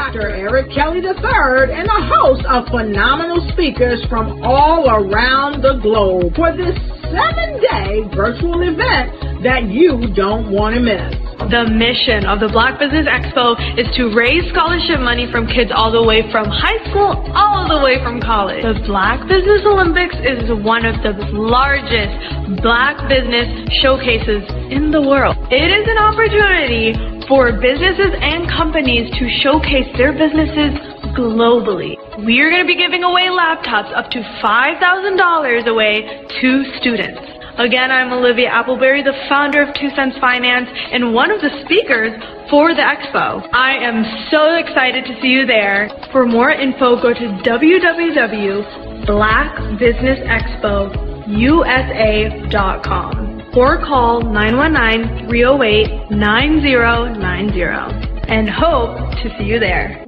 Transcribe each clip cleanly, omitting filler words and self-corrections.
Dr. Eric Kelly III and a host of phenomenal speakers from all around the globe for this 7-day virtual event that you don't want to miss. The mission of the Black Business Expo is to raise scholarship money from kids all the way from high school all the way from college. The Black Business Olympics is one of the largest Black business showcases in the world. It is an opportunity for businesses and companies to showcase their businesses globally. We are going to be giving away laptops up to $5,000 away to students. Again, I'm Olivia Appleberry, the founder of 2 Cents Finance and one of the speakers for the expo. I am so excited to see you there. For more info, go to www.blackbusinessexpousa.com or call 919-308-9090 and hope to see you there.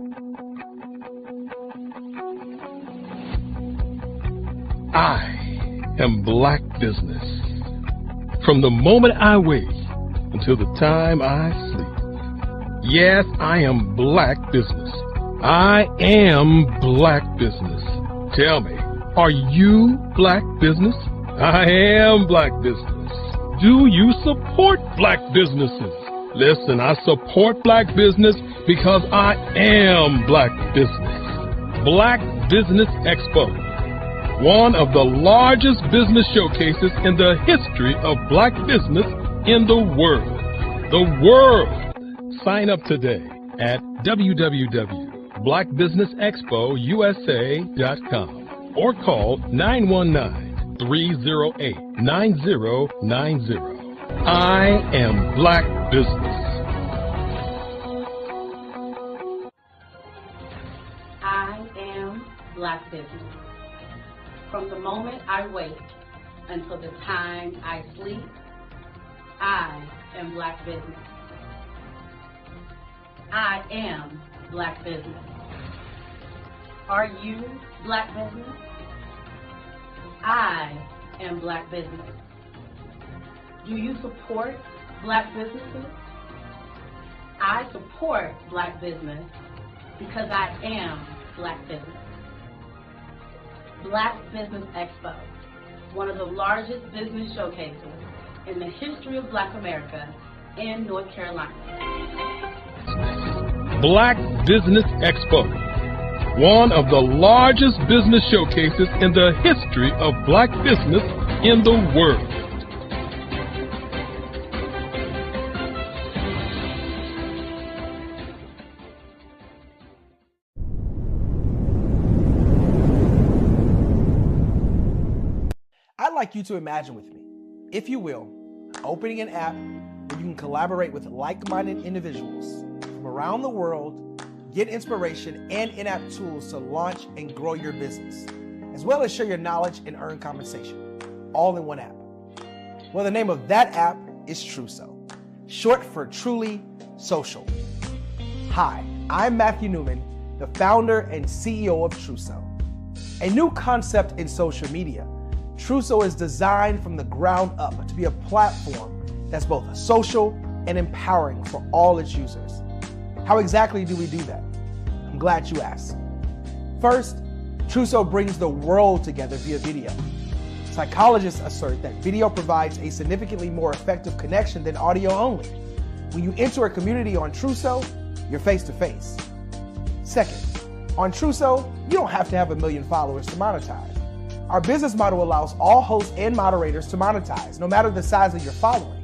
I am Black Business. From the moment I wake until the time I sleep. Yes, I am Black Business. I am Black Business. Tell me, are you Black Business? I am Black Business. Do you support Black businesses? Listen, I support Black business because I am Black Business. Black Business Expo, one of the largest business showcases in the history of Black business in the world. The world! Sign up today at www.blackbusinessexpousa.com or call 919-308-9090. I am Black Business. I am Black Business. From the moment I wake until the time I sleep, I am Black Business. I am Black Business. Are you Black Business? I am Black Business. Do you support Black businesses? I support Black business because I am Black Business. Black Business Expo, one of the largest business showcases in the history of Black America in North Carolina. Black Business Expo, one of the largest business showcases in the history of Black business in the world. I'd like you to imagine with me, if you will, opening an app where you can collaborate with like-minded individuals from around the world, get inspiration and in-app tools to launch and grow your business, as well as share your knowledge and earn compensation, all in one app. Well, the name of that app is Truso, short for Truly Social. Hi, I'm Matthew Newman, the founder and CEO of Truso, a new concept in social media. Truso is designed from the ground up to be a platform that's both social and empowering for all its users. How exactly do we do that? I'm glad you asked. First, Truso brings the world together via video. Psychologists assert that video provides a significantly more effective connection than audio only. When you enter a community on Truso, you're face to face. Second, on Truso, you don't have to have 1 million followers to monetize. Our business model allows all hosts and moderators to monetize, no matter the size of your following,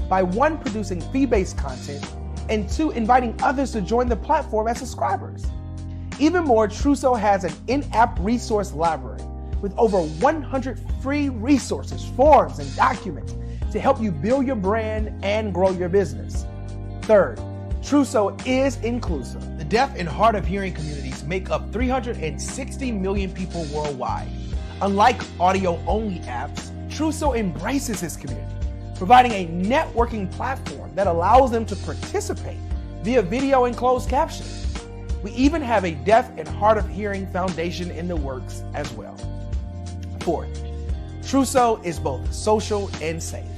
by 1, producing fee-based content, and 2, inviting others to join the platform as subscribers. Even more, Truso has an in-app resource library with over 100 free resources, forms, and documents to help you build your brand and grow your business. Third, Truso is inclusive. The deaf and hard of hearing communities make up 360 million people worldwide. Unlike audio-only apps, Truso embraces this community, providing a networking platform that allows them to participate via video and closed captioning. We even have a deaf and hard of hearing foundation in the works as well. Fourth, Truso is both social and safe.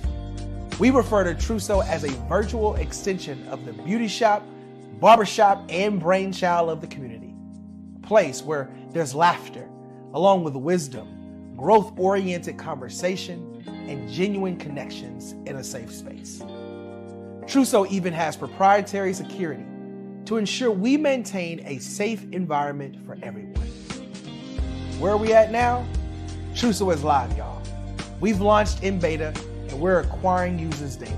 We refer to Truso as a virtual extension of the beauty shop, barbershop and brainchild of the community. A place where there's laughter, along with wisdom, growth-oriented conversation, and genuine connections in a safe space. Trousseau even has proprietary security to ensure we maintain a safe environment for everyone. Where are we at now? Trousseau is live, y'all. We've launched in beta and we're acquiring users daily.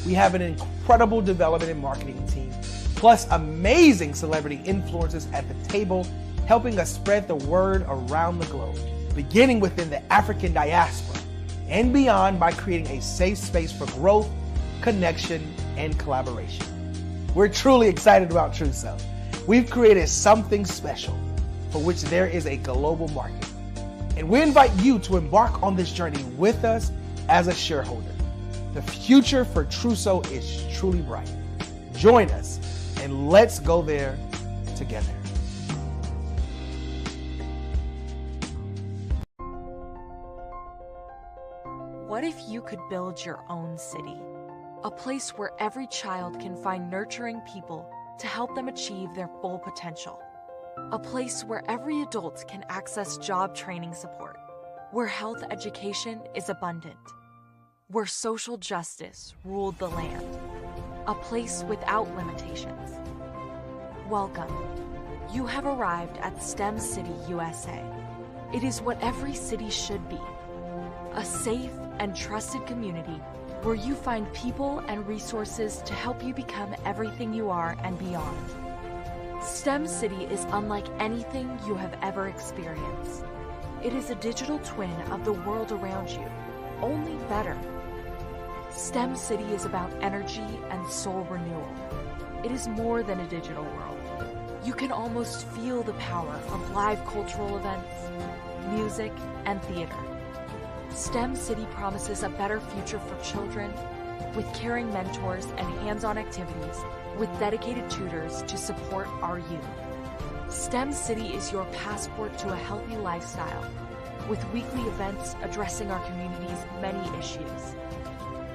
We have an incredible development and marketing team, plus amazing celebrity influencers at the table, helping us spread the word around the globe, beginning within the African diaspora and beyond by creating a safe space for growth, connection, and collaboration. We're truly excited about Trousseau. We've created something special for which there is a global market. And we invite you to embark on this journey with us as a shareholder. The future for Trousseau is truly bright. Join us and let's go there together. What if you could build your own city? A place where every child can find nurturing people to help them achieve their full potential. A place where every adult can access job training support. Where health education is abundant. Where social justice ruled the land. A place without limitations. Welcome. You have arrived at STEM City USA. It is what every city should be. A safe and trusted community where you find people and resources to help you become everything you are and beyond. STEM City is unlike anything you have ever experienced. It is a digital twin of the world around you, only better. STEM City is about energy and soul renewal. It is more than a digital world. You can almost feel the power of live cultural events, music, and theater. STEM City promises a better future for children with caring mentors and hands-on activities with dedicated tutors to support our youth. STEM City is your passport to a healthy lifestyle with weekly events addressing our community's many issues.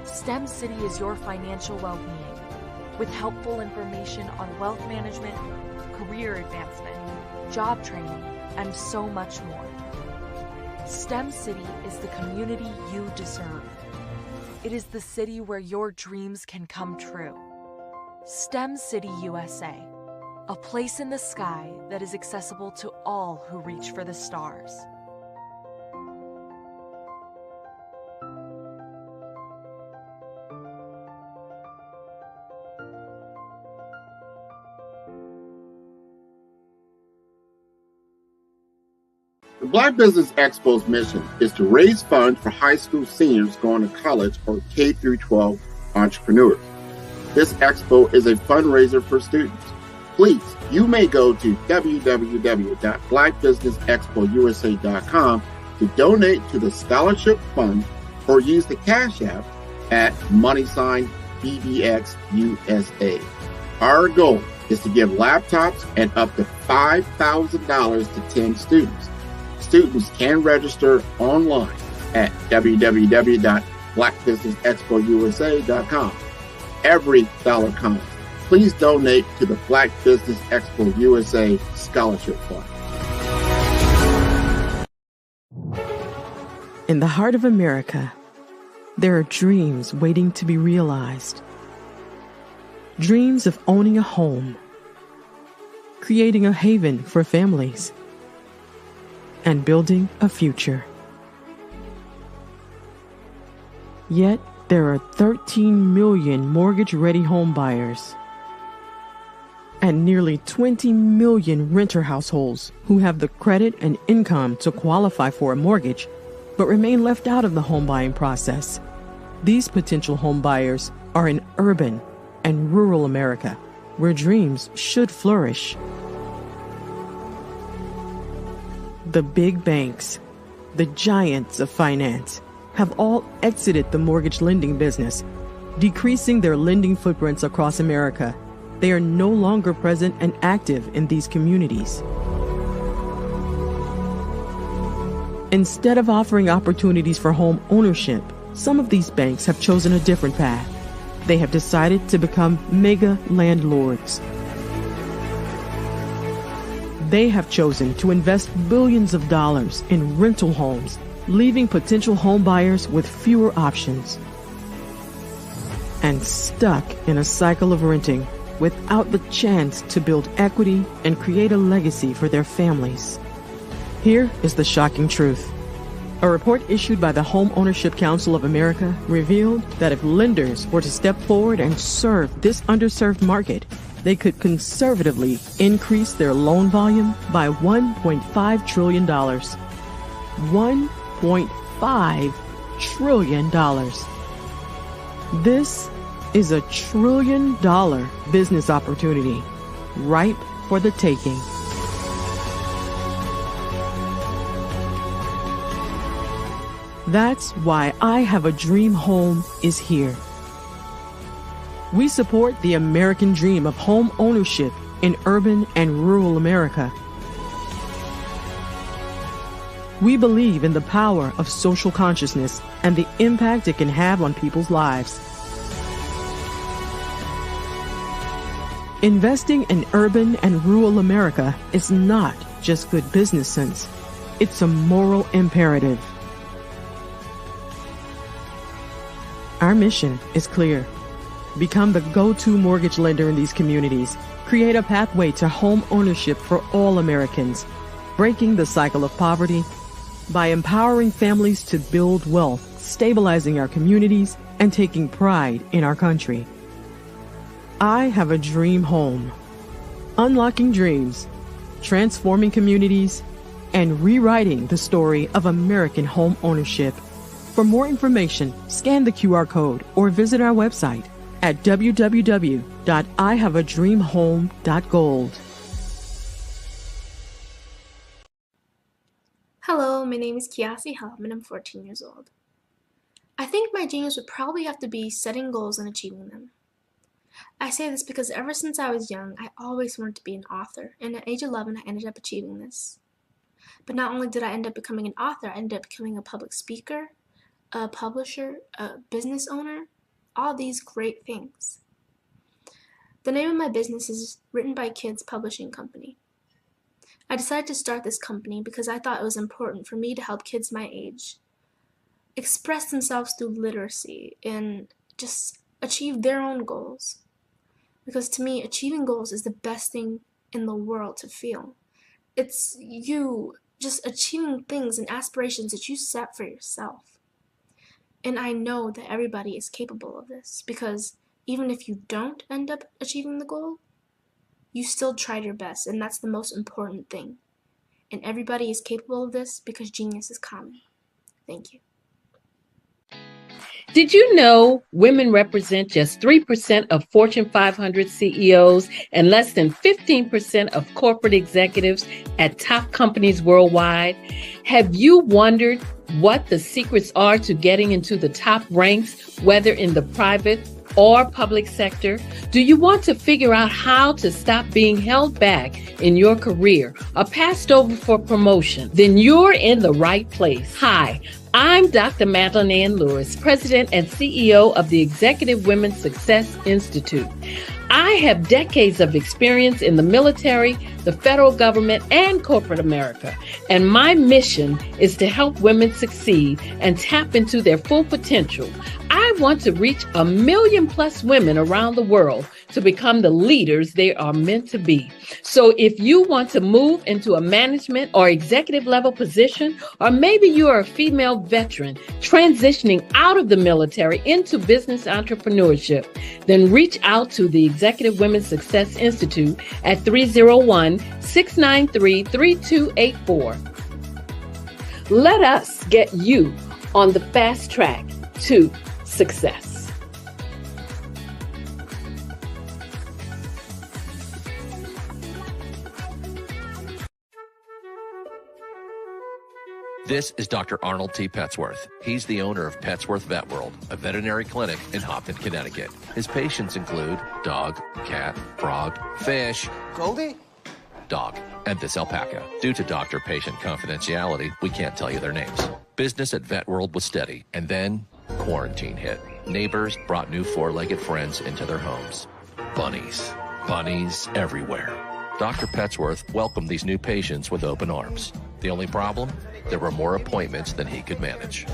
STEM City is your financial well-being with helpful information on wealth management, career advancement, job training, and so much more. STEM City is the community you deserve. It is the city where your dreams can come true. STEM City USA, a place in the sky that is accessible to all who reach for the stars. The Black Business Expo's mission is to raise funds for high school seniors going to college or K-12 entrepreneurs. This expo is a fundraiser for students. Please, you may go to www.blackbusinessexpousa.com to donate to the scholarship fund or use the Cash App at $BBXUSA. Our goal is to give laptops and up to $5,000 to 10 students. Students can register online at www.blackbusinessexpousa.com. Every dollar counts. Please donate to the Black Business Expo USA Scholarship Fund. In the heart of America, there are dreams waiting to be realized. Dreams of owning a home, creating a haven for families, and building a future. Yet, there are 13 million mortgage-ready home buyers and nearly 20 million renter households who have the credit and income to qualify for a mortgage but remain left out of the home buying process. These potential home buyers are in urban and rural America, where dreams should flourish. The big banks, the giants of finance, have all exited the mortgage lending business, decreasing their lending footprints across America. They are no longer present and active in these communities. Instead of offering opportunities for home ownership, some of these banks have chosen a different path. They have decided to become mega landlords. They have chosen to invest billions of dollars in rental homes, leaving potential home buyers with fewer options and stuck in a cycle of renting without the chance to build equity and create a legacy for their families. Here is the shocking truth. A report issued by the Home Ownership Council of America revealed that if lenders were to step forward and serve this underserved market, they could conservatively increase their loan volume by $1.5 trillion. $1.5 trillion. This is $1 trillion business opportunity, ripe for the taking. That's why I Have a Dream Home is here. We support the American dream of home ownership in urban and rural America. We believe in the power of social consciousness and the impact it can have on people's lives. Investing in urban and rural America is not just good business sense. It's a moral imperative. Our mission is clear. Become the go-to mortgage lender in these communities. Create a pathway to home ownership for all Americans, breaking the cycle of poverty by empowering families to build wealth, stabilizing our communities, and taking pride in our country. I Have a Dream Home. Unlocking dreams, transforming communities, and rewriting the story of American home ownership. For more information, scan the QR code or visit our website at www.ihaveadreamhome.gold. Hello, my name is Kiasi Helm and I'm 14 years old. I think my genius would probably have to be setting goals and achieving them. I say this because ever since I was young, I always wanted to be an author, and at age 11 I ended up achieving this. But not only did I end up becoming an author, I ended up becoming a public speaker, a publisher, a business owner, all these great things. The name of my business is Written by Kids Publishing Company. I decided to start this company because I thought it was important for me to help kids my age express themselves through literacy and just achieve their own goals. Because to me, achieving goals is the best thing in the world to feel. It's you just achieving things and aspirations that you set for yourself. And I know that everybody is capable of this, because even if you don't end up achieving the goal, you still tried your best, and that's the most important thing. And everybody is capable of this because genius is common. Thank you. Did you know women represent just 3% of Fortune 500 CEOs and less than 15% of corporate executives at top companies worldwide? Have you wondered what the secrets are to getting into the top ranks, whether in the private or public sector? Do you want to figure out how to stop being held back in your career or passed over for promotion? Then you're in the right place. Hi, I'm Dr. Madeline Ann Lewis, President and CEO of the Executive Women's Success Institute. I have decades of experience in the military, the federal government, and corporate America, and my mission is to help women succeed and tap into their full potential. I want to reach 1 million plus women around the world to become the leaders they are meant to be. So if you want to move into a management or executive level position, or maybe you are a female veteran transitioning out of the military into business entrepreneurship, then reach out to the Executive Women's Success Institute at 301-693-3284. Let us get you on the fast track to success. This is Dr. Arnold T. Petsworth. He's the owner of Petsworth Vet World, a veterinary clinic in Hopton, Connecticut. His patients include dog, cat, frog, fish, Goldie, dog, and this alpaca. Due to doctor-patient confidentiality, we can't tell you their names. Business at Vet World was steady, and then quarantine hit. Neighbors brought new four-legged friends into their homes. Bunnies. Bunnies everywhere. Dr. Petsworth welcomed these new patients with open arms. The only problem? There were more appointments than he could manage.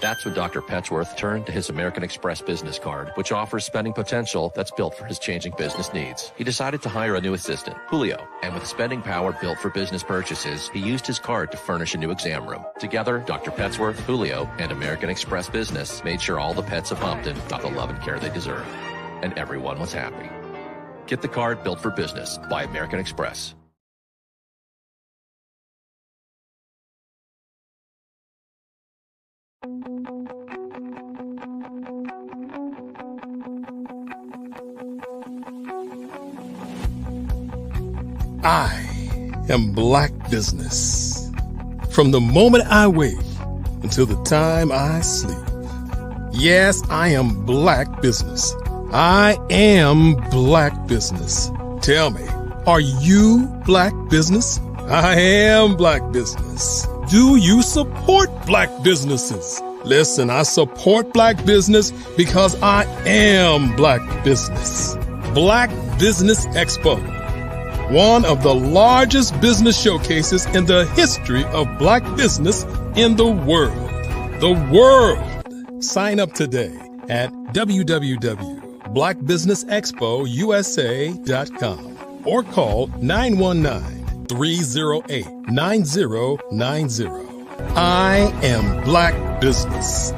That's when Dr. Petsworth turned to his American Express business card, which offers spending potential that's built for his changing business needs. He decided to hire a new assistant, Julio, and with spending power built for business purchases, he used his card to furnish a new exam room. Together, Dr. Petsworth, Julio, and American Express Business made sure all the pets of Humpton got the love and care they deserve. And everyone was happy. Get the card built for business by American Express. I am Black Business. From the moment I wake until the time I sleep. Yes, I am Black Business. I am Black Business. Tell me, are you Black Business? I am Black Business. Do you support Black businesses? Listen, I support Black business because I am Black Business. Black Business Expo, one of the largest business showcases in the history of Black business in the world. The world. Sign up today at www.blackbusinessexpousa.com or call 919-308-9090. I am Black Business.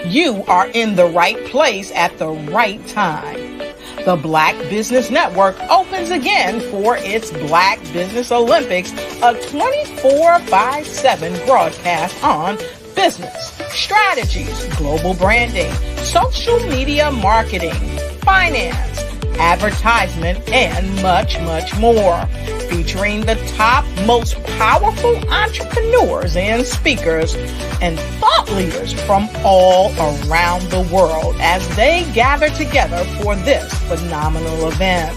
You are in the right place at the right time. The Black Business Network opens again for its Black Business Olympics, a 24/7 broadcast on business, strategies, global branding, social media marketing, finance, advertisement, and much, much more. Featuring the top, most powerful entrepreneurs and speakers and thought leaders from all around the world as they gather together for this phenomenal event.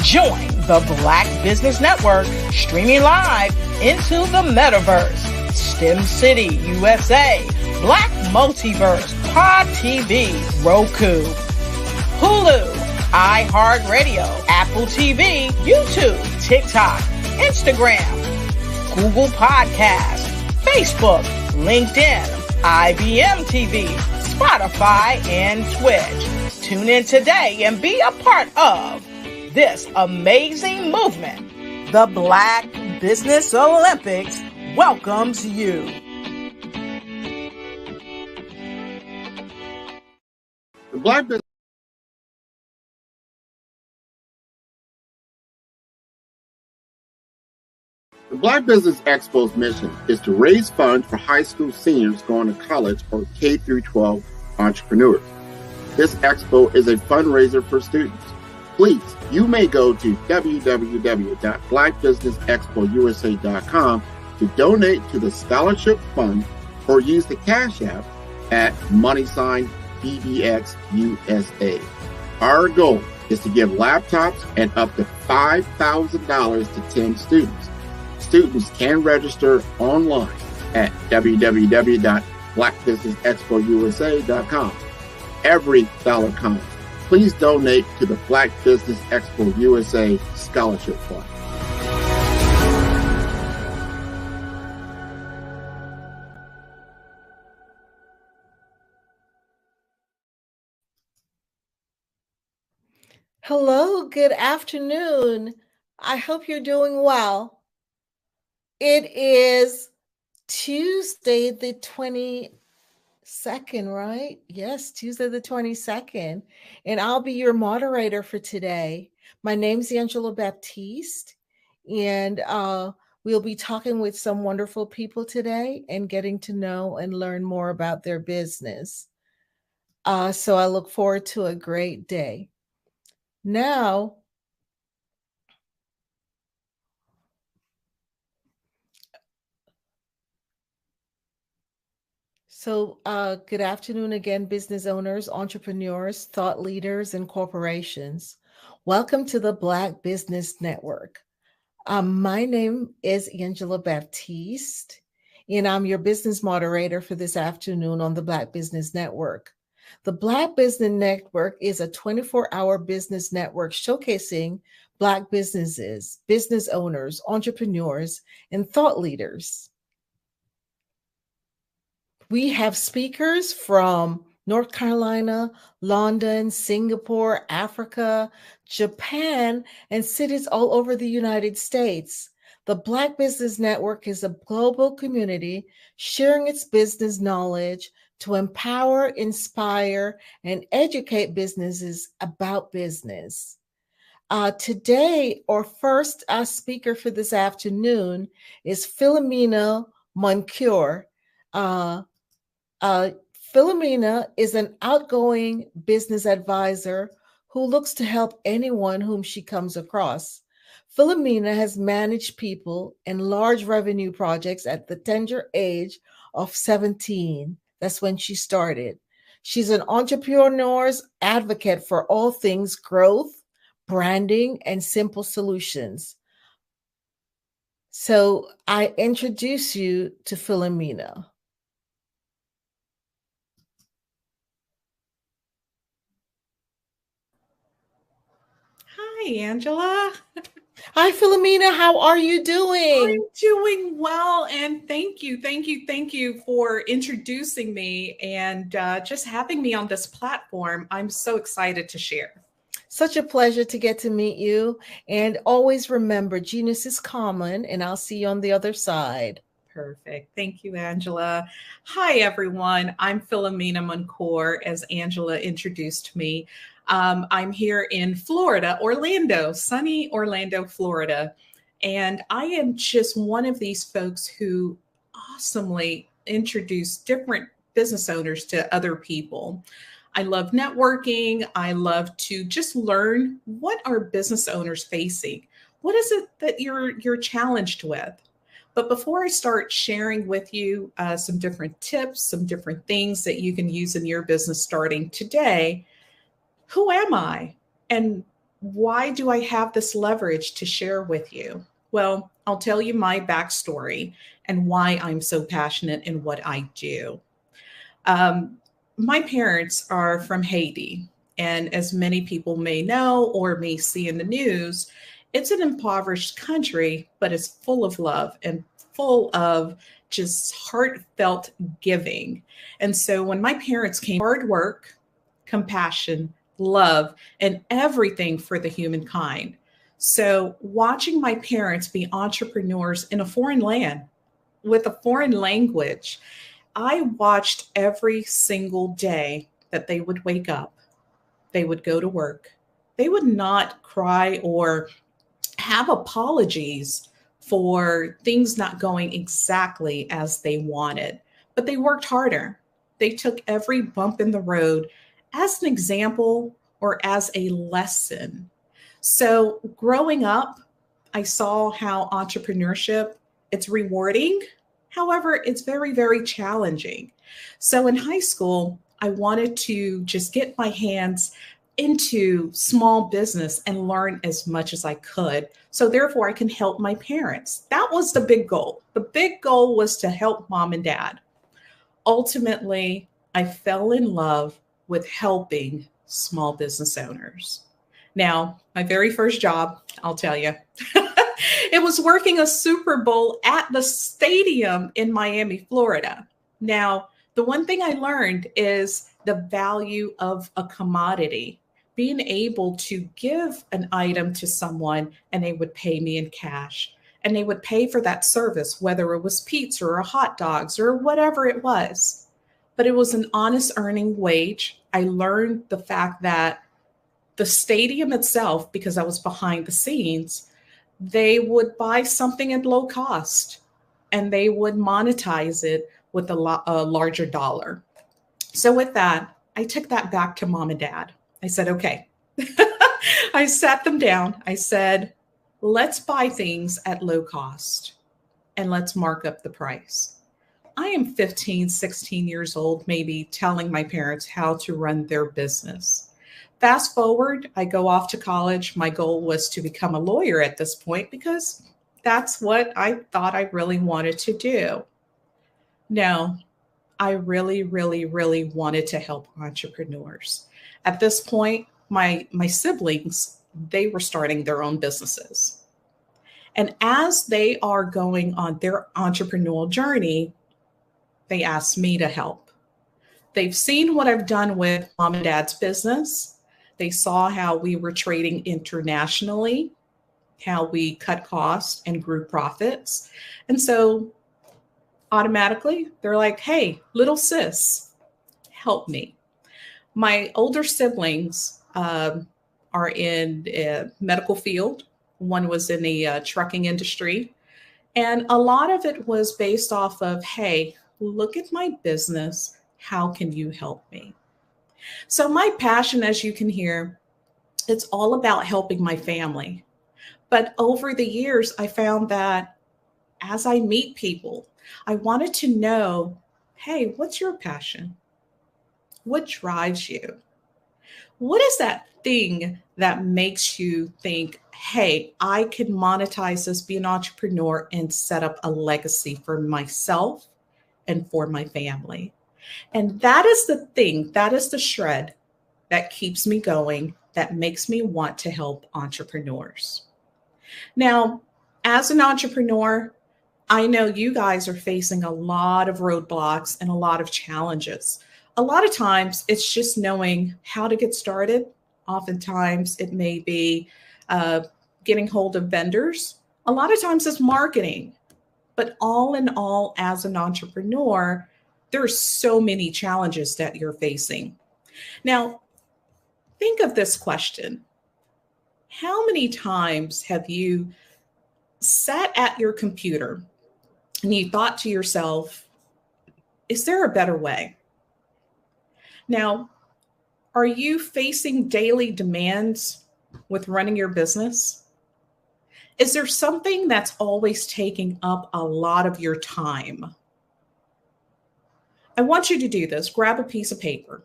Join the Black Business Network streaming live into the metaverse, STEM City, USA, Black Multiverse, Pod TV, Roku, Hulu, iHeartRadio, Apple TV, YouTube, TikTok, Instagram, Google Podcasts, Facebook, LinkedIn, IBM TV, Spotify, and Twitch. Tune in today and be a part of this amazing movement. The Black Business Olympics welcomes you. The Black Business The Black Business Expo's mission is to raise funds for high school seniors going to college or K through 12 entrepreneurs. This expo is a fundraiser for students. Please, you may go to www.blackbusinessexpousa.com to donate to the scholarship fund or use the Cash App at $BBXUSA. Our goal is to give laptops and up to $5,000 to 10 students. Students can register online at www.blackbusinessexpousa.com. Every dollar counts. Please donate to the Black Business Expo USA Scholarship Fund. Hello, good afternoon. I hope you're doing well. It is Tuesday the 22nd, right? Yes, Tuesday the 22nd. And I'll be your moderator for today. My name's Angela Baptiste, and we'll be talking with some wonderful people today and getting to know and learn more about their business. So I look forward to a great day. Now, So, good afternoon again, business owners, entrepreneurs, thought leaders, and corporations. Welcome to the Black Business Network. My name is Angela Baptiste, and I'm your business moderator for this afternoon on the Black Business Network. The Black Business Network is a 24-hour business network showcasing Black businesses, business owners, entrepreneurs, and thought leaders. We have speakers from North Carolina, London, Singapore, Africa, Japan, and cities all over the United States. The Black Business Network is a global community sharing its business knowledge to empower, inspire, and educate businesses about business. Today, our first speaker for this afternoon is Philomena Moncure. Philomena is an outgoing business advisor who looks to help anyone whom she comes across. Philomena has managed people in large revenue projects at the tender age of 17. That's when she started. She's an entrepreneur's advocate for all things growth, branding, and simple solutions. So I introduce you to Philomena. Hi, Angela. Hi, Philomena. How are you doing? I'm doing well, and thank you for introducing me and just having me on this platform. I'm so excited to share. Such a pleasure to get to meet you. And always remember, genius is common, and I'll see you on the other side. Perfect. Thank you, Angela. Hi, everyone. I'm Philomena Moncure, as Angela introduced me. I'm here in Florida, Orlando, sunny Orlando, Florida. And I am just one of these folks who awesomely introduce different business owners to other people. I love networking. I love to just learn what are business owners facing. What is it that you're challenged with? But before I start sharing with you some different tips, some different things that you can use in your business starting today, who am I? And why do I have this leverage to share with you? Well, I'll tell you my backstory and why I'm so passionate in what I do. My parents are from Haiti. And as many people may know or may see in the news, it's an impoverished country, but it's full of love and full of just heartfelt giving. And so when my parents came, hard work, compassion, love, and everything for the humankind. So watching my parents be entrepreneurs in a foreign land with a foreign language, I watched every single day that they would wake up, they would go to work. They would not cry or have apologies for things not going exactly as they wanted, but they worked harder. They took every bump in the road as an example or as a lesson. So growing up, I saw how entrepreneurship, it's rewarding. However, it's very, very challenging. So in high school, I wanted to just get my hands into small business and learn as much as I could. So therefore I can help my parents. That was the big goal. The big goal was to help mom and dad. Ultimately, I fell in love with helping small business owners. Now, my very first job, I'll tell you, it was working a Super Bowl at the stadium in Miami, Florida. Now, the one thing I learned is the value of a commodity, being able to give an item to someone and they would pay me in cash and they would pay for that service, whether it was pizza or hot dogs or whatever it was. But it was an honest earning wage. I learned the fact that the stadium itself, because I was behind the scenes, they would buy something at low cost and they would monetize it with a larger dollar. So with that, I took that back to mom and dad. I said, okay. I sat them down. I said, let's buy things at low cost and let's mark up the price. I am 15, 16 years old, maybe telling my parents how to run their business. Fast forward, I go off to college. My goal was to become a lawyer at this point because that's what I thought I really wanted to do. No, I really, really, really wanted to help entrepreneurs. At this point, my siblings, they were starting their own businesses. And as they are going on their entrepreneurial journey, they asked me to help. They've seen what I've done with mom and dad's business. They saw how we were trading internationally, how we cut costs and grew profits. And so automatically, they're like, hey, little sis, help me. My older siblings are in a medical field. One was in the trucking industry. And a lot of it was based off of, hey, look at my business. How can you help me? So my passion, as you can hear, it's all about helping my family. But over the years, I found that as I meet people, I wanted to know, hey, what's your passion? What drives you? What is that thing that makes you think, hey, I can monetize this, be an entrepreneur, and set up a legacy for myself and for my family? And that is the thing, that is the shred that keeps me going, that makes me want to help entrepreneurs. Now, as an entrepreneur, I know you guys are facing a lot of roadblocks and a lot of challenges. A lot of times it's just knowing how to get started. Oftentimes it may be getting hold of vendors. A lot of times it's marketing. But all in all, as an entrepreneur, there are so many challenges that you're facing. Now, think of this question. How many times have you sat at your computer and you thought to yourself, is there a better way? Now, are you facing daily demands with running your business? Is there something that's always taking up a lot of your time? I want you to do this. Grab a piece of paper.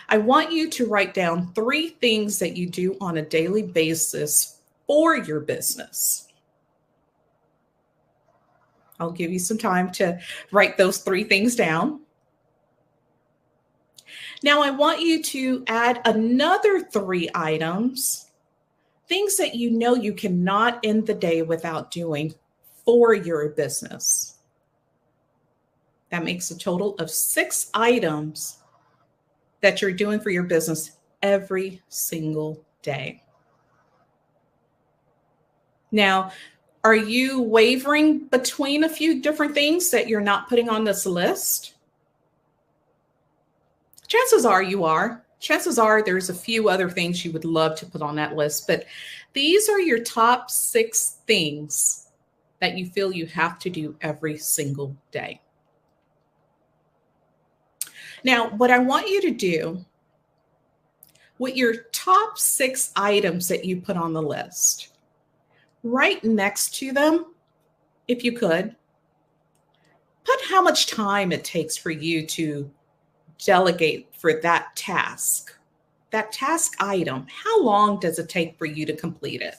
I want you to write down 3 things that you do on a daily basis for your business. I'll give you some time to write those 3 things down. Now, I want you to add another 3 items, things that you know you cannot end the day without doing for your business. That makes a total of 6 items that you're doing for your business every single day. Now, are you wavering between a few different things that you're not putting on this list? Chances are you are. Chances are there's a few other things you would love to put on that list, but these are your top 6 things that you feel you have to do every single day. Now, what I want you to do with your top 6 items that you put on the list, right next to them, if you could, put how much time it takes for you to delegate for that task item. How long does it take for you to complete it?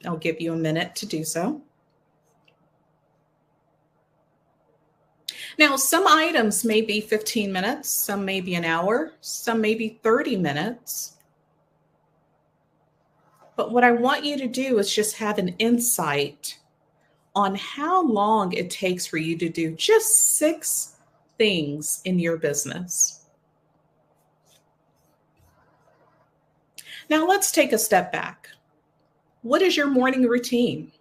I'll give you a minute to do so. Now, some items may be 15 minutes, some may be an hour, some may be 30 minutes. But what I want you to do is just have an insight on how long it takes for you to do just 6 things in your business. Now, let's take a step back. What is your morning routine?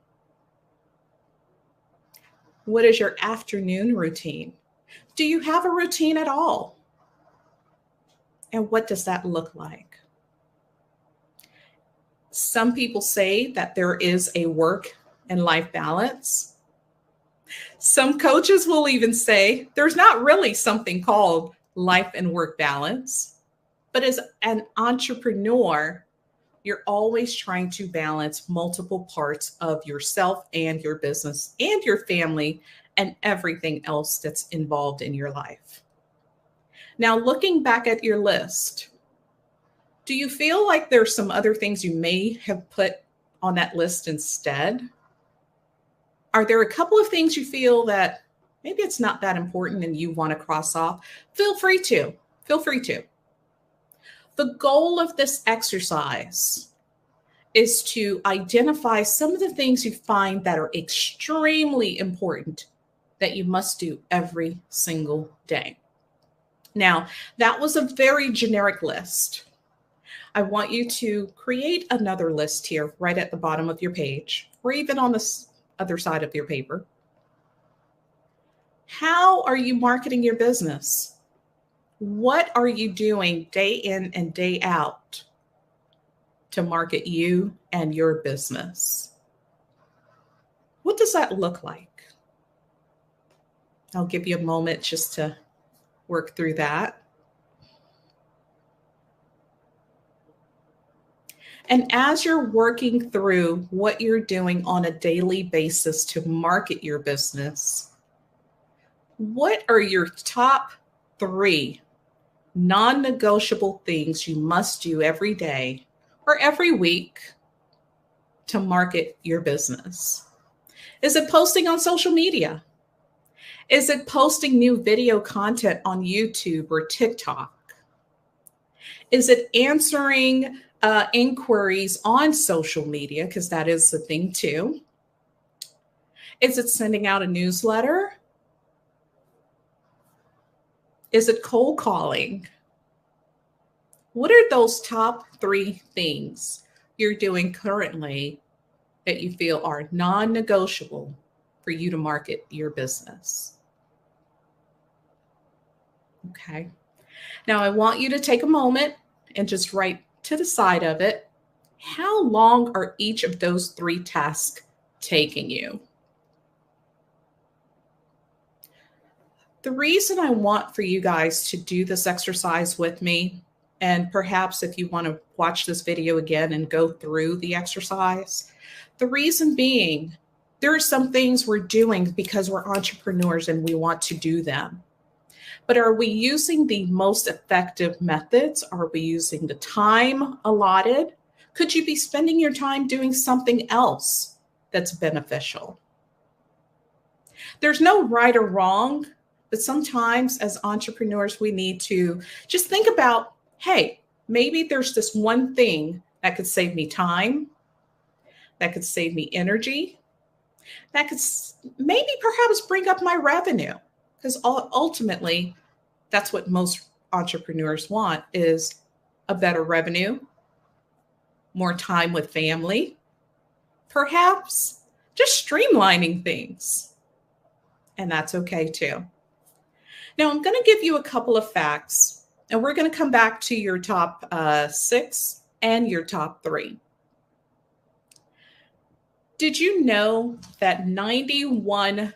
What is your afternoon routine? Do you have a routine at all? And what does that look like? Some people say that there is a work and life balance. Some coaches will even say there's not really something called life and work balance. But as an entrepreneur, You're always trying to balance multiple parts of yourself and your business and your family and everything else that's involved in your life. Now, looking back at your list, do you feel like there's some other things you may have put on that list instead? Are there a couple of things you feel that maybe it's not that important and you want to cross off? Feel free to. Feel free to. The goal of this exercise is to identify some of the things you find that are extremely important that you must do every single day. Now, that was a very generic list. I want you to create another list here right at the bottom of your page, or even on the other side of your paper. How are you marketing your business? What are you doing day in and day out to market you and your business? What does that look like? I'll give you a moment just to work through that. And as you're working through what you're doing on a daily basis to market your business, what are your top 3 non-negotiable things you must do every day or every week to market your business? Is it posting on social media? Is it posting new video content on YouTube or TikTok? Is it answering inquiries on social media? Because that is the thing too. Is it sending out a newsletter? Is it cold calling? What are those top 3 things you're doing currently that you feel are non-negotiable for you to market your business? Okay. Now I want you to take a moment and just write to the side of it, how long are each of those 3 tasks taking you? The reason I want for you guys to do this exercise with me, and perhaps if you want to watch this video again and go through the exercise, the reason being, there are some things we're doing because we're entrepreneurs and we want to do them. But are we using the most effective methods? Are we using the time allotted? Could you be spending your time doing something else that's beneficial? There's no right or wrong, but sometimes as entrepreneurs, we need to just think about, hey, maybe there's this one thing that could save me time, that could save me energy, that could maybe perhaps bring up my revenue. Because ultimately, that's what most entrepreneurs want, is a better revenue, more time with family, perhaps just streamlining things. And that's okay too. Now, I'm going to give you a couple of facts, and we're going to come back to your top 6 and your top 3. Did you know that 91%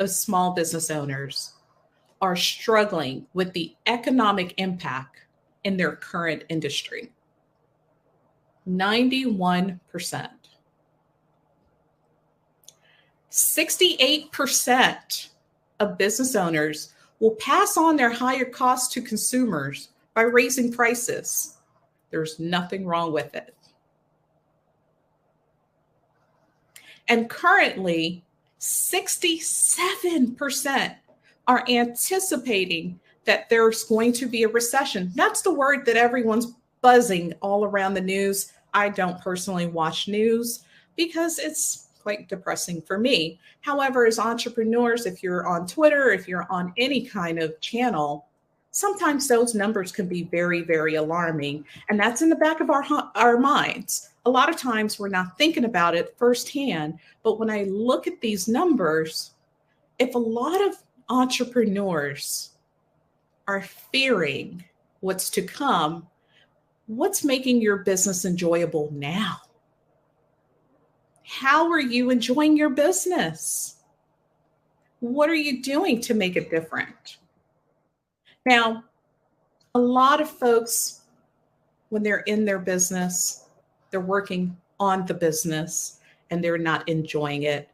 of small business owners are struggling with the economic impact in their current industry? 91%. 68% of business owners will pass on their higher costs to consumers by raising prices. There's nothing wrong with it. And currently, 67% are anticipating that there's going to be a recession. That's the word that everyone's buzzing all around the news. I don't personally watch news because it's quite depressing for me. However, as entrepreneurs, if you're on Twitter, if you're on any kind of channel, sometimes those numbers can be very, very alarming. And that's in the back of our minds. A lot of times we're not thinking about it firsthand, but when I look at these numbers, if a lot of entrepreneurs are fearing what's to come, what's making your business enjoyable now? How are you enjoying your business? What are you doing to make it different? Now, a lot of folks when they're in their business, they're working on the business and they're not enjoying it.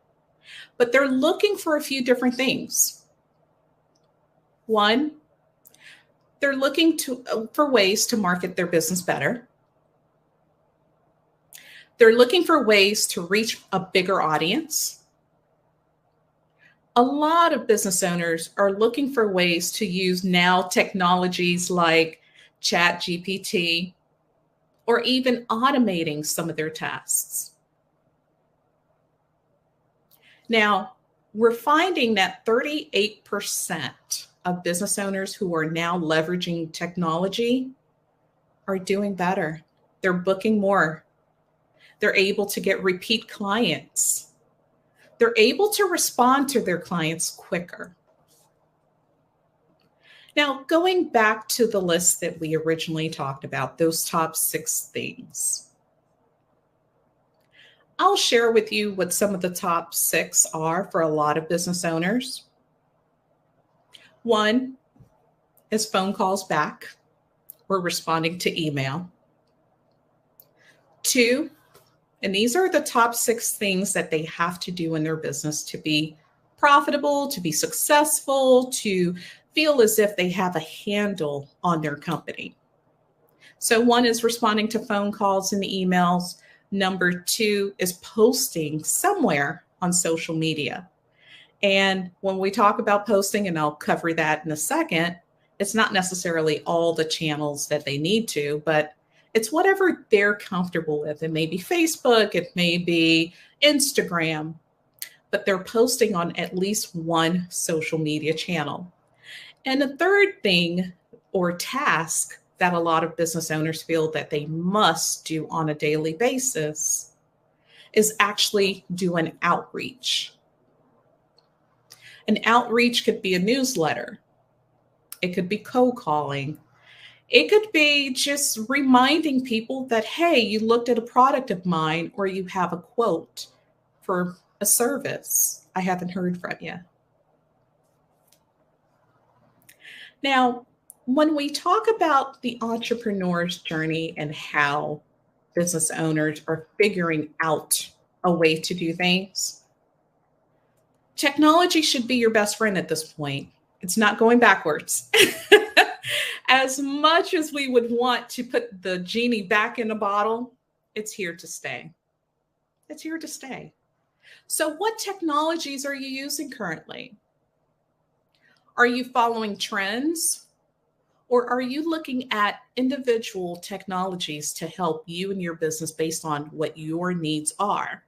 But they're looking for a few different things. One, they're looking for ways to market their business better. They're looking for ways to reach a bigger audience. A lot of business owners are looking for ways to use now technologies like ChatGPT or even automating some of their tasks. Now, we're finding that 38% of business owners who are now leveraging technology are doing better. They're booking more. They're able to get repeat clients. They're able to respond to their clients quicker. Now, going back to the list that we originally talked about, those top 6 things. I'll share with you what some of the top 6 are for a lot of business owners. 1 is phone calls back or responding to email. 2, and these are the top 6 things that they have to do in their business to be profitable, to be successful, to feel as if they have a handle on their company. So 1 is responding to phone calls and emails. Number 2 is posting somewhere on social media. And when we talk about posting, and I'll cover that in a second, it's not necessarily all the channels that they need to, but it's whatever they're comfortable with. It may be Facebook, it may be Instagram, but they're posting on at least one social media channel. And the third thing or task that a lot of business owners feel that they must do on a daily basis is actually do an outreach. An outreach could be a newsletter. It could be cold calling. It could be just reminding people that, hey, you looked at a product of mine or you have a quote for a service. I haven't heard from you. Now, when we talk about the entrepreneur's journey and how business owners are figuring out a way to do things, technology should be your best friend at this point. It's not going backwards. As much as we would want to put the genie back in the bottle, it's here to stay. It's here to stay. So what technologies are you using currently? Are you following trends? Or are you looking at individual technologies to help you and your business based on what your needs are?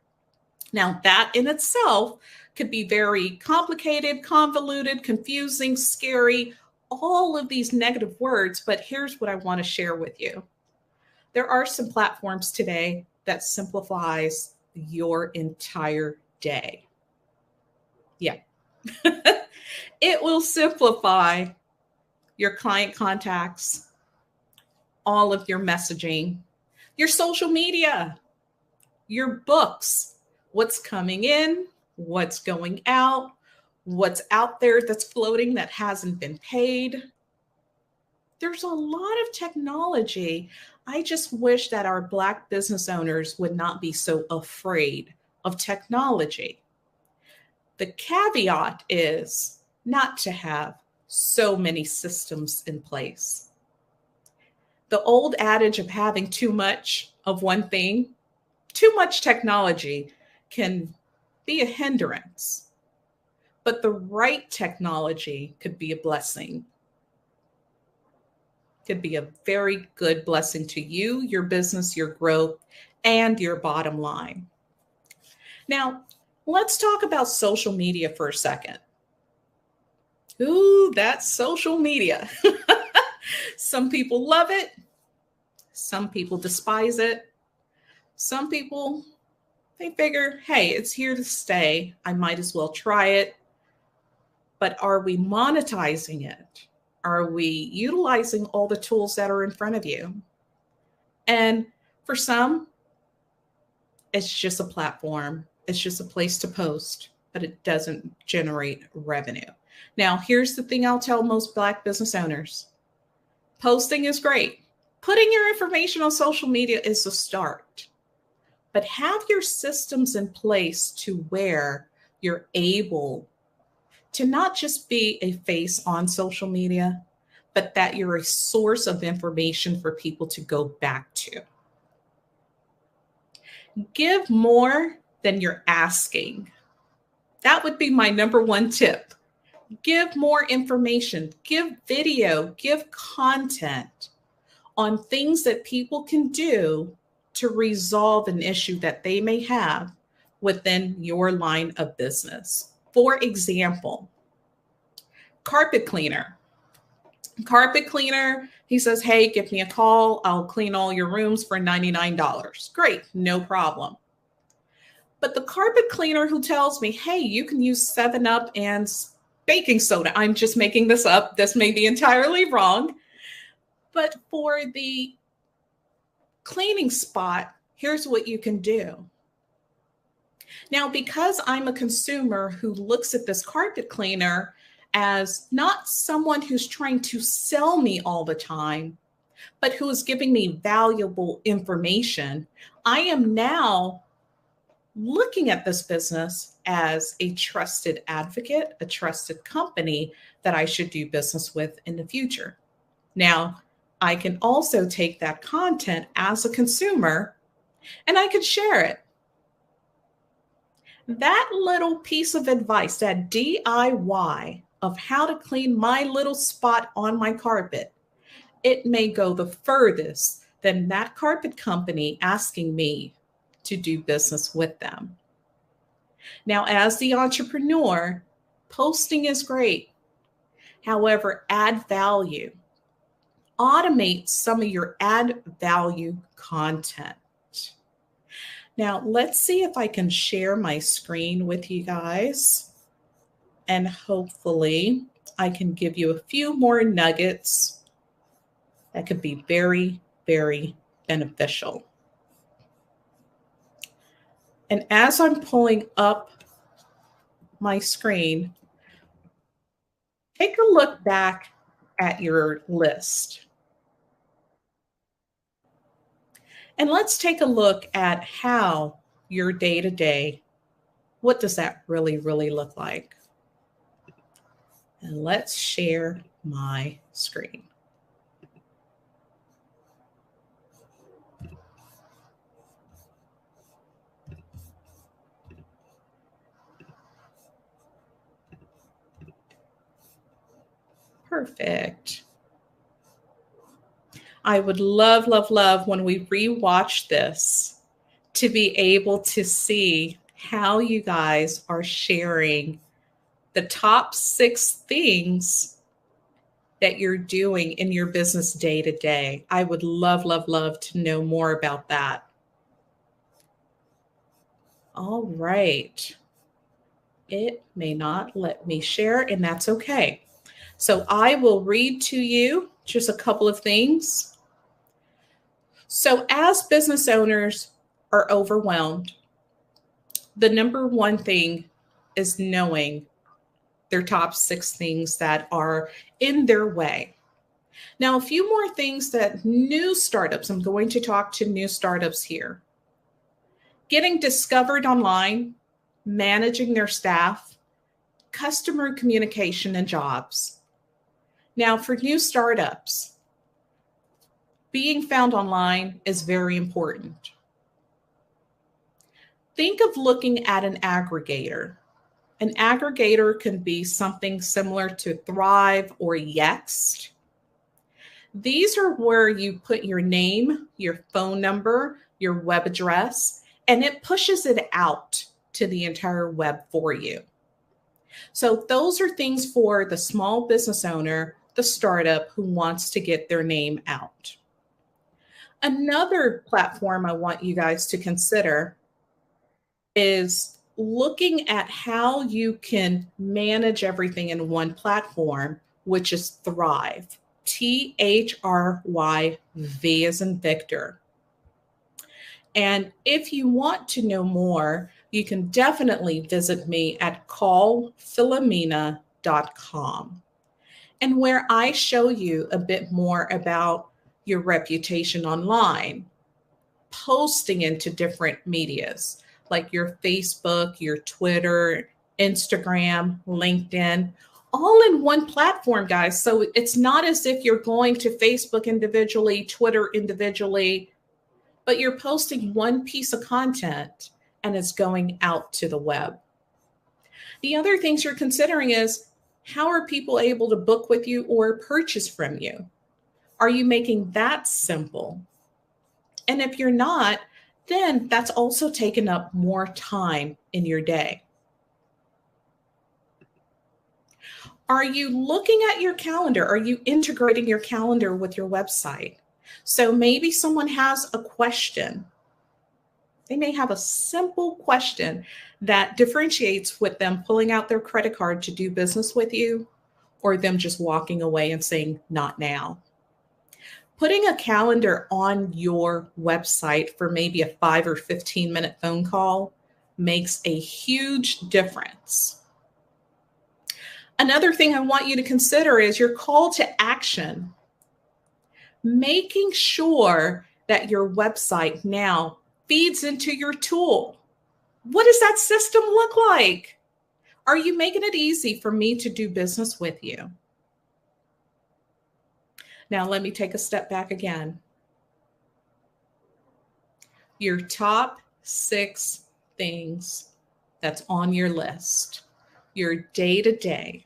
Now, that in itself could be very complicated, convoluted, confusing, scary, all of these negative words, but here's what I want to share with you. There are some platforms today that simplifies your entire day. Yeah. It will simplify your client contacts, all of your messaging, your social media, your books, what's coming in, what's going out, what's out there that's floating that hasn't been paid. There's a lot of technology. I just wish that our Black business owners would not be so afraid of technology. The caveat is not to have so many systems in place. The old adage of having too much of one thing, too much technology can be a hindrance, but the right technology could be a blessing. Could be a very good blessing to you, your business, your growth, and your bottom line. Now, let's talk about social media for a second. Ooh, that's social media. Some people love it. Some people despise it. Some people, they figure, hey, it's here to stay. I might as well try it. But are we monetizing it? Are we utilizing all the tools that are in front of you? And for some, it's just a platform. It's just a place to post, but it doesn't generate revenue. Now, here's the thing I'll tell most Black business owners. Posting is great. Putting your information on social media is a start, but have your systems in place to where you're able to not just be a face on social media, but that you're a source of information for people to go back to. Give more than you're asking. That would be my number one tip. Give more information, give video, give content on things that people can do to resolve an issue that they may have within your line of business. For example, carpet cleaner. Carpet cleaner, he says, hey, give me a call. I'll clean all your rooms for $99. Great, no problem. But the carpet cleaner who tells me, hey, you can use 7-Up and baking soda. I'm just making this up. This may be entirely wrong. But for the cleaning spot, here's what you can do. Now, because I'm a consumer who looks at this carpet cleaner as not someone who's trying to sell me all the time, but who is giving me valuable information, I am now looking at this business as a trusted advocate, a trusted company that I should do business with in the future. Now, I can also take that content as a consumer and I can share it. That little piece of advice, that DIY of how to clean my little spot on my carpet, it may go the furthest than that carpet company asking me to do business with them. Now, as the entrepreneur, posting is great. However, add value. Automate some of your add value content. Now, let's see if I can share my screen with you guys. And hopefully I can give you a few more nuggets that could be very, very beneficial. And as I'm pulling up my screen, take a look back at your list. And let's take a look at how your day-to-day, what does that really look like? And let's share my screen. Perfect. I would love when we rewatch this to be able to see how you guys are sharing the top 6 things that you're doing in your business day to day. I would love to know more about that. All right. It may not let me share, and that's okay. So I will read to you just a couple of things. So as business owners are overwhelmed, the number one thing is knowing their top 6 things that are in their way. Now, a few more things that new startups, I'm going to talk to new startups here. Getting discovered online, managing their staff, customer communication, and jobs. Now, for new startups, being found online is very important. Think of looking at an aggregator. An aggregator can be something similar to Thrive or Yext. These are where you put your name, your phone number, your web address, and it pushes it out to the entire web for you. So those are things for the small business owner, the startup who wants to get their name out. Another platform I want you guys to consider is looking at how you can manage everything in one platform, which is Thrive. Thrive, as in Victor. And if you want to know more, you can definitely visit me at callphilomena.com, and where I show you a bit more about your reputation online, posting into different medias like your Facebook, your Twitter, Instagram, LinkedIn, all in one platform, guys. So it's not as if you're going to Facebook individually, Twitter individually, but you're posting one piece of content and it's going out to the web. The other things you're considering is, how are people able to book with you or purchase from you? Are you making that simple? And if you're not, then that's also taken up more time in your day. Are you looking at your calendar? Are you integrating your calendar with your website? So maybe someone has a question. They may have a simple question that differentiates with them pulling out their credit card to do business with you, or them just walking away and saying, not now. Putting a calendar on your website for maybe a 5 or 15-minute phone call makes a huge difference. Another thing I want you to consider is your call to action. Making sure that your website now feeds into your tool. What does that system look like? Are you making it easy for me to do business with you? Now, let me take a step back again. Your top 6 things that's on your list, your day-to-day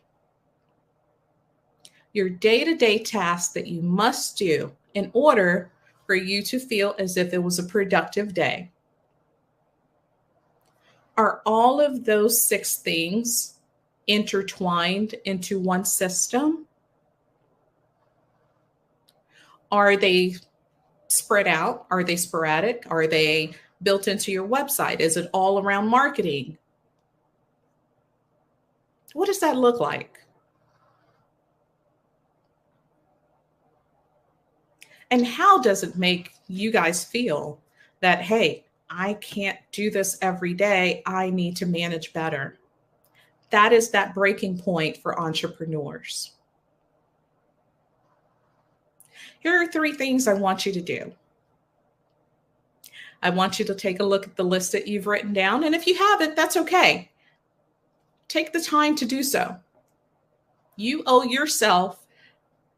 tasks that you must do in order for you to feel as if it was a productive day. Are all of those 6 things intertwined into one system? Are they spread out? Are they sporadic? Are they built into your website? Is it all around marketing? What does that look like? And how does it make you guys feel that, hey, I can't do this every day. I need to manage better. That is that breaking point for entrepreneurs. Here are 3 things I want you to do. I want you to take a look at the list that you've written down. And if you haven't, that's okay. Take the time to do so. You owe yourself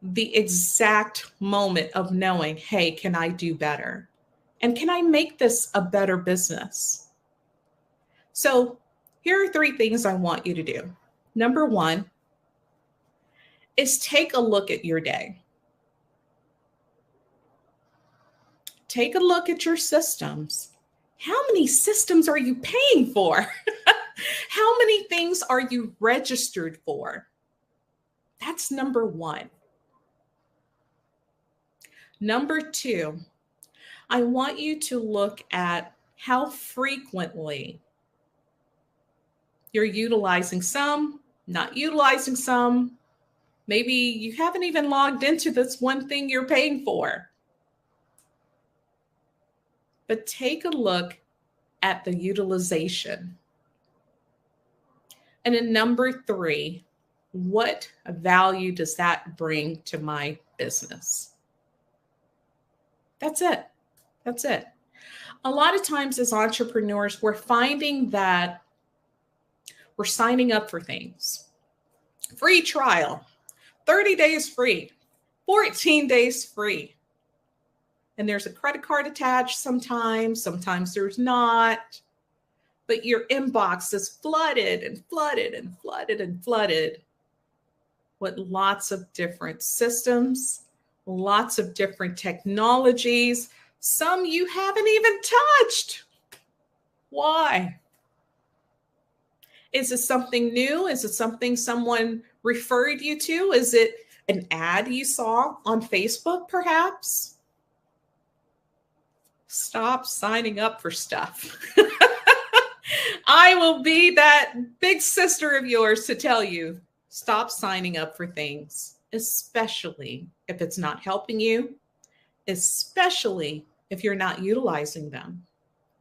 the exact moment of knowing, hey, can I do better? And can I make this a better business? So here are 3 things I want you to do. Number 1 is take a look at your day. Take a look at your systems. How many systems are you paying for? How many things are you registered for? That's number 1. Number 2, I want you to look at how frequently you're utilizing some, not utilizing some. Maybe you haven't even logged into this one thing you're paying for. But take a look at the utilization. And then number 3, what value does that bring to my business? That's it. That's it. A lot of times as entrepreneurs, we're finding that we're signing up for things. Free trial, 30 days free, 14 days free. And there's a credit card attached sometimes there's not. But your inbox is flooded and flooded and flooded and flooded with lots of different systems, lots of different technologies. Some you haven't even touched. Why? Is it something new? Is it something someone referred you to? Is it an ad you saw on Facebook, perhaps? Stop signing up for stuff. I will be that big sister of yours to tell you, stop signing up for things, especially if it's not helping you, especially if you're not utilizing them.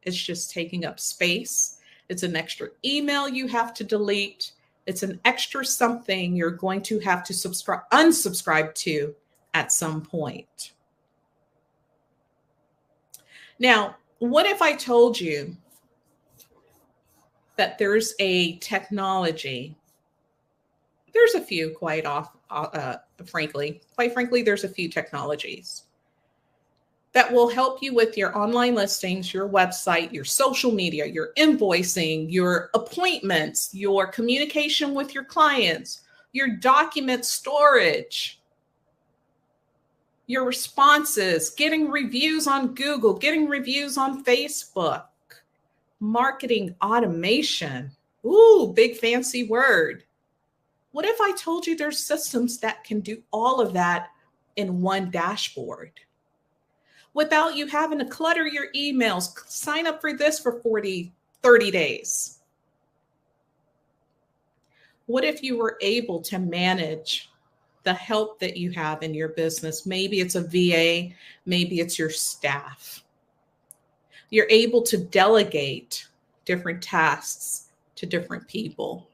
It's just taking up space. It's an extra email you have to delete. It's an extra something you're going to have to unsubscribe to at some point. Now, what if I told you that there's a technology? There's a few, quite frankly, there's a few technologies that will help you with your online listings, your website, your social media, your invoicing, your appointments, your communication with your clients, your document storage, your responses, getting reviews on Google, getting reviews on Facebook, marketing automation. Ooh, big fancy word. What if I told you there's systems that can do all of that in one dashboard without you having to clutter your emails, sign up for this for 30 days? What if you were able to manage the help that you have in your business? Maybe it's a VA, maybe it's your staff. You're able to delegate different tasks to different people.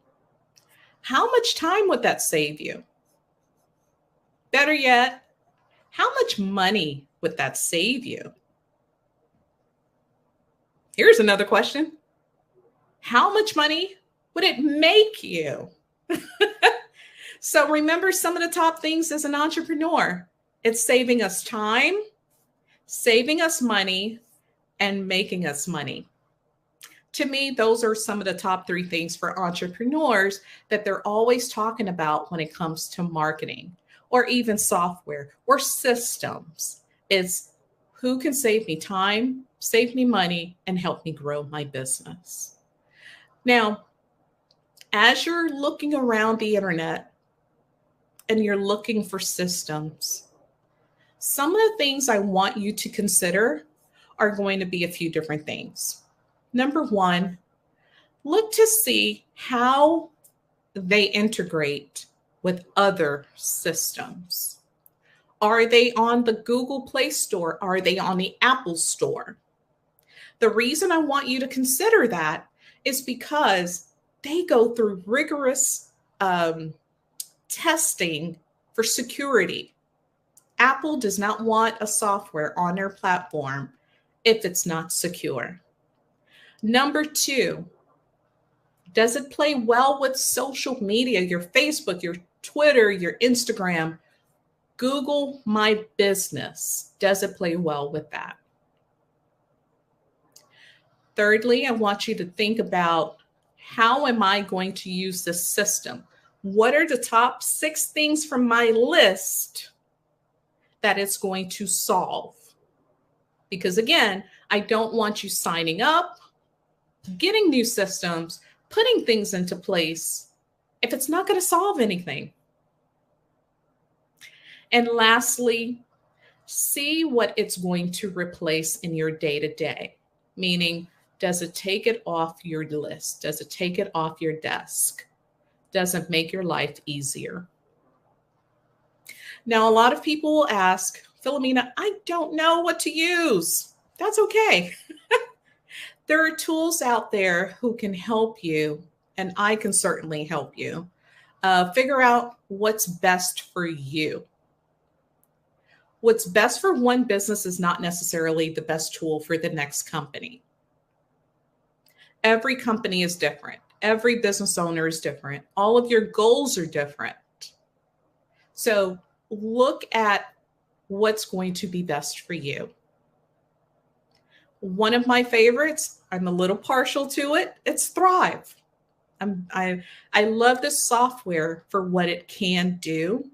How much time would that save you? Better yet, how much money would that save you? Here's another question. How much money would it make you? So remember some of the top things as an entrepreneur. It's saving us time, saving us money, and making us money. To me, those are some of the top 3 things for entrepreneurs that they're always talking about when it comes to marketing or even software or systems. Is who can save me time, save me money, and help me grow my business. Now, as you're looking around the internet and you're looking for systems, some of the things I want you to consider are going to be a few different things. Number 1, look to see how they integrate with other systems. Are they on the Google Play Store? Are they on the Apple Store? The reason I want you to consider that is because they go through rigorous testing for security. Apple does not want a software on their platform if it's not secure. Number 2, does it play well with social media, your Facebook, your Twitter, your Instagram? Google My Business. Does it play well with that? Thirdly, I want you to think about, how am I going to use this system? What are the top 6 things from my list that it's going to solve? Because again, I don't want you signing up, getting new systems, putting things into place if it's not going to solve anything. And lastly, see what it's going to replace in your day-to-day. Meaning, does it take it off your list? Does it take it off your desk? Does it make your life easier? Now, a lot of people will ask, Philomena, I don't know what to use. That's okay. There are tools out there who can help you, and I can certainly help you figure out what's best for you. What's best for one business is not necessarily the best tool for the next company. Every company is different. Every business owner is different. All of your goals are different. So look at what's going to be best for you. One of my favorites, I'm a little partial to it, it's Thrive. I love this software for what it can do,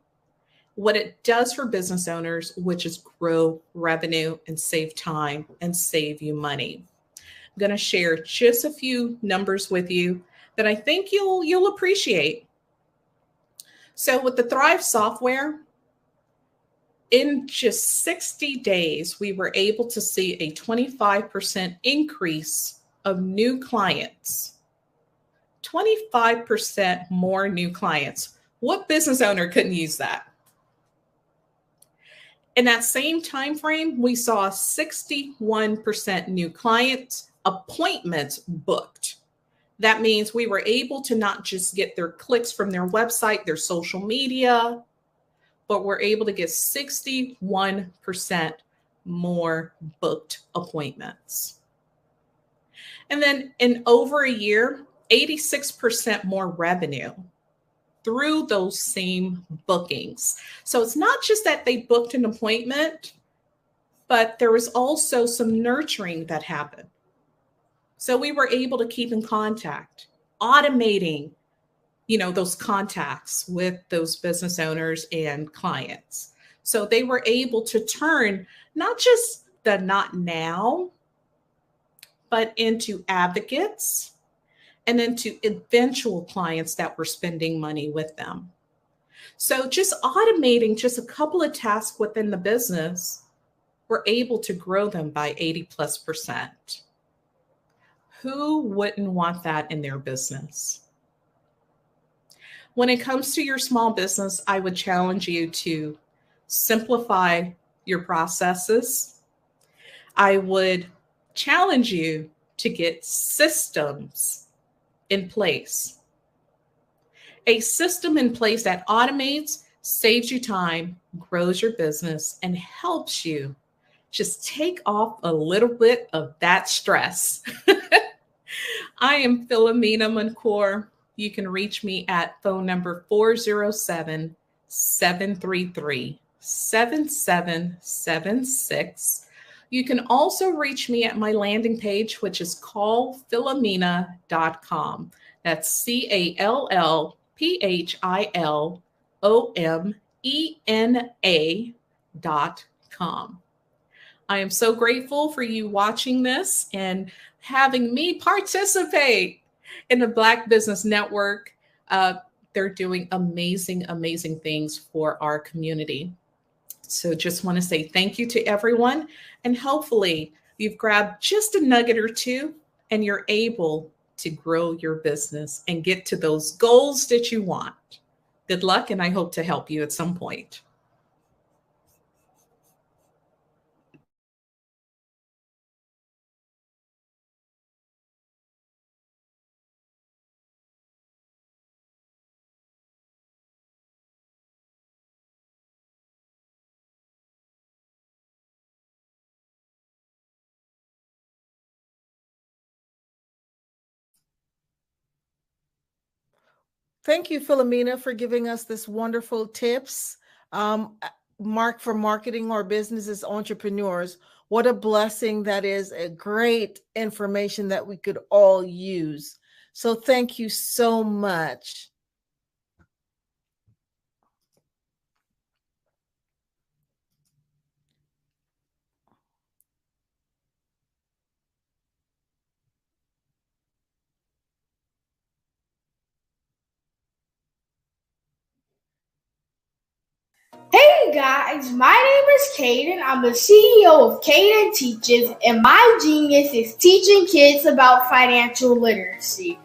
what it does for business owners, which is grow revenue and save time and save you money. I'm going to share just a few numbers with you that I think you'll appreciate. So with the Thrive software, in just 60 days, we were able to see a 25% increase of new clients. 25% more new clients. What business owner couldn't use that? In that same time frame, we saw 61% new clients appointments booked. That means we were able to not just get their clicks from their website, their social media, but we're able to get 61% more booked appointments. And then in over a year, 86% more revenue through those same bookings. So it's not just that they booked an appointment, but there was also some nurturing that happened. So we were able to keep in contact, automating, those contacts with those business owners and clients. So they were able to turn not just the not now, but into advocates and into eventual clients that were spending money with them. So just automating just a couple of tasks within the business, we're able to grow them by 80+%. Who wouldn't want that in their business? When it comes to your small business, I would challenge you to simplify your processes. I would challenge you to get systems in place. A system in place that automates, saves you time, grows your business, and helps you just take off a little bit of that stress. I am Philomena Mancour. You can reach me at phone number 407-733-7776. You can also reach me at my landing page, which is callphilomena.com. That's CALLPHILOMENA.com. I am so grateful for you watching this and having me participate in the Black Business Network. They're doing amazing, amazing things for our community. So just want to say thank you to everyone. And hopefully you've grabbed just a nugget or two and you're able to grow your business and get to those goals that you want. Good luck, and I hope to help you at some point. Thank you, Philomena, for giving us this wonderful tips. Mark for marketing our business as entrepreneurs. What a blessing. That is a great information that we could all use. So thank you so much. Hey guys, my name is Caden. I'm the CEO of Caden Teaches, and my genius is teaching kids about financial literacy.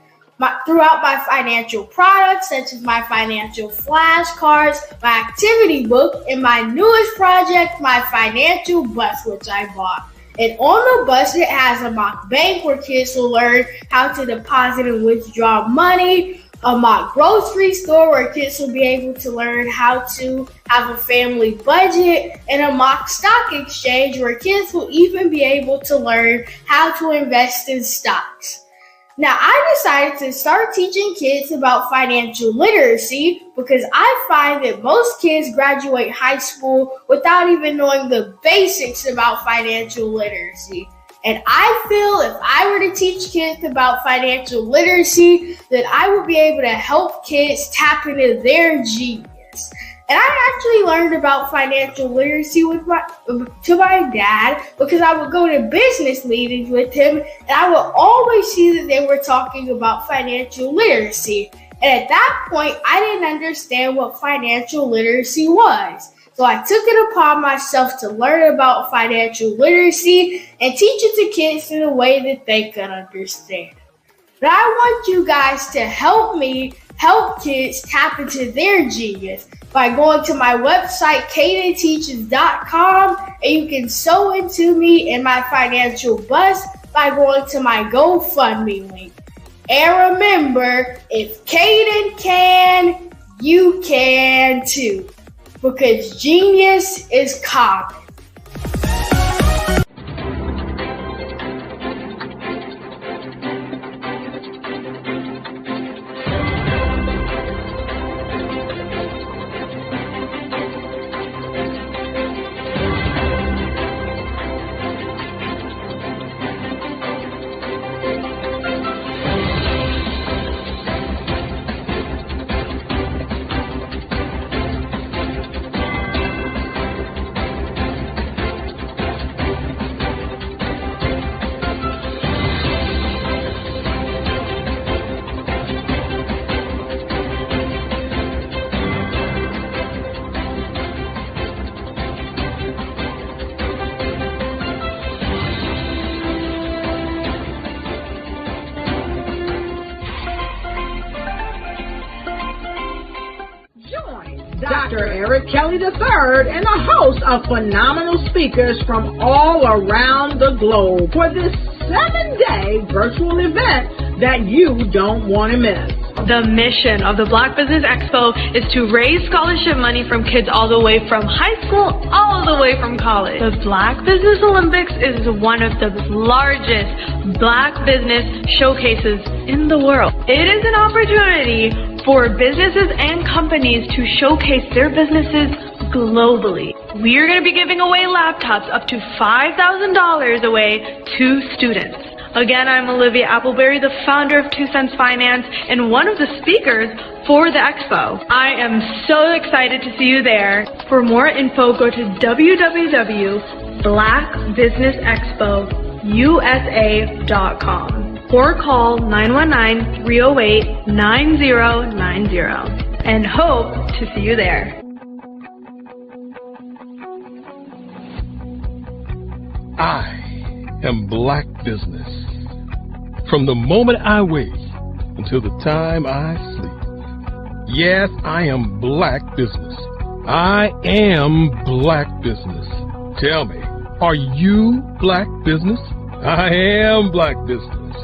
Throughout my financial products, such as my financial flashcards, my activity book, and my newest project, my financial bus, which I bought. And on the bus, it has a mock bank where kids will learn how to deposit and withdraw money, a mock grocery store where kids will be able to learn how to have a family budget, and a mock stock exchange where kids will even be able to learn how to invest in stocks. Now, I decided to start teaching kids about financial literacy because I find that most kids graduate high school without even knowing the basics about financial literacy. And I feel if I were to teach kids about financial literacy, that I would be able to help kids tap into their genius. And I actually learned about financial literacy to my dad because I would go to business meetings with him and I would always see that they were talking about financial literacy. And at that point, I didn't understand what financial literacy was. So I took it upon myself to learn about financial literacy and teach it to kids in a way that they can understand. But I want you guys to help me help kids tap into their genius by going to my website, cadenteaches.com, and you can sew into me in my financial bus by going to my GoFundMe link. And remember, if Caden can, you can too. Because genius is common. Dr. Eric Kelly III and a host of phenomenal speakers from all around the globe for this 7-day virtual event that you don't want to miss. The mission of the Black Business Expo is to raise scholarship money from kids all the way from high school, all the way from college. The Black Business Olympics is one of the largest Black business showcases in the world. It is an opportunity for businesses and companies to showcase their businesses globally. We are going to be giving away laptops up to $5,000 away to students. Again, I'm Olivia Appleberry, the founder of 2 Cents Finance and one of the speakers for the expo. I am so excited to see you there. For more info, go to www.blackbusinessexpousa.com or call 919-308-9090 and hope to see you there. I am Black Business. From the moment I wake until the time I sleep. Yes, I am Black Business. I am Black Business. Tell me, are you Black Business? I am Black Business.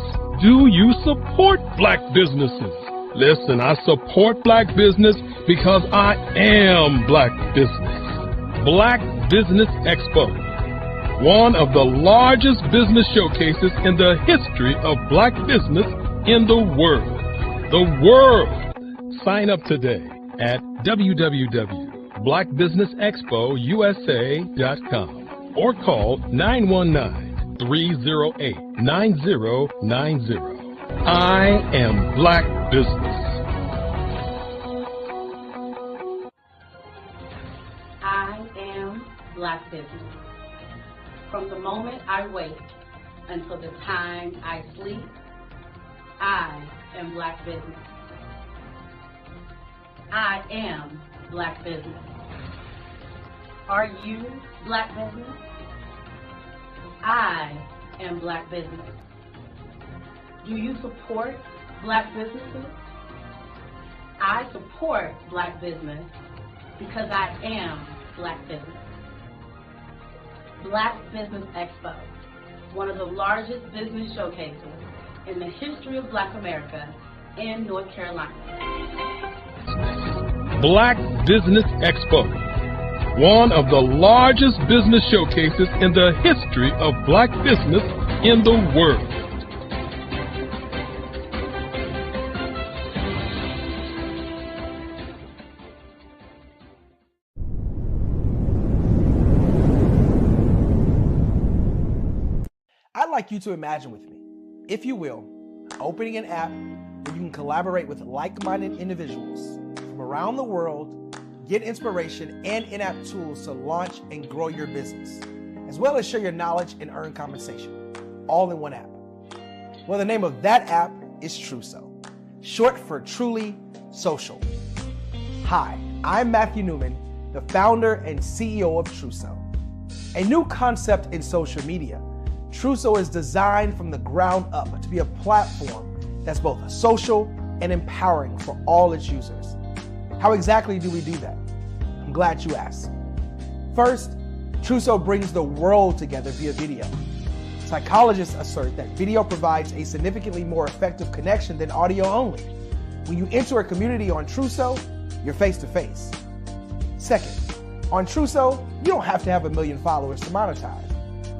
Do you support Black businesses? Listen, I support Black business because I am Black Business. Black Business Expo, one of the largest business showcases in the history of Black business in the world. The world! Sign up today at www.blackbusinessexpousa.com or call 919-308-9090. I am Black Business. I am Black Business. From the moment I wake until the time I sleep, I am Black Business. I am Black Business. Are you Black Business? I am Black Business. Do you support Black businesses? I support Black business because I am Black Business. Black Business Expo, one of the largest business showcases in the history of Black America in North Carolina. Black Business Expo, one of the largest business showcases in the history of Black business in the world. I'd like you to imagine with me, if you will, opening an app where you can collaborate with like-minded individuals from around the world, get inspiration and in-app tools to launch and grow your business, as well as share your knowledge and earn compensation, all in one app. Well, the name of that app is Truso, short for Truly Social. Hi, I'm Matthew Newman, the founder and CEO of Truso, a new concept in social media. Truso is designed from the ground up to be a platform that's both social and empowering for all its users. How exactly do we do that? I'm glad you asked. First, Truso brings the world together via video. Psychologists assert that video provides a significantly more effective connection than audio only. When you enter a community on Truso, you're face to face. Second, on Truso, you don't have to have 1 million followers to monetize.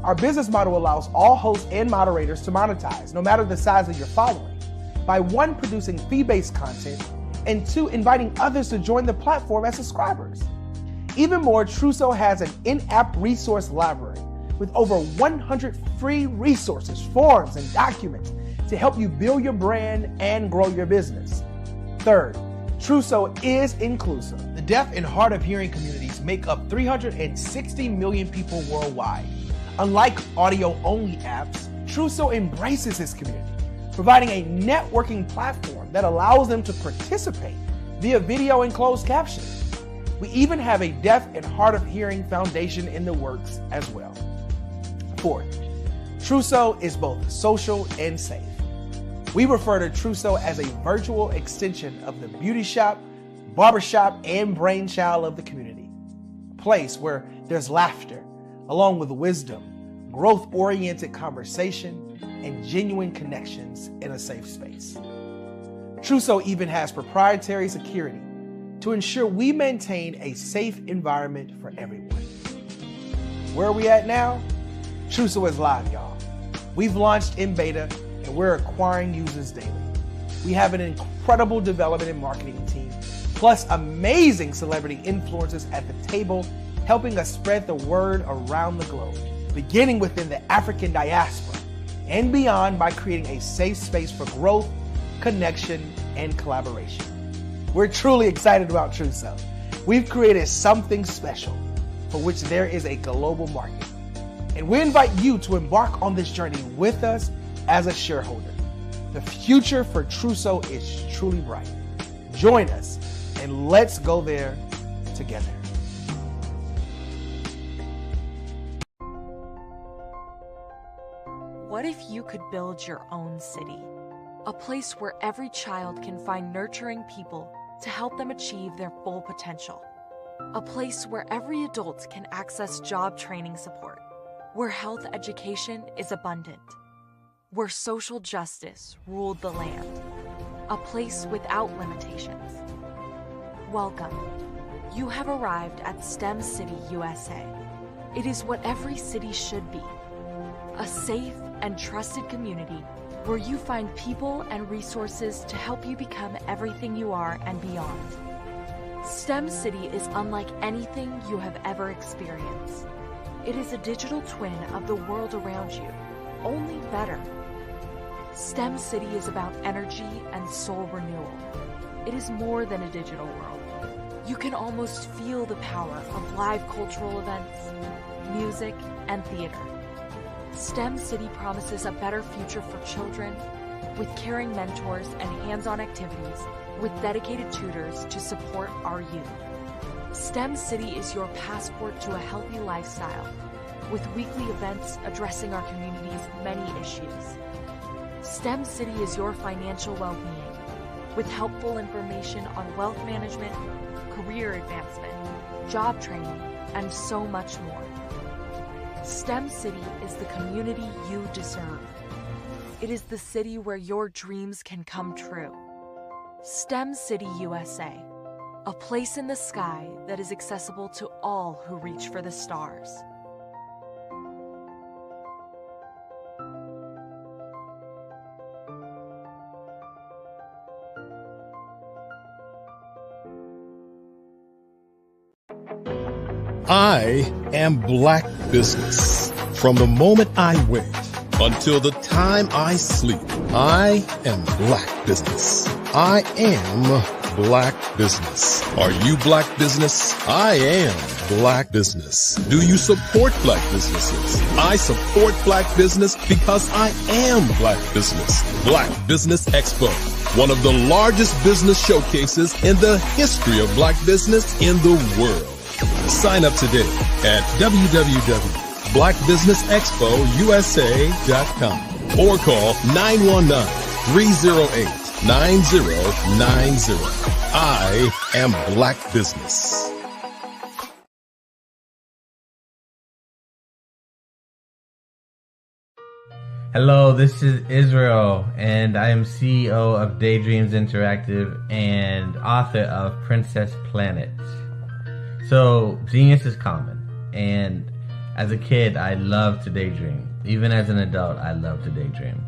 Our business model allows all hosts and moderators to monetize, no matter the size of your following, by 1, producing fee-based content, and 2, inviting others to join the platform as subscribers. Even more, Truso has an in-app resource library with over 100 free resources, forms, and documents to help you build your brand and grow your business. Third, Truso is inclusive. The deaf and hard of hearing communities make up 360 million people worldwide. Unlike audio-only apps, Truso embraces this community, providing a networking platform that allows them to participate via video and closed captioning. We even have a deaf and hard of hearing foundation in the works as well. Fourth, Truso is both social and safe. We refer to Truso as a virtual extension of the beauty shop, barbershop and brainchild of the community. A place where there's laughter, along with wisdom, growth-oriented conversation, and genuine connections in a safe space. Trousseau even has proprietary security to ensure we maintain a safe environment for everyone. Where are we at now? Trousseau is live, y'all. We've launched in beta and we're acquiring users daily. We have an incredible development and marketing team, plus amazing celebrity influencers at the table, helping us spread the word around the globe, beginning within the African diaspora and beyond by creating a safe space for growth, connection, and collaboration. We're truly excited about Trousseau. We've created something special for which there is a global market. And we invite you to embark on this journey with us as a shareholder. The future for Trousseau is truly bright. Join us and let's go there together. What if you could build your own city? A place where every child can find nurturing people to help them achieve their full potential. A place where every adult can access job training support. Where health education is abundant. Where social justice ruled the land. A place without limitations. Welcome. You have arrived at STEM City USA. It is what every city should be. A safe and trusted community where you find people and resources to help you become everything you are and beyond. STEM City is unlike anything you have ever experienced. It is a digital twin of the world around you, only better. STEM City is about energy and soul renewal. It is more than a digital world. You can almost feel the power of live cultural events, music, and theater. STEM City promises a better future for children with caring mentors and hands-on activities with dedicated tutors to support our youth. STEM City is your passport to a healthy lifestyle with weekly events addressing our community's many issues. STEM City is your financial well-being with helpful information on wealth management, career advancement, job training, and so much more. STEM City is the community you deserve. It is the city where your dreams can come true. STEM City USA, a place in the sky that is accessible to all who reach for the stars. I am Black Business. From the moment I wake until the time I sleep, I am Black Business. I am Black Business. Are you Black Business? I am Black Business. Do you support Black businesses? I support Black business because I am Black Business. Black Business Expo, one of the largest business showcases in the history of Black business in the world. Sign up today at www.blackbusinessexpousa.com or call 919-308-9090. I am Black Business. Hello, this is Israel, and I am CEO of Daydreams Interactive and author of Princess Planet. So, genius is common, and as a kid, I loved to daydream. Even as an adult, I loved to daydream.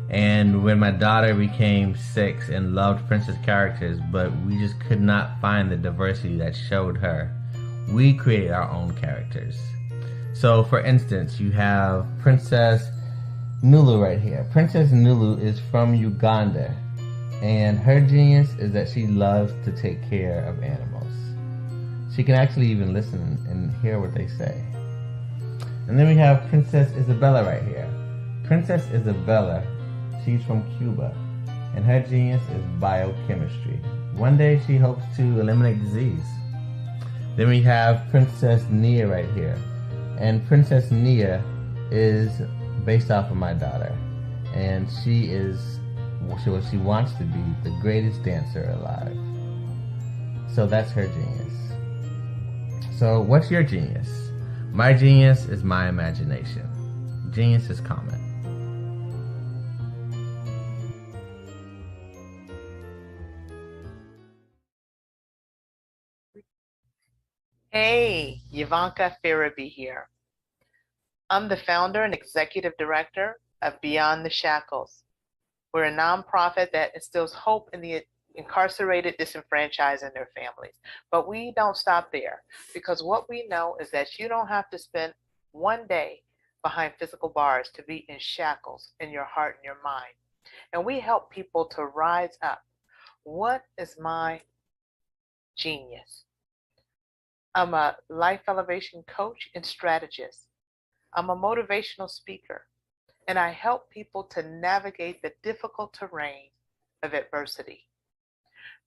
And when my daughter became 6 and loved princess characters, but we just could not find the diversity that showed her, we created our own characters. So, for instance, you have Princess Nulu right here. Princess Nulu is from Uganda, and her genius is that she loves to take care of animals. She can actually even listen and hear what they say. And then we have Princess Isabella right here. Princess Isabella, she's from Cuba, and her genius is biochemistry. One day she hopes to eliminate disease. Then we have Princess Nia right here. And Princess Nia is based off of my daughter, and she wants to be the greatest dancer alive. So that's her genius. So what's your genius? My genius is my imagination. Genius is common. Hey, Ivanka Firaby here. I'm the founder and executive director of Beyond the Shackles. We're a nonprofit that instills hope in the incarcerated, disenfranchised, and their families. But we don't stop there, because what we know is that you don't have to spend one day behind physical bars to be in shackles in your heart and your mind. And we help people to rise up. What is my genius? I'm a life elevation coach and strategist. I'm a motivational speaker, and I help people to navigate the difficult terrain of adversity.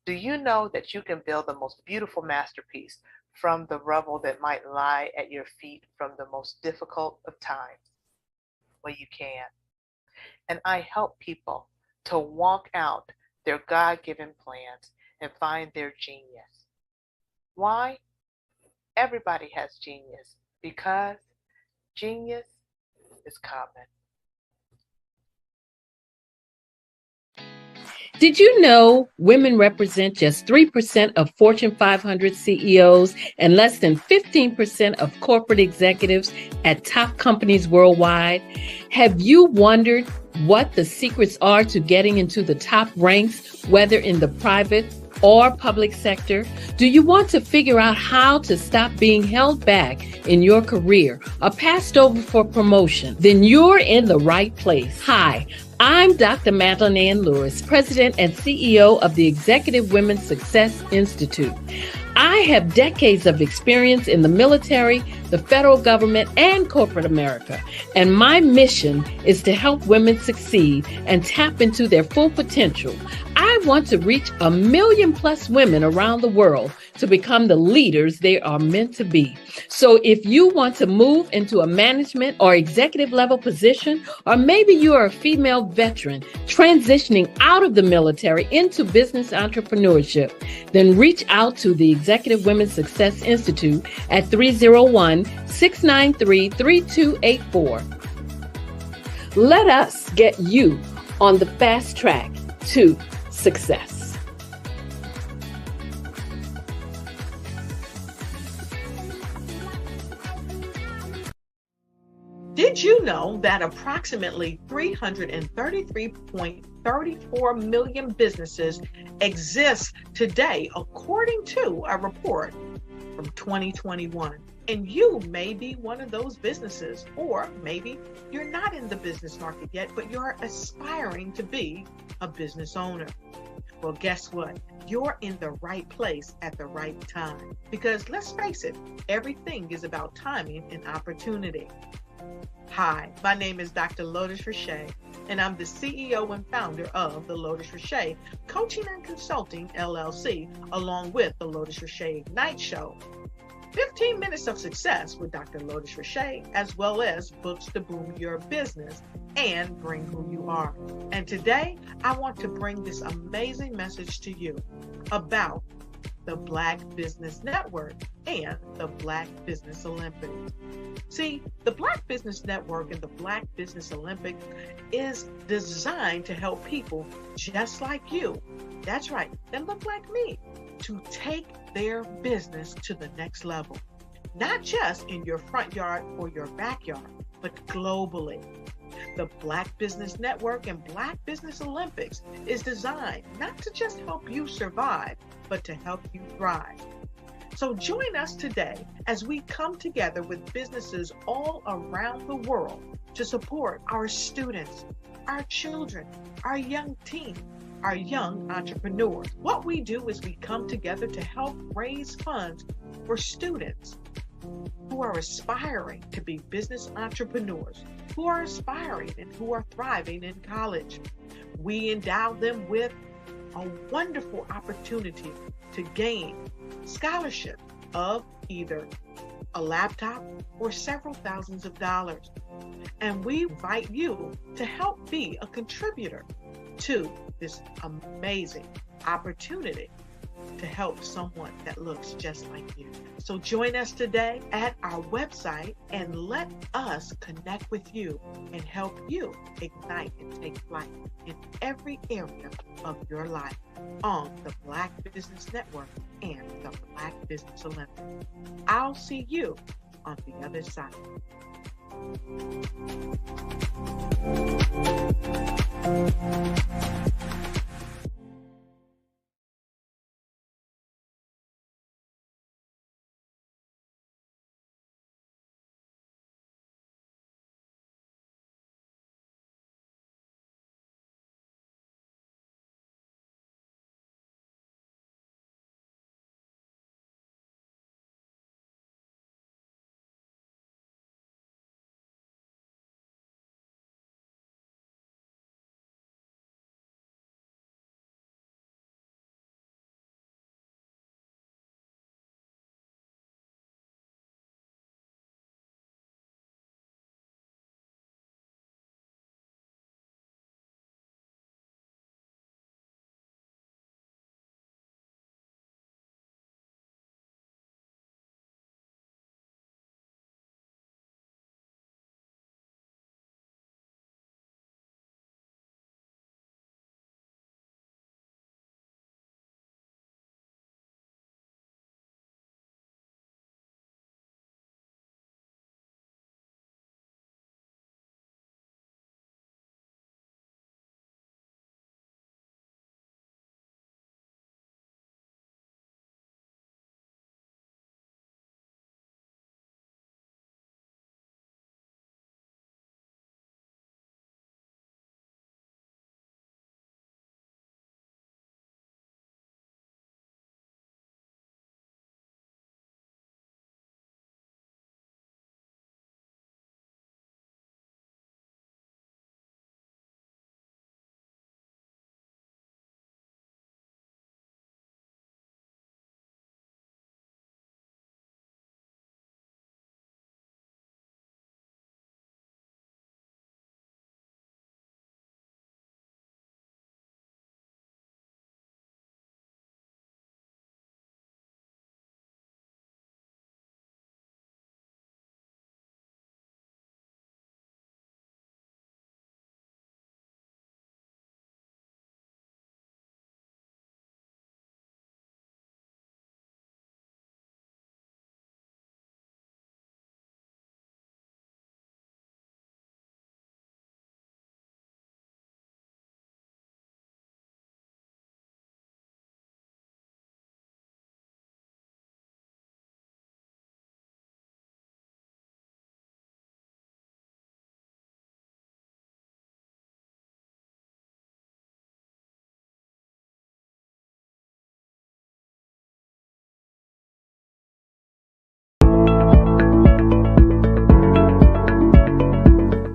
Do you know that you can build the most beautiful masterpiece from the rubble that might lie at your feet from the most difficult of times? Well, you can. And I help people to walk out their God-given plans and find their genius. Why? Everybody has genius, because genius is common. Did you know women represent just 3% of Fortune 500 CEOs and less than 15% of corporate executives at top companies worldwide? Have you wondered what the secrets are to getting into the top ranks, whether in the private or public sector? Do you want to figure out how to stop being held back in your career or passed over for promotion? Then you're in the right place. Hi, I'm Dr. Madeline Ann Lewis, President and CEO of the Executive Women's Success Institute. I have decades of experience in the military, the federal government, and corporate America. And my mission is to help women succeed and tap into their full potential. I want to reach 1 million+ women around the world to become the leaders they are meant to be. So if you want to move into a management or executive level position, or maybe you are a female veteran transitioning out of the military into business entrepreneurship, then reach out to the Executive Women's Success Institute at 301-693-3284. Let us get you on the fast track to success. Did you know that approximately 333.34 million businesses exist today, according to a report from 2021? And you may be one of those businesses, or maybe you're not in the business market yet, but you're aspiring to be a business owner. Well, guess what? You're in the right place at the right time. Because let's face it, everything is about timing and opportunity. Hi, my name is Dr. Lotus Richey, and I'm the CEO and founder of the Lotus Richey Coaching and Consulting LLC, along with the Lotus Richey Ignite Show. 15 minutes of success with Dr. Lotus Richey, as well as books to boom your business and bring who you are. And today, I want to bring this amazing message to you about the Black Business Network and the Black Business Olympics. See, the Black Business Network and the Black Business Olympics is designed to help people just like you, that's right, that look like me, to take their business to the next level. Not just in your front yard or your backyard, but globally. The Black Business Network and Black Business Olympics is designed not to just help you survive, but to help you thrive. So join us today as we come together with businesses all around the world to support our students, our children, our young teens, our young entrepreneurs. What we do is we come together to help raise funds for students who are aspiring to be business entrepreneurs, who are aspiring and who are thriving in college. We endow them with a wonderful opportunity to gain scholarship of either a laptop or several thousands of dollars. And we invite you to help be a contributor to this amazing opportunity to help someone that looks just like you. So join us today at our website and let us connect with you and help you ignite and take flight in every area of your life on the Black Business Network and the Black Business Olympics. I'll see you on the other side.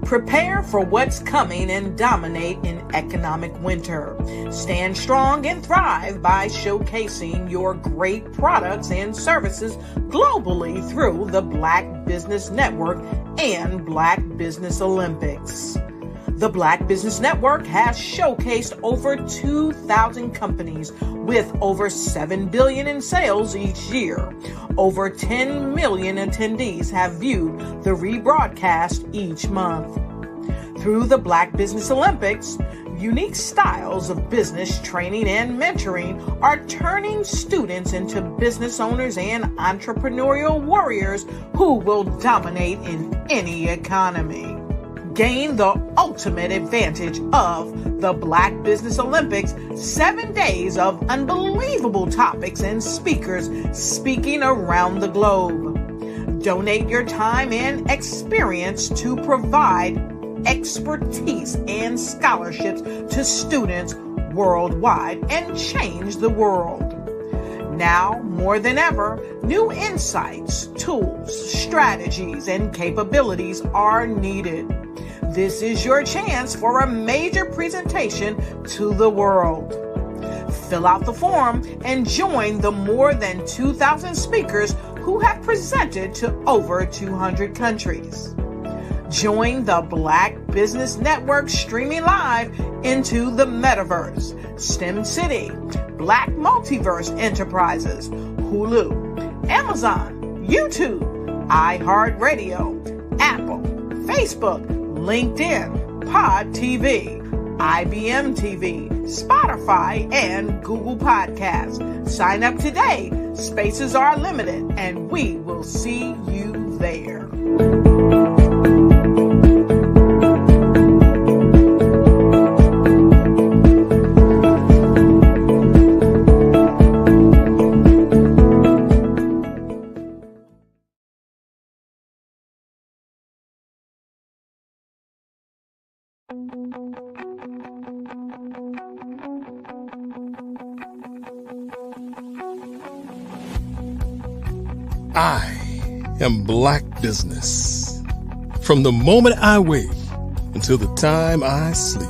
Prepare for what's coming and dominate in economic winter. Stand strong and thrive by showcasing your great products and services globally through the Black Business Network and Black Business Olympics. The Black Business Network has showcased over 2,000 companies with over $7 billion in sales each year. Over 10 million attendees have viewed the rebroadcast each month. Through the Black Business Olympics, unique styles of business training and mentoring are turning students into business owners and entrepreneurial warriors who will dominate in any economy. Gain the ultimate advantage of the Black Business Olympics, 7 days of unbelievable topics and speakers speaking around the globe. Donate your time and experience to provide expertise and scholarships to students worldwide and change the world. Now, more than ever, new insights, tools, strategies, and capabilities are needed. This is your chance for a major presentation to the world. Fill out the form and join the more than 2,000 speakers who have presented to over 200 countries. Join the Black Business Network streaming live into the metaverse, STEM City, Black Multiverse Enterprises, Hulu, Amazon, YouTube, iHeartRadio, Apple, Facebook, LinkedIn, Pod TV, IBM TV, Spotify, and Google Podcasts. Sign up today. Spaces are limited, and we will see you there. I am Black Business. From the moment I wake until the time I sleep.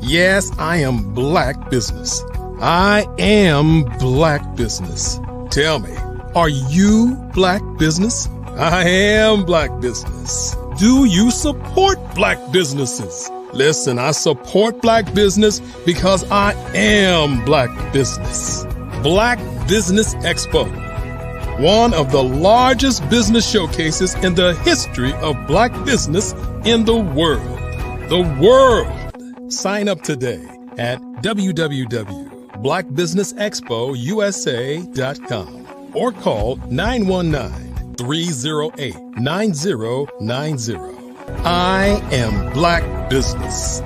Yes, I am Black Business. I am Black Business. Tell me, are you Black Business? I am Black Business. Do you support Black businesses? Listen, I support Black business because I am Black Business. Black Business Expo, one of the largest business showcases in the history of Black business in the world. The world! Sign up today at www.blackbusinessexpousa.com or call 919-308-9090. I am Black Business.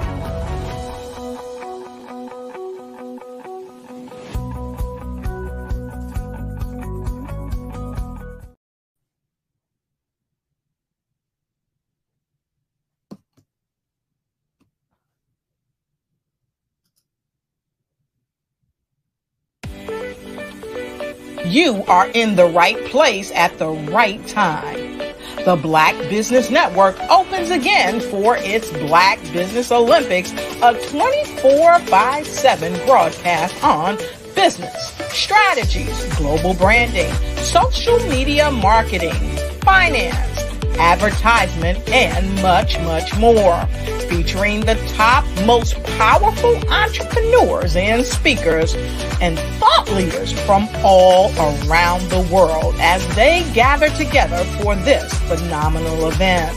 You are in the right place at the right time. The Black Business Network opens again for its Black Business Olympics, a 24/7 broadcast on business, strategies, global branding, social media marketing, finance, advertisement, and much, much more. Featuring the top, most powerful entrepreneurs and speakers and thought leaders from all around the world as they gather together for this phenomenal event.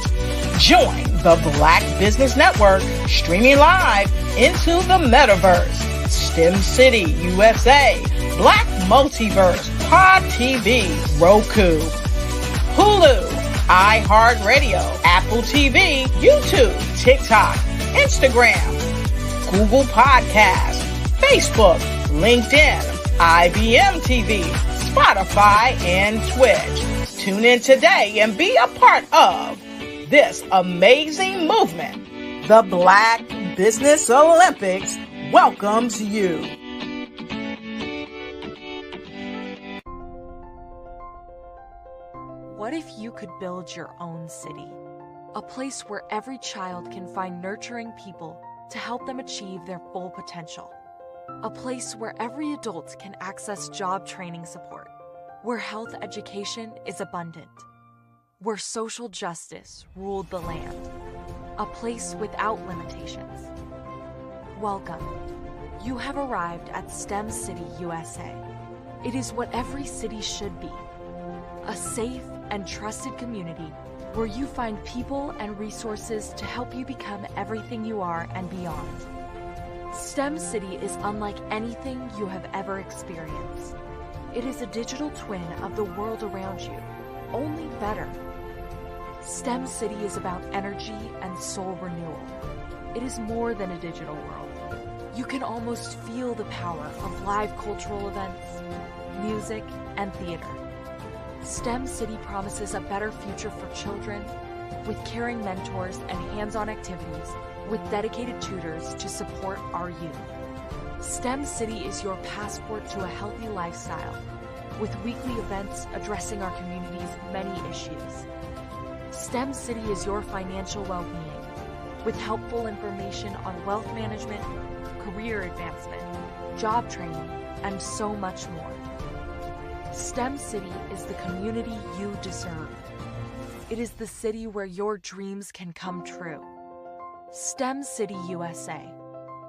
Join the Black Business Network streaming live into the metaverse. STEM City USA, Black Multiverse, Pod TV, Roku, Hulu, iHeartRadio, Apple TV, YouTube, TikTok, Instagram, Google Podcasts, Facebook, LinkedIn, IBM TV, Spotify, and Twitch. Tune in today and be a part of this amazing movement. The Black Business Olympics welcomes you. What if you could build your own city? A place where every child can find nurturing people to help them achieve their full potential. A place where every adult can access job training support. Where health education is abundant. Where social justice ruled the land. A place without limitations. Welcome. You have arrived at STEM City USA. It is what every city should be. A safe and trusted community where you find people and resources to help you become everything you are and beyond. STEM City is unlike anything you have ever experienced. It is a digital twin of the world around you, only better. STEM City is about energy and soul renewal. It is more than a digital world. You can almost feel the power of live cultural events, music, and theater. STEM City promises a better future for children with caring mentors and hands-on activities with dedicated tutors to support our youth. STEM City is your passport to a healthy lifestyle with weekly events addressing our community's many issues. STEM City is your financial well-being with helpful information on wealth management, career advancement, job training, and so much more. STEM City is the community you deserve. It is the city where your dreams can come true. STEM City USA,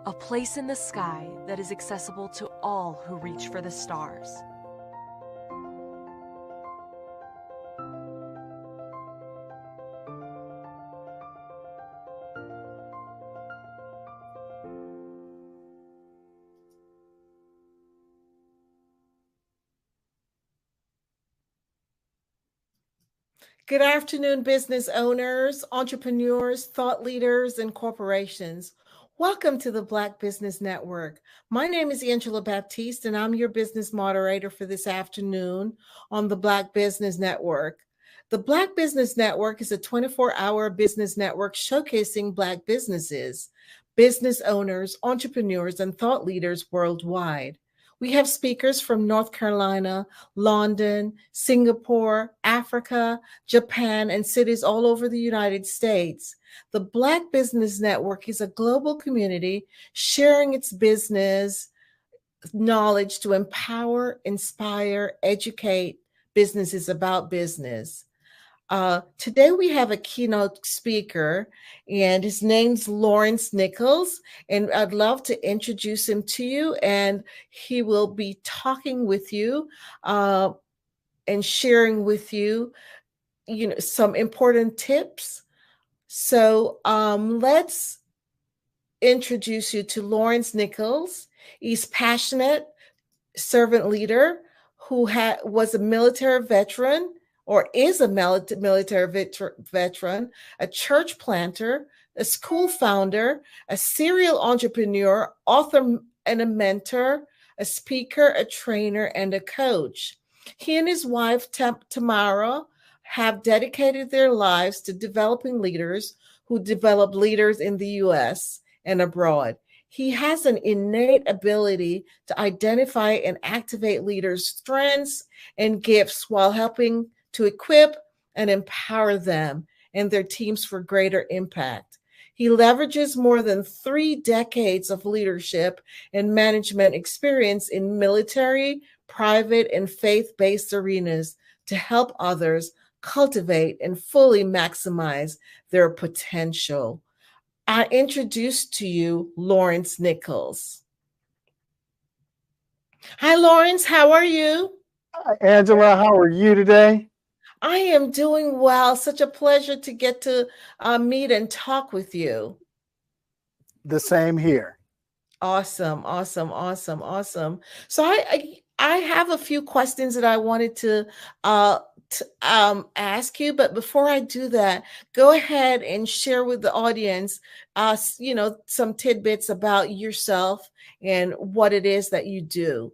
a place in the sky that is accessible to all who reach for the stars. Good afternoon, business owners, entrepreneurs, thought leaders, and corporations. Welcome to the Black Business Network. My name is Angela Baptiste, and I'm your business moderator for this afternoon on the Black Business Network. The Black Business Network is a 24-hour business network showcasing Black businesses, business owners, entrepreneurs, and thought leaders worldwide. We have speakers from North Carolina, London, Singapore, Africa, Japan, and cities all over the United States. The Black Business Network is a global community sharing its business knowledge to empower, inspire, educate businesses about business. Today we have a keynote speaker, and his name's Lawrence Nichols, and I'd love to introduce him to you, and he will be talking with you and sharing with you, some important tips. So let's introduce you to Lawrence Nichols. He's passionate servant leader who was a military veteran, or is a military veteran, a church planter, a school founder, a serial entrepreneur, author and a mentor, a speaker, a trainer, and a coach. He and his wife, Tamara, have dedicated their lives to developing leaders who develop leaders in the U.S. and abroad. He has an innate ability to identify and activate leaders' strengths and gifts while helping to equip and empower them and their teams for greater impact. He leverages more than 3 decades of leadership and management experience in military, private, and faith-based arenas to help others cultivate and fully maximize their potential. I introduce to you Lawrence Nichols. Hi, Lawrence. How are you? Hi, Angela. How are you today? I am doing well. Such a pleasure to get to meet and talk with you. The same here. Awesome. So I have a few questions that I wanted to ask you, but before I do that, go ahead and share with the audience, some tidbits about yourself and what it is that you do.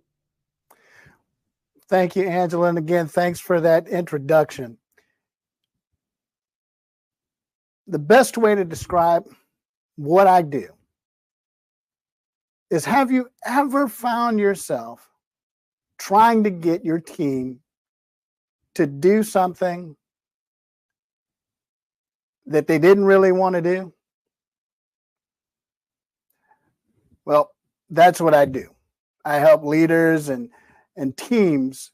Thank you, Angela. And again, thanks for that introduction. The best way to describe what I do is, have you ever found yourself trying to get your team to do something that they didn't really want to do? Well, that's what I do. I help leaders and teams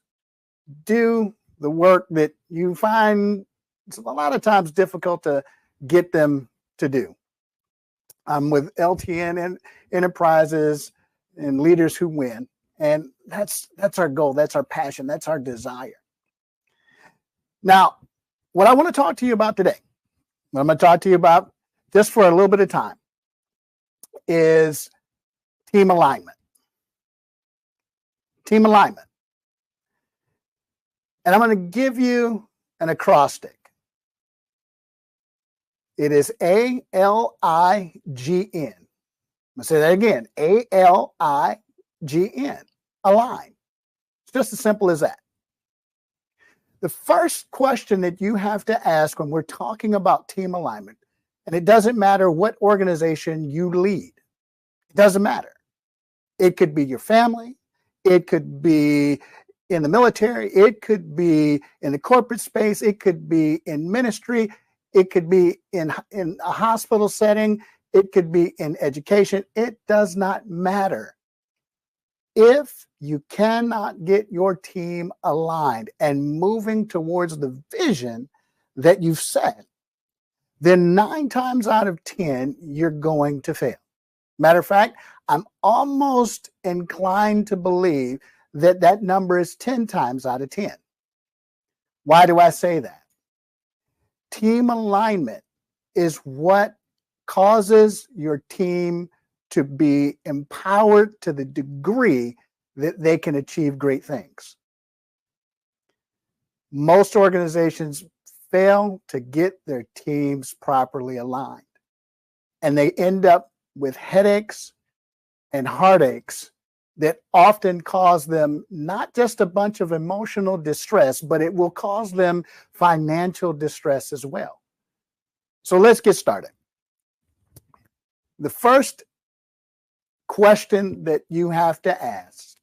do the work that you find it's a lot of times difficult to get them to do. I'm with LTN Enterprises and Leaders Who Win, and that's our goal, that's our passion, that's our desire. Now, what I want to talk to you about today, what I'm going to talk to you about just for a little bit of time, is team alignment. Team alignment. And I'm going to give you an acrostic. It is ALIGN. I'm going to say that again. ALIGN. Align. It's just as simple as that. The first question that you have to ask when we're talking about team alignment, and it doesn't matter what organization you lead, it doesn't matter. It could be your family, it could be in the military, it could be in the corporate space, it could be in ministry, it could be in a hospital setting, it could be in education. It does not matter. If you cannot get your team aligned and moving towards the vision that you've set, then 9 times out of 10, you're going to fail. Matter of fact, I'm almost inclined to believe that that number is 10 times out of 10. Why do I say that? Team alignment is what causes your team to be empowered to the degree that they can achieve great things. Most organizations fail to get their teams properly aligned, and they end up with headaches and heartaches that often cause them not just a bunch of emotional distress, but it will cause them financial distress as well. So let's get started. The first question that you have to ask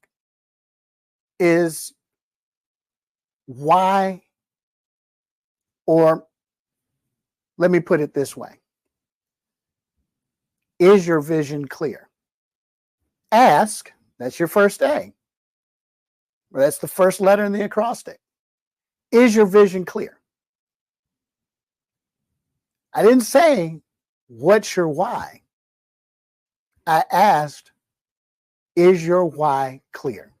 is why, or let me put it this way. Is your vision clear? Ask, that's your first A. That's the first letter in the acrostic. Is your vision clear? I didn't say, what's your why? I asked, is your why clear?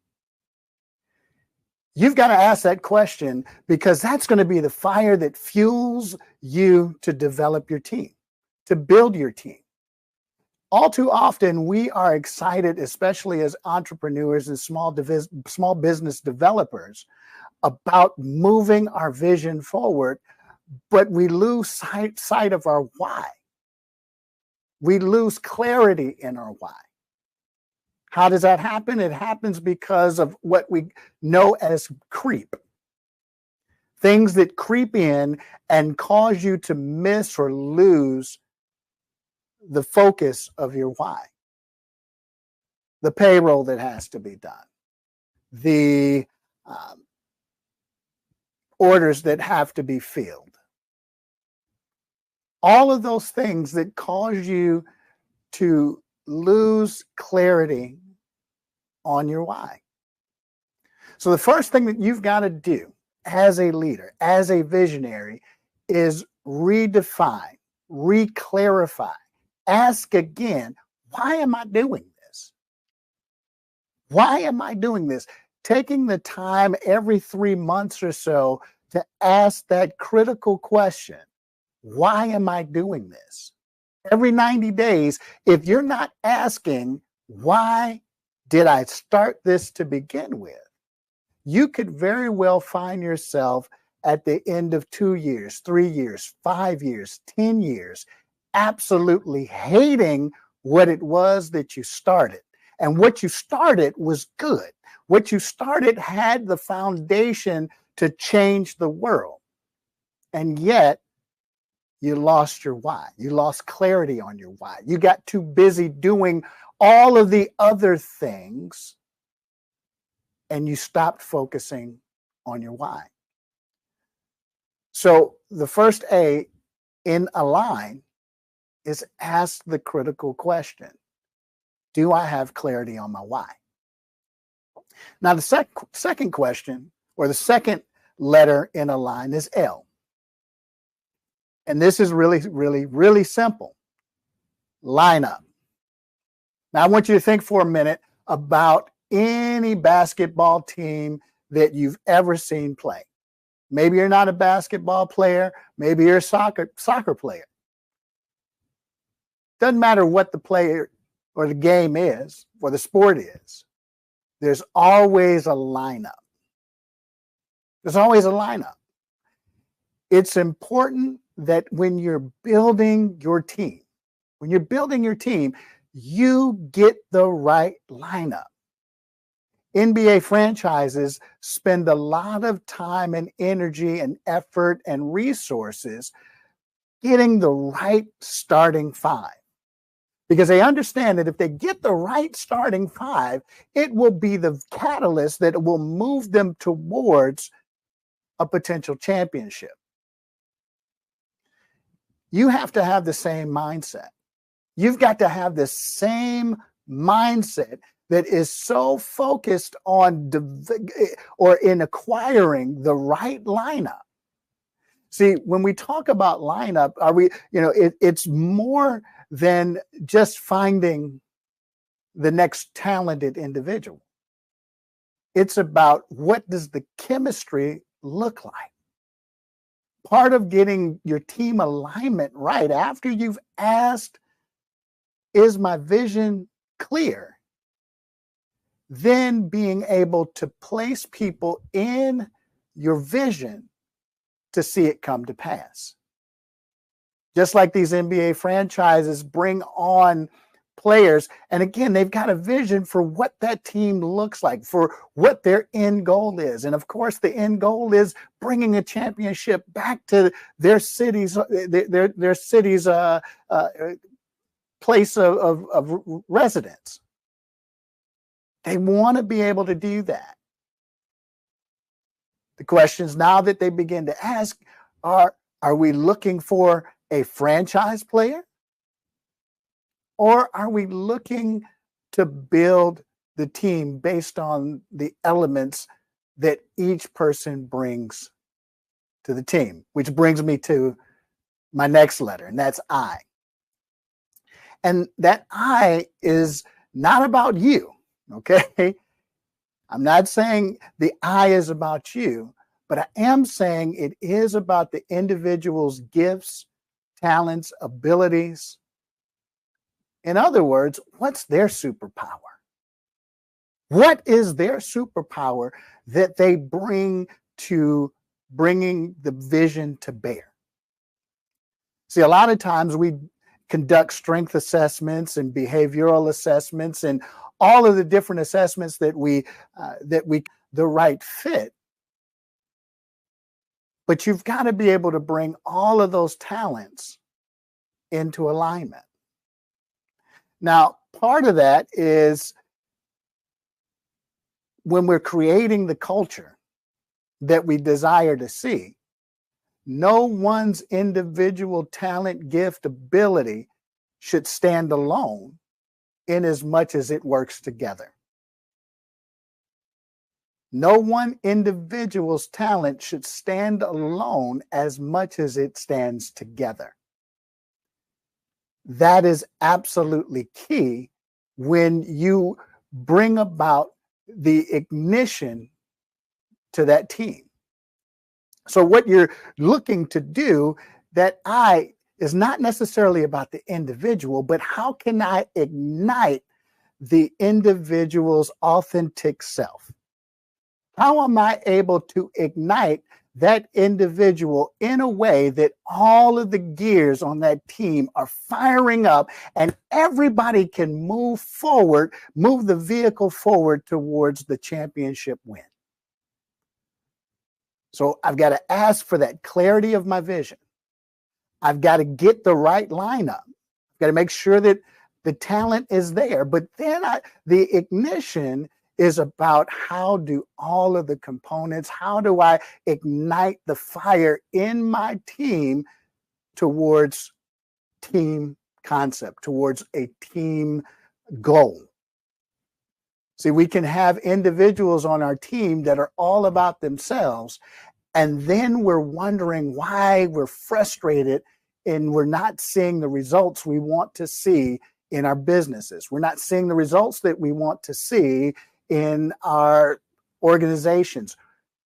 You've got to ask that question because that's going to be the fire that fuels you to develop your team, to build your team. All too often, we are excited, especially as entrepreneurs and small business developers, about moving our vision forward, but we lose sight of our why. We lose clarity in our why. How does that happen? It happens because of what we know as creep. Things that creep in and cause you to miss or lose the focus of your why. The payroll that has to be done. The orders that have to be filled. All of those things that cause you to lose clarity on your why. So the first thing that you've got to do as a leader, as a visionary, is redefine, reclarify, ask again, why am I doing this? Why am I doing this? Taking the time every 3 months or so to ask that critical question, why am I doing this? Every 90 days, if you're not asking, why did I start this to begin with? You could very well find yourself at the end of 2 years, 3 years, 5 years, 10 years, absolutely hating what it was that you started. And what you started was good. What you started had the foundation to change the world. And yet, you lost your why. You lost clarity on your why. You got too busy doing all of the other things, and you stopped focusing on your why. So the first A in Align is ask the critical question. Do I have clarity on my why? Now, the second question, or the second letter in Align, is L. And this is really, really, really simple. Line up. Now, I want you to think for a minute about any basketball team that you've ever seen play. Maybe you're not a basketball player. Maybe you're a soccer player. Doesn't matter what the player or the game is, or the sport is. There's always a lineup. There's always a lineup. It's important that when you're building your team, you get the right lineup. NBA franchises spend a lot of time and energy and effort and resources getting the right starting five, because they understand that if they get the right starting five, it will be the catalyst that will move them towards a potential championship. You have to have the same mindset. You've got to have the same mindset that is so focused on in acquiring the right lineup. See, when we talk about lineup, it's more than just finding the next talented individual. It's about what does the chemistry look like. Part of getting your team alignment right after you've asked, is my vision clear? Then being able to place people in your vision to see it come to pass. Just like these NBA franchises bring on players, and again, they've got a vision for what that team looks like, for what their end goal is. And of course, the end goal is bringing a championship back to their city's place of residence. They want to be able to do that. The questions now that they begin to ask are we looking for a franchise player? Or are we looking to build the team based on the elements that each person brings to the team? Which brings me to my next letter, and that's I. And that I is not about you, okay? I'm not saying the I is about you, but I am saying it is about the individual's gifts, talents, abilities. In other words, what's their superpower? What is their superpower that they bring to bringing the vision to bear? See, a lot of times we conduct strength assessments and behavioral assessments and all of the different assessments that we the right fit. But you've got to be able to bring all of those talents into alignment. Now, part of that is when we're creating the culture that we desire to see, no one's individual talent, gift, ability should stand alone in as much as it works together. No one individual's talent should stand alone as much as it stands together. That is absolutely key when you bring about the ignition to that team. So what you're looking to do, that I is not necessarily about the individual, but how can I ignite the individual's authentic self? How am I able to ignite that individual in a way that all of the gears on that team are firing up and everybody can move forward, move the vehicle forward towards the championship win? So I've got to ask for that clarity of my vision. I've got to get the right lineup. I've got to make sure that the talent is there. But then the ignition is about how do all of the components, how do I ignite the fire in my team towards team concept, towards a team goal. See, we can have individuals on our team that are all about themselves, and then we're wondering why we're frustrated and we're not seeing the results we want to see in our businesses. We're not seeing the results that we want to see in our organizations.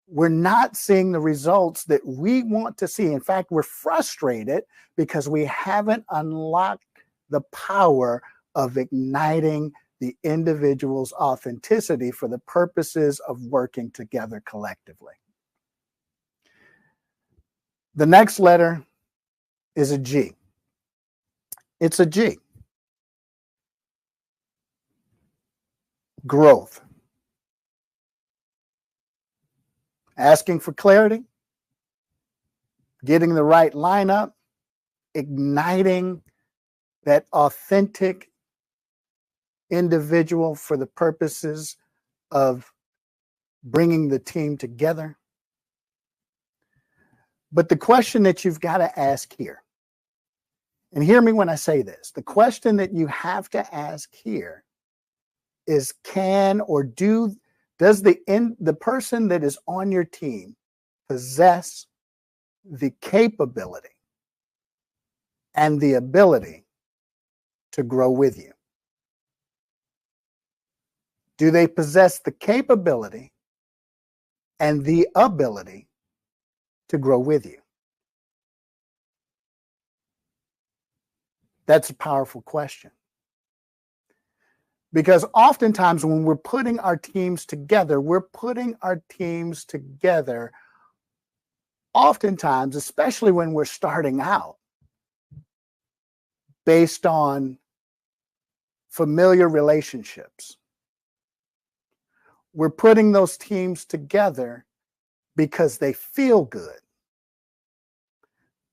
We're not seeing the results that we want to see. In fact, we're frustrated because we haven't unlocked the power of igniting the individual's authenticity for the purposes of working together collectively. The next letter is a G. It's a G. Growth. Asking for clarity, getting the right lineup, igniting that authentic individual for the purposes of bringing the team together. But the question that you've got to ask here, and hear me when I say this, the question that you have to ask here is does the person that is on your team possess the capability and the ability to grow with you? Do they possess the capability and the ability to grow with you? That's a powerful question. Because oftentimes when we're putting our teams together, oftentimes, especially when we're starting out, based on familiar relationships. We're putting those teams together because they feel good,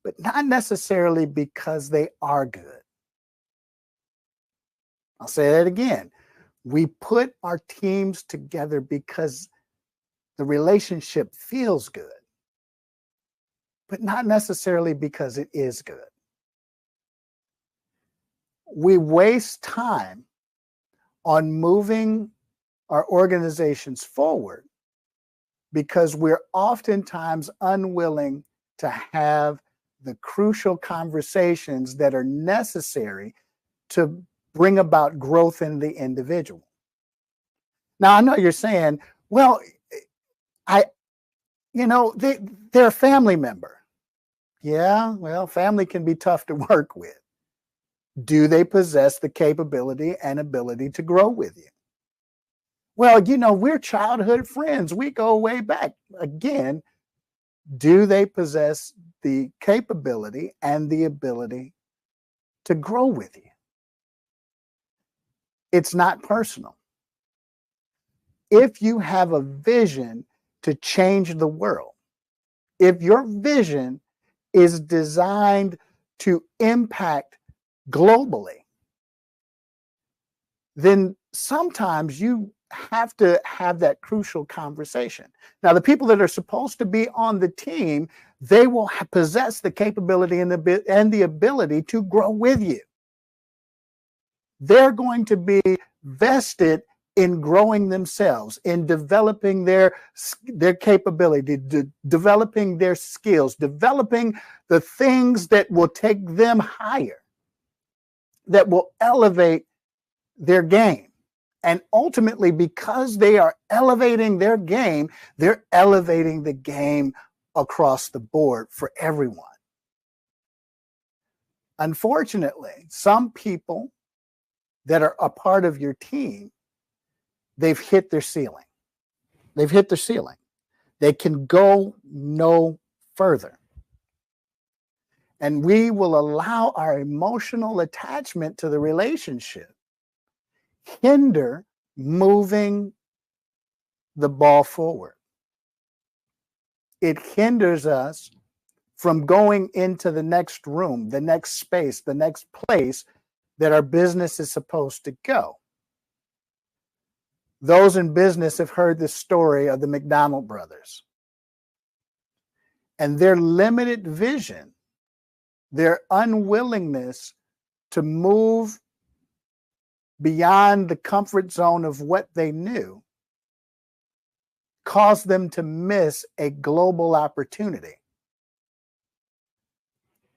but not necessarily because they are good. I'll say that again. We put our teams together because the relationship feels good, but not necessarily because it is good. We waste time on moving our organizations forward because we're oftentimes unwilling to have the crucial conversations that are necessary to bring about growth in the individual. Now, I know you're saying, well, they're a family member. Yeah, well, family can be tough to work with. Do they possess the capability and ability to grow with you? Well, we're childhood friends. We go way back. Again, do they possess the capability and the ability to grow with you? It's not personal. If you have a vision to change the world, if your vision is designed to impact globally, then sometimes you have to have that crucial conversation. Now, the people that are supposed to be on the team, they will possess the capability and the ability to grow with you. They're going to be vested in growing themselves, in developing their capability, developing their skills, developing the things that will take them higher, that will elevate their game. And ultimately, because they are elevating their game, they're elevating the game across the board for everyone. Unfortunately, some people that are a part of your team, they've hit their ceiling. They've hit their ceiling. They can go no further. And we will allow our emotional attachment to the relationship hinder moving the ball forward. It hinders us from going into the next room, the next space, the next place that our business is supposed to go. Those in business have heard the story of the McDonald brothers and their limited vision, their unwillingness to move beyond the comfort zone of what they knew caused them to miss a global opportunity.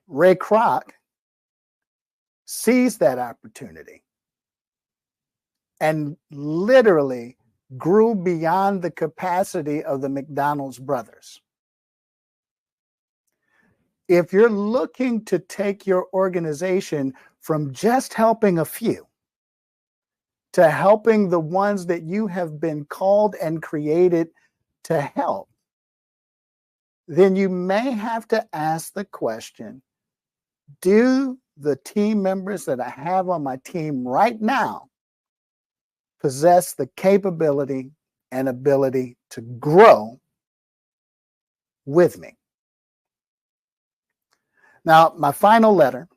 Ray Kroc seized that opportunity and literally grew beyond the capacity of the McDonald's brothers. If you're looking to take your organization from just helping a few to helping the ones that you have been called and created to help, then you may have to ask the question, do the team members that I have on my team right now possess the capability and ability to grow with me? Now, my final letter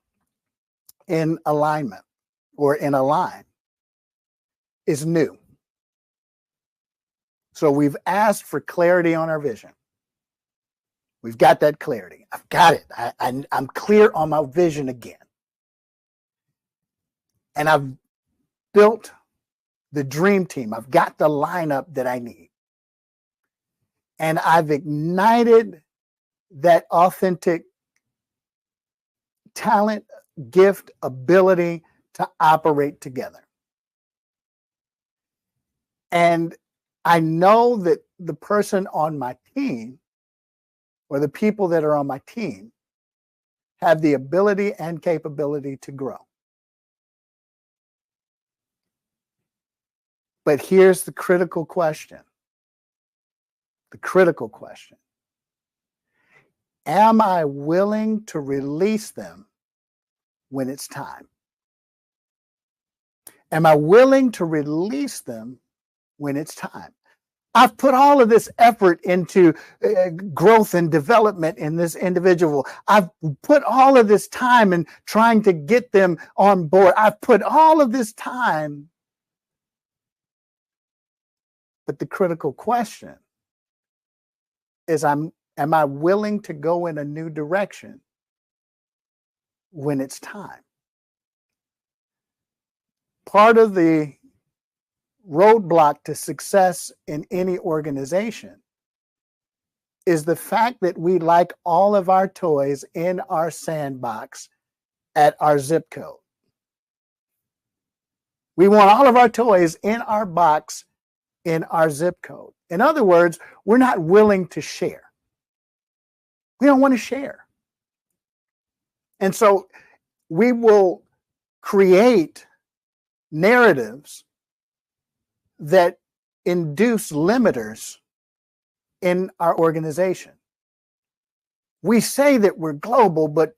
in alignment or in align is new. So we've asked for clarity on our vision. We've got that clarity. I've got it. I'm clear on my vision again. And I've built the dream team. I've got the lineup that I need. And I've ignited that authentic talent, gift, ability to operate together. And I know that the person on my team or the people that are on my team have the ability and capability to grow. But here's the critical question. The critical question. Am I willing to release them when it's time? Am I willing to release them when it's time? I've put all of this effort into growth and development in this individual. I've put all of this time in trying to get them on board. I've put all of this time. But the critical question is, am I willing to go in a new direction when it's time? Part of the roadblock to success in any organization is the fact that we like all of our toys in our sandbox at our zip code. We want all of our toys in our box in our zip code. In other words, we're not willing to share. We don't want to share. And so we will create narratives that induce limiters in our organization. We say that we're global, but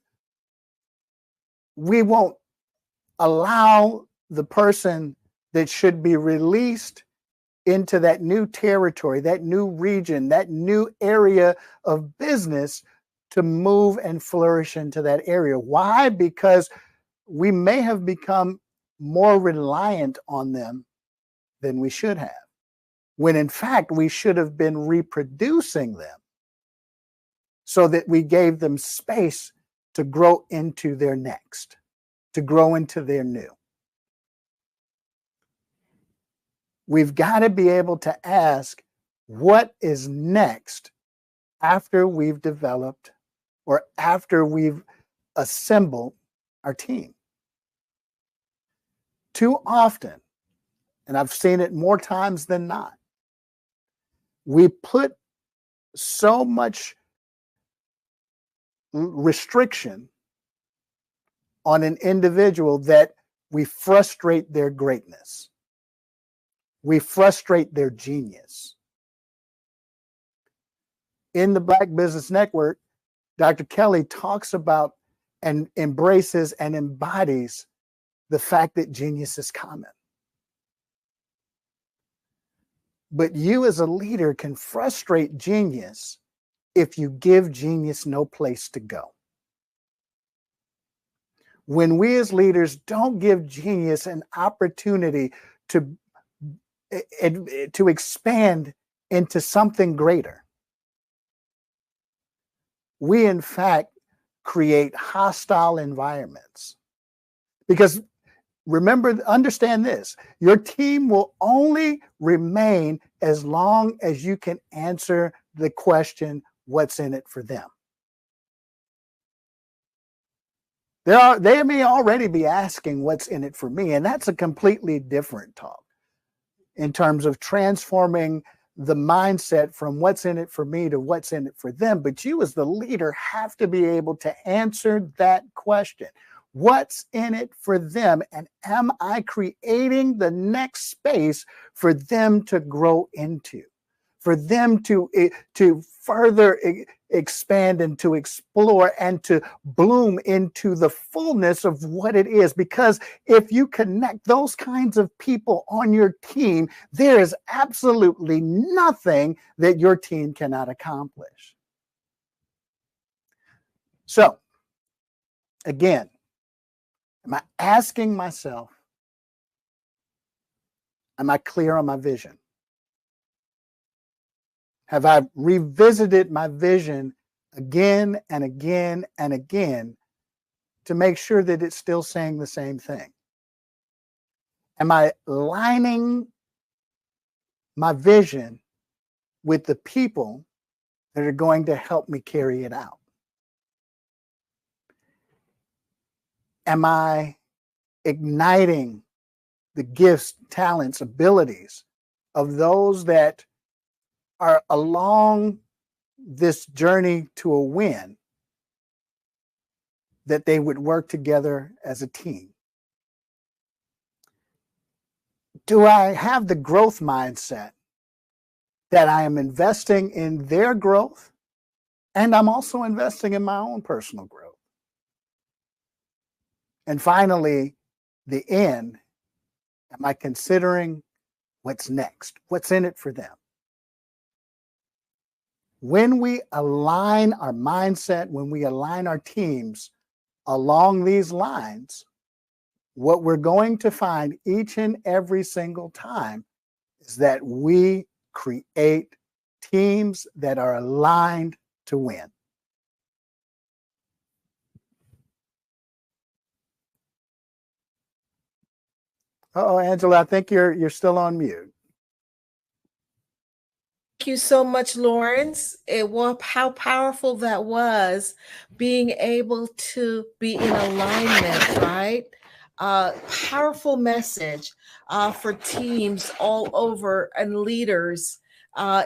we won't allow the person that should be released into that new territory, that new region, that new area of business to move and flourish into that area. Why? Because we may have become more reliant on them than we should have, when in fact we should have been reproducing them so that we gave them space to grow into their next, to grow into their new. We've got to be able to ask, what is next after we've developed or after we've assembled our team? Too often, and I've seen it more times than not, we put so much restriction on an individual that we frustrate their greatness. We frustrate their genius. In the Black Business Network, Dr. Kelly talks about and embraces and embodies the fact that genius is common. But you as a leader can frustrate genius if you give genius no place to go. When we as leaders don't give genius an opportunity to expand into something greater, we in fact create hostile environments. Because remember, understand this, your team will only remain as long as you can answer the question, what's in it for them? They may already be asking what's in it for me, and that's a completely different talk in terms of transforming the mindset from what's in it for me to what's in it for them. But you as the leader have to be able to answer that question. What's in it for them? And am I creating the next space for them to grow into, for them to further expand and to explore and to bloom into the fullness of what it is? Because if you connect those kinds of people on your team, there is absolutely nothing that your team cannot accomplish. So, again, am I asking myself, am I clear on my vision? Have I revisited my vision again and again and again to make sure that it's still saying the same thing? Am I lining my vision with the people that are going to help me carry it out? Am I igniting the gifts, talents, abilities of those that are along this journey to a win, that they would work together as a team? Do I have the growth mindset that I am investing in their growth and I'm also investing in my own personal growth? And finally, the end, am I considering what's next? What's in it for them? When we align our mindset, when we align our teams along these lines, what we're going to find each and every single time is that we create teams that are aligned to win. Oh, Angela, I think you're still on mute. Thank you so much, Lawrence. How powerful that was, being able to be in alignment, right? Powerful message for teams all over and leaders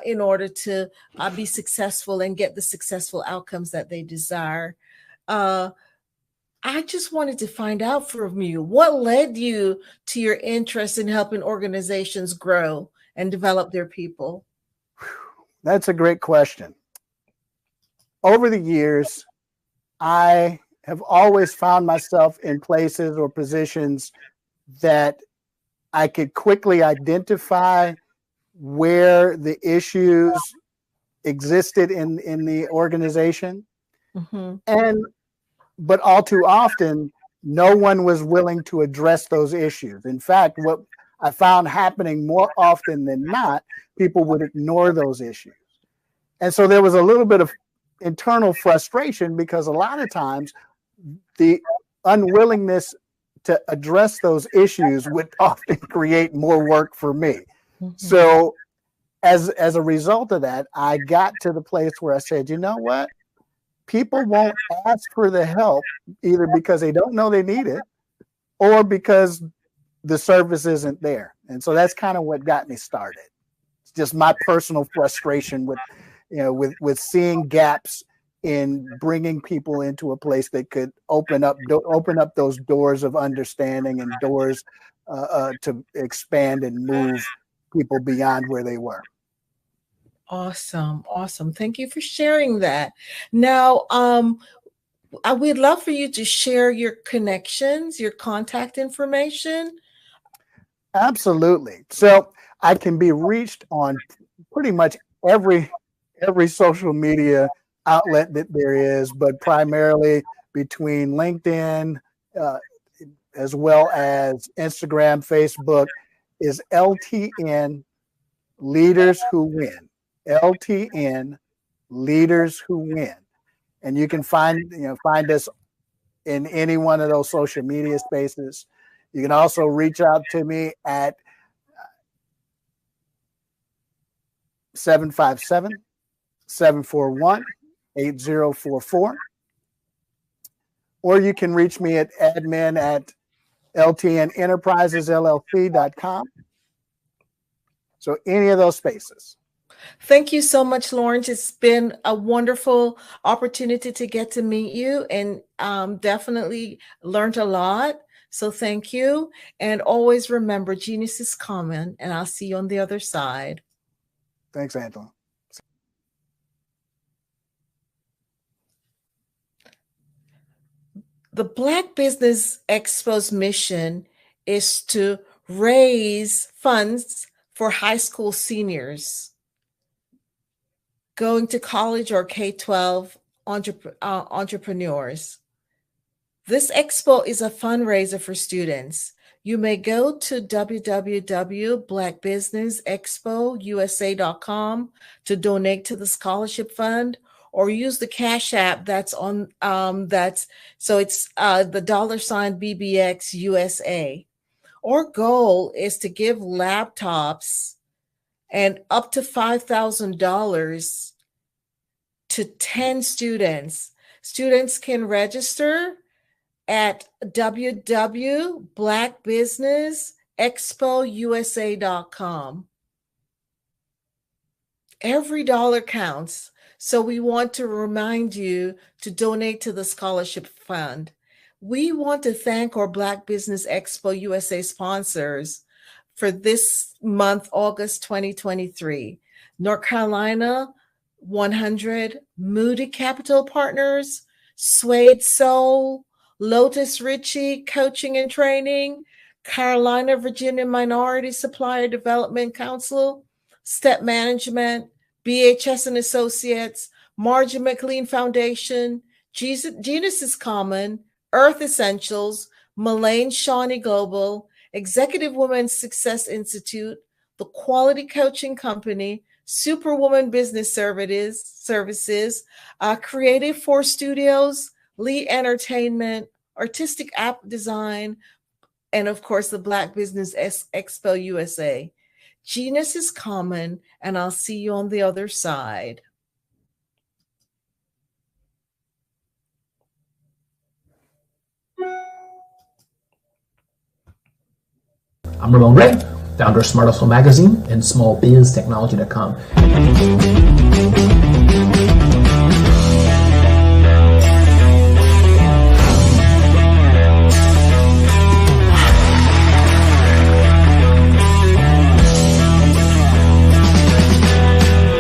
in order to be successful and get the successful outcomes that they desire. I just wanted to find out from you, what led you to your interest in helping organizations grow and develop their people? That's a great question. Over the years, I have always found myself in places or positions that I could quickly identify where the issues existed in the organization. Mm-hmm. But all too often, no one was willing to address those issues. In fact, what I found happening more often than not, people would ignore those issues. And so there was a little bit of internal frustration because a lot of times the unwillingness to address those issues would often create more work for me. Mm-hmm. So as a result of that, I got to the place where I said, you know what? People won't ask for the help either because they don't know they need it or because the service isn't there. And so that's kind of what got me started. It's just my personal frustration with seeing gaps in bringing people into a place that could open up those doors of understanding and doors to expand and move people beyond where they were. Awesome. Thank you for sharing that. Now, we'd love for you to share your connections, your contact information. Absolutely. So I can be reached on pretty much every social media outlet that there is, but primarily between LinkedIn as well as Instagram, Facebook, is LTN Leaders Who Win. LTN Leaders Who Win. And you can find us in any one of those social media spaces. You can also reach out to me at 757-741-8044. Or you can reach me at admin@ltnenterprisesllc.com. So any of those spaces. Thank you so much, Lawrence. It's been a wonderful opportunity to get to meet you and definitely learned a lot. So thank you. And always remember, genius is common, and I'll see you on the other side. Thanks, Angela. The Black Business Expo's mission is to raise funds for high school seniors going to college or K-12 entrepreneurs. This expo is a fundraiser for students. You may go to www.blackbusinessexpousa.com to donate to the scholarship fund, or use the Cash App that's on the $BBX USA. Our goal is to give laptops and up to $5,000 to 10 students. Students can register at www.blackbusinessexpousa.com. Every dollar counts. So we want to remind you to donate to the scholarship fund. We want to thank our Black Business Expo USA sponsors for this month, August 2023. North Carolina 100, Moody Capital Partners, Suede Soul, Lotus Ritchie Coaching and Training, Carolina Virginia Minority Supplier Development Council, Step Management, BHS and Associates, Margin McLean Foundation, Genus is Common, Earth Essentials, Mullane Shawnee Global, Executive Women's Success Institute, The Quality Coaching Company, Superwoman Business Services, Creative Force Studios, Lee Entertainment, Artistic App Design, and of course, the Black Business Expo USA. Genus is Common, and I'll see you on the other side. I'm Ramon Ray, founder of Smart Hustle Magazine and smallbiztechnology.com.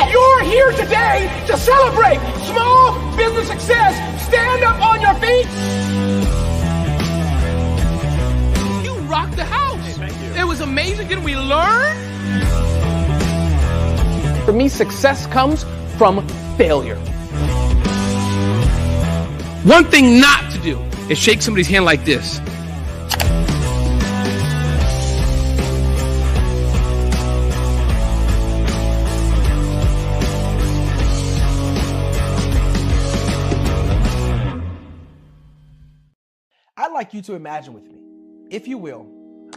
You're here today to celebrate small business success. Stand up on your feet. You rocked the house. It was amazing. Didn't we learn? For me, success comes from failure. One thing not to do is shake somebody's hand like this. I'd like you to imagine with me, if you will,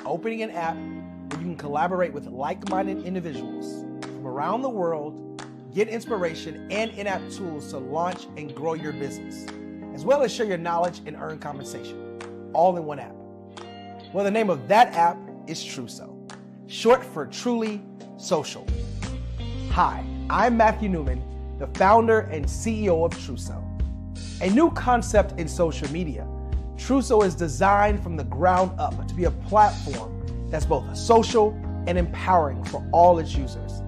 opening an app where you can collaborate with like-minded individuals from around the world, get inspiration and in-app tools to launch and grow your business, as well as share your knowledge and earn compensation, all in one app. Well, the name of that app is Truso, short for Truly Social. Hi, I'm Matthew Newman, the founder and CEO of Truso. A new concept in social media, Truso is designed from the ground up to be a platform that's both social and empowering for all its users.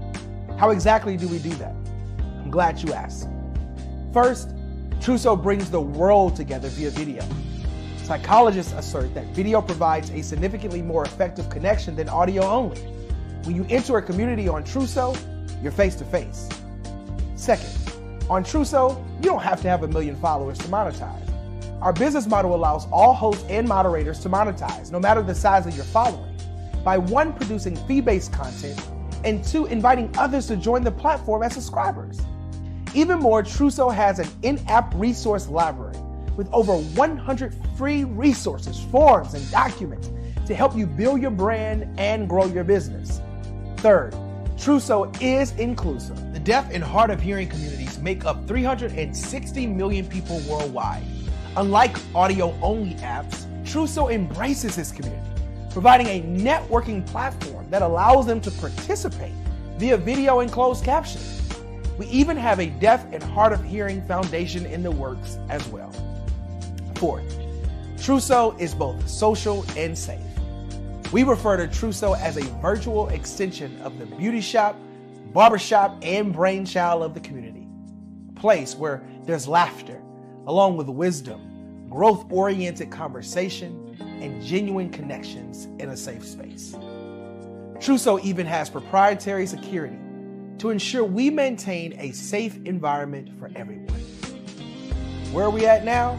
How exactly do we do that? I'm glad you asked. First, Truso brings the world together via video. Psychologists assert that video provides a significantly more effective connection than audio only. When you enter a community on Truso, you're face to face. Second, on Truso, you don't have to have 1 million followers to monetize. Our business model allows all hosts and moderators to monetize, no matter the size of your following, by 1, producing fee-based content, and 2, inviting others to join the platform as subscribers. Even more, Truso has an in-app resource library with over 100 free resources, forms, and documents to help you build your brand and grow your business. Third, Truso is inclusive. The deaf and hard of hearing communities make up 360 million people worldwide. Unlike audio-only apps, Truso embraces this community, providing a networking platform that allows them to participate via video and closed captioning. We even have a deaf and hard of hearing foundation in the works as well. Fourth, Truso is both social and safe. We refer to Truso as a virtual extension of the beauty shop, barbershop, and brainchild of the community. A place where there's laughter, along with wisdom, growth-oriented conversation, and genuine connections in a safe space. Truso even has proprietary security to ensure we maintain a safe environment for everyone. Where are we at now?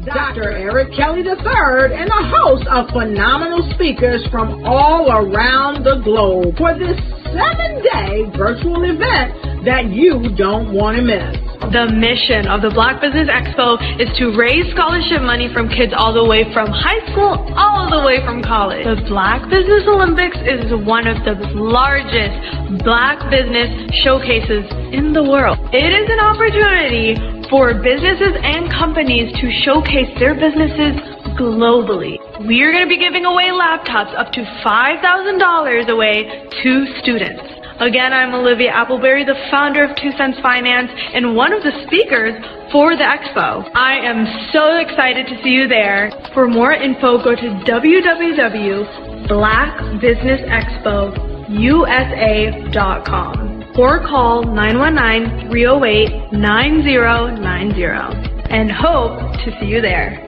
Dr. Eric Kelly III and a host of phenomenal speakers from all around the globe for this 7-day virtual event that you don't want to miss. The mission of the Black Business Expo is to raise scholarship money from kids all the way from high school, all the way from college. The Black Business Olympics is one of the largest Black business showcases in the world. It is an opportunity for businesses and companies to showcase their businesses globally. We are going to be giving away laptops up to $5,000 away to students. Again, I'm Olivia Appleberry, the founder of 2 Cents Finance and one of the speakers for the expo. I am so excited to see you there. For more info, go to www.blackbusinessexpousa.com or call 919-308-9090 and hope to see you there.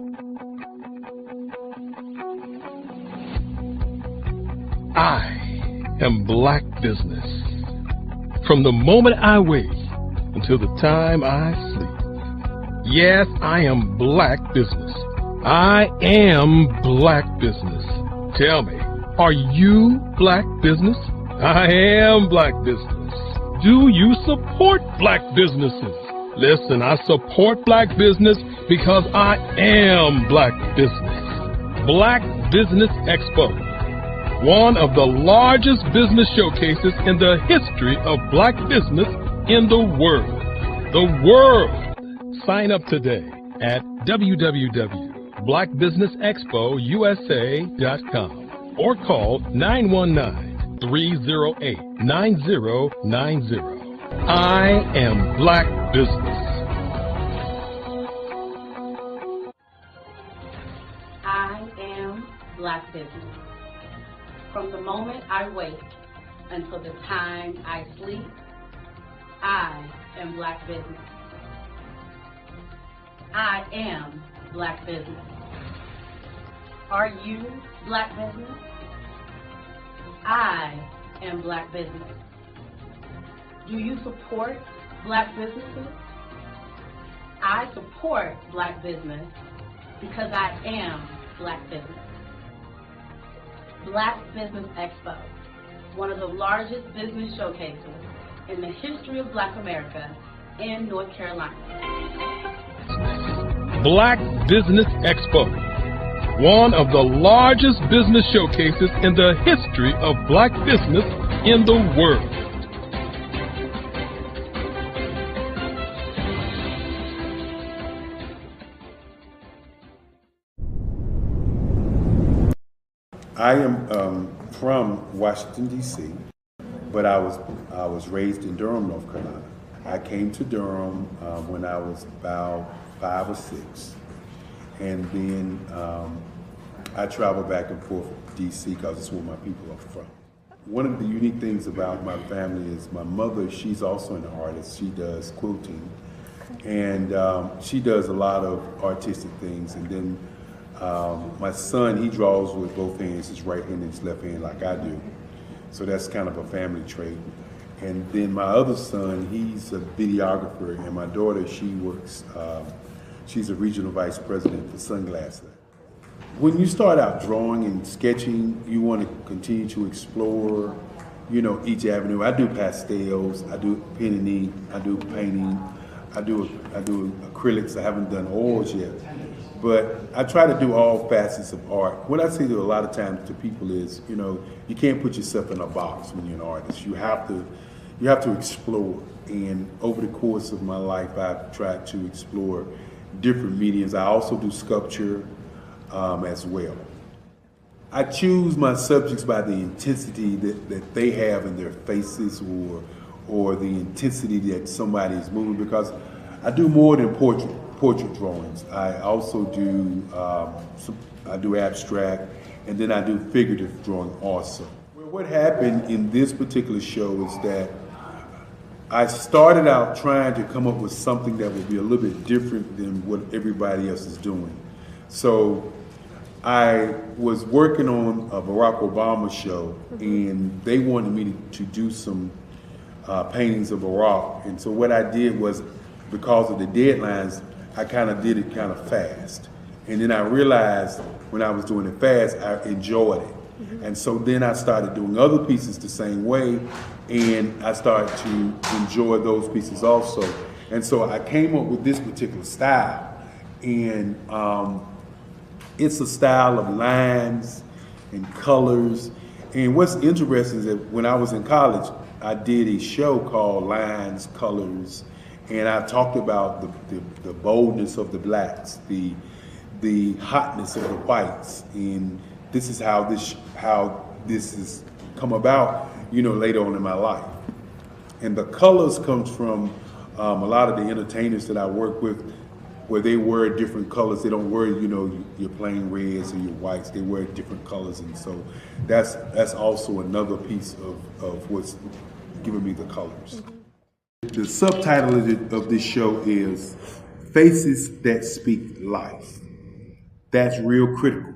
I am Black Business. From the moment I wake until the time I sleep. Yes, I am Black Business. I am Black Business. Tell me, are you Black Business? I am Black Business. Do you support Black businesses? Listen, I support Black business because I am Black Business. Black Business Expo, one of the largest business showcases in the history of Black business in the world. The world! Sign up today at www.blackbusinessexpousa.com or call 919-308-9090. I am Black Business. I am Black Business. From the moment I wake until the time I sleep, I am Black Business. I am Black Business. Are you Black Business? I am Black Business. Do you support Black businesses? I support Black business because I am Black Business. Black Business Expo, one of the largest business showcases in the history of Black America in North Carolina. Black Business Expo, one of the largest business showcases in the history of Black business in the world. I am from Washington, D.C., but I was raised in Durham, North Carolina. I came to Durham when I was about 5 or 6, and then I traveled back and forth to D.C. because it's where my people are from. One of the unique things about my family is my mother, she's also an artist. She does quilting, and she does a lot of artistic things, and then my son, he draws with both hands, his right hand and his left hand like I do. So that's kind of a family trait. And then my other son, he's a videographer, and my daughter, she works, she's a regional vice president for Sunglasses. When you start out drawing and sketching, you want to continue to explore, you know, each avenue. I do pastels, I do pen and ink, I do painting, I do acrylics. I haven't done oils yet. But I try to do all facets of art. What I say to a lot of times to people is, you know, you can't put yourself in a box when you're an artist. You have to explore. And over the course of my life, I've tried to explore different mediums. I also do sculpture as well. I choose my subjects by the intensity that they have in their faces, or the intensity that somebody is moving, because I do more than portrait drawings. I also do I do abstract, and then I do figurative drawing also. Well, what happened in this particular show is that I started out trying to come up with something that would be a little bit different than what everybody else is doing. So I was working on a Barack Obama show, and they wanted me to do some paintings of Barack. And so what I did was, because of the deadlines, I kind of did it kind of fast. And then I realized when I was doing it fast, I enjoyed it. And so then I started doing other pieces the same way, and I started to enjoy those pieces also. And so I came up with this particular style, and it's a style of lines and colors. And what's interesting is that when I was in college, I did a show called Lines, Colors, and I talked about the boldness of the blacks, the hotness of the whites, and this is how this has come about, later on in my life. And the colors comes from a lot of the entertainers that I work with, where they wear different colors. They don't wear, your plain reds or your whites. They wear different colors, and so that's also another piece of what's giving me the colors. The subtitle of this show is Faces That Speak Life. That's real critical.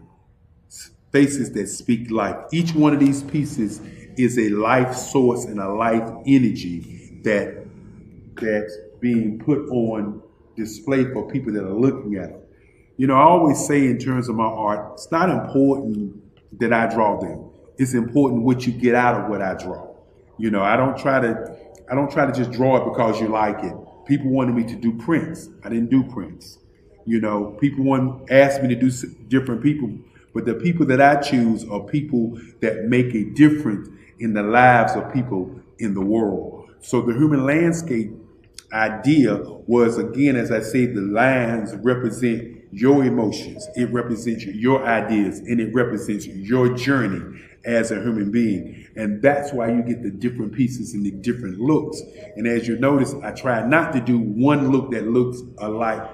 Faces that speak life. Each one of these pieces is a life source and a life energy that's being put on display for people that are looking at them. I always say in terms of my art, it's not important that I draw them. It's important what you get out of what I draw. I don't try to just draw it because you like it. People wanted me to do prints. I didn't do prints. People asked me to do different people, but the people that I choose are people that make a difference in the lives of people in the world. So the human landscape idea was, again, as I say, the lines represent your emotions, it represents your ideas, and it represents your journey as a human being. And that's why you get the different pieces and the different looks. And as you notice, I try not to do one look that looks alike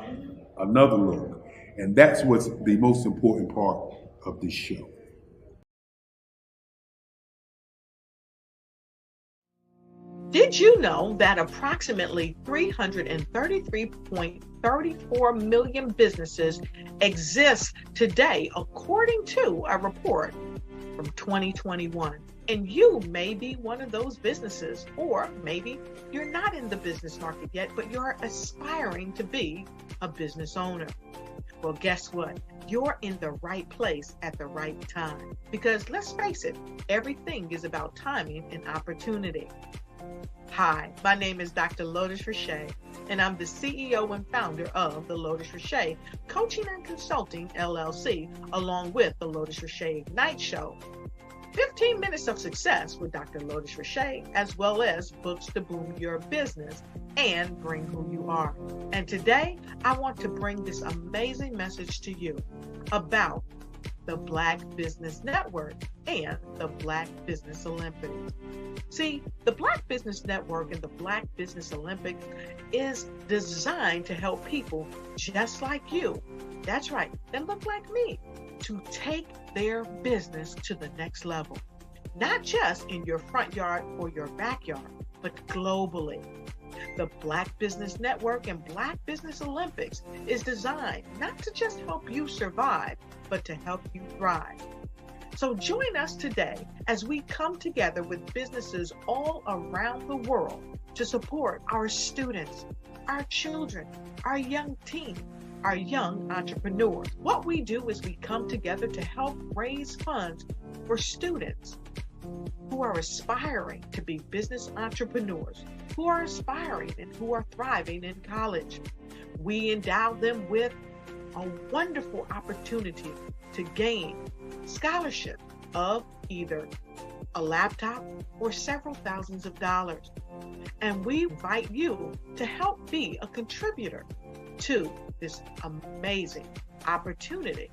another look. And that's what's the most important part of this show. Did you know that approximately 333.34 million businesses exist today, according to a report from 2021? And you may be one of those businesses, or maybe you're not in the business market yet, but you're aspiring to be a business owner. Well, guess what? You're in the right place at the right time. Because let's face it, everything is about timing and opportunity. Hi, my name is Dr. Lotus Richey, and I'm the CEO and founder of the Lotus Richey Coaching and Consulting LLC, along with the Lotus Richey Ignite Show. 15 minutes of success with Dr. Lotus Richey, as well as books to boom your business and bring who you are. And today, I want to bring this amazing message to you about the Black Business Network and the Black Business Olympics. See, the Black Business Network and the Black Business Olympics is designed to help people just like you, that's right, that look like me, to take their business to the next level. Not just in your front yard or your backyard, but globally. The Black Business Network and Black Business Olympics is designed not to just help you survive, but to help you thrive. So join us today as we come together with businesses all around the world to support our students, our children, our young teens, our young entrepreneurs. What we do is we come together to help raise funds for students who are aspiring to be business entrepreneurs, who are aspiring and who are thriving in college. We endow them with a wonderful opportunity to gain scholarship of either a laptop or several thousands of dollars. And we invite you to help be a contributor to this amazing opportunity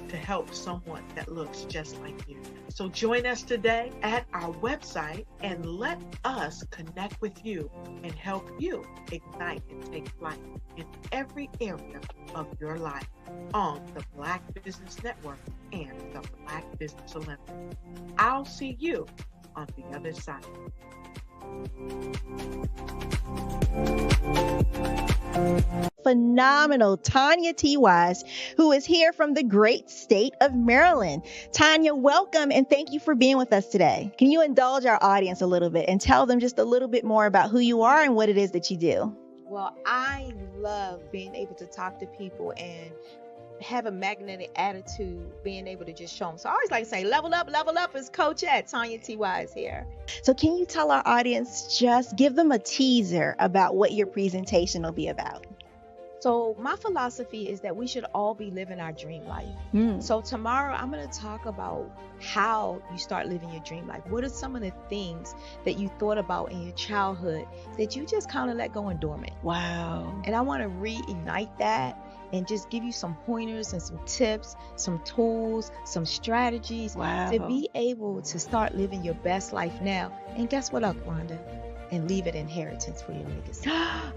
to help someone that looks just like you. So join us today at our website and let us connect with you and help you ignite and take flight in every area of your life on the Black Business Network and the Black Business Olympics. I'll see you on the other side. Phenomenal Tanya T. Wise, who is here from the great state of Maryland. Tanya, welcome and thank you for being with us today. Can you indulge our audience a little bit and tell them just a little bit more about who you are and what it is that you do? Well, I love being able to talk to people and have a magnetic attitude, being able to just show them. So I always like to say, level up is Coach at Tanya T.Y. is here. So can you tell our audience, just give them a teaser about what your presentation will be about? So my philosophy is that we should all be living our dream life. So tomorrow I'm going to talk about how you start living your dream life. What are some of the things that you thought about in your childhood that you just kind of let go and dormant? Wow. And I want to reignite that and just give you some pointers and some tips, some tools, some strategies to be able to start living your best life now. And guess what, Wanda? And leave an inheritance for your legacy.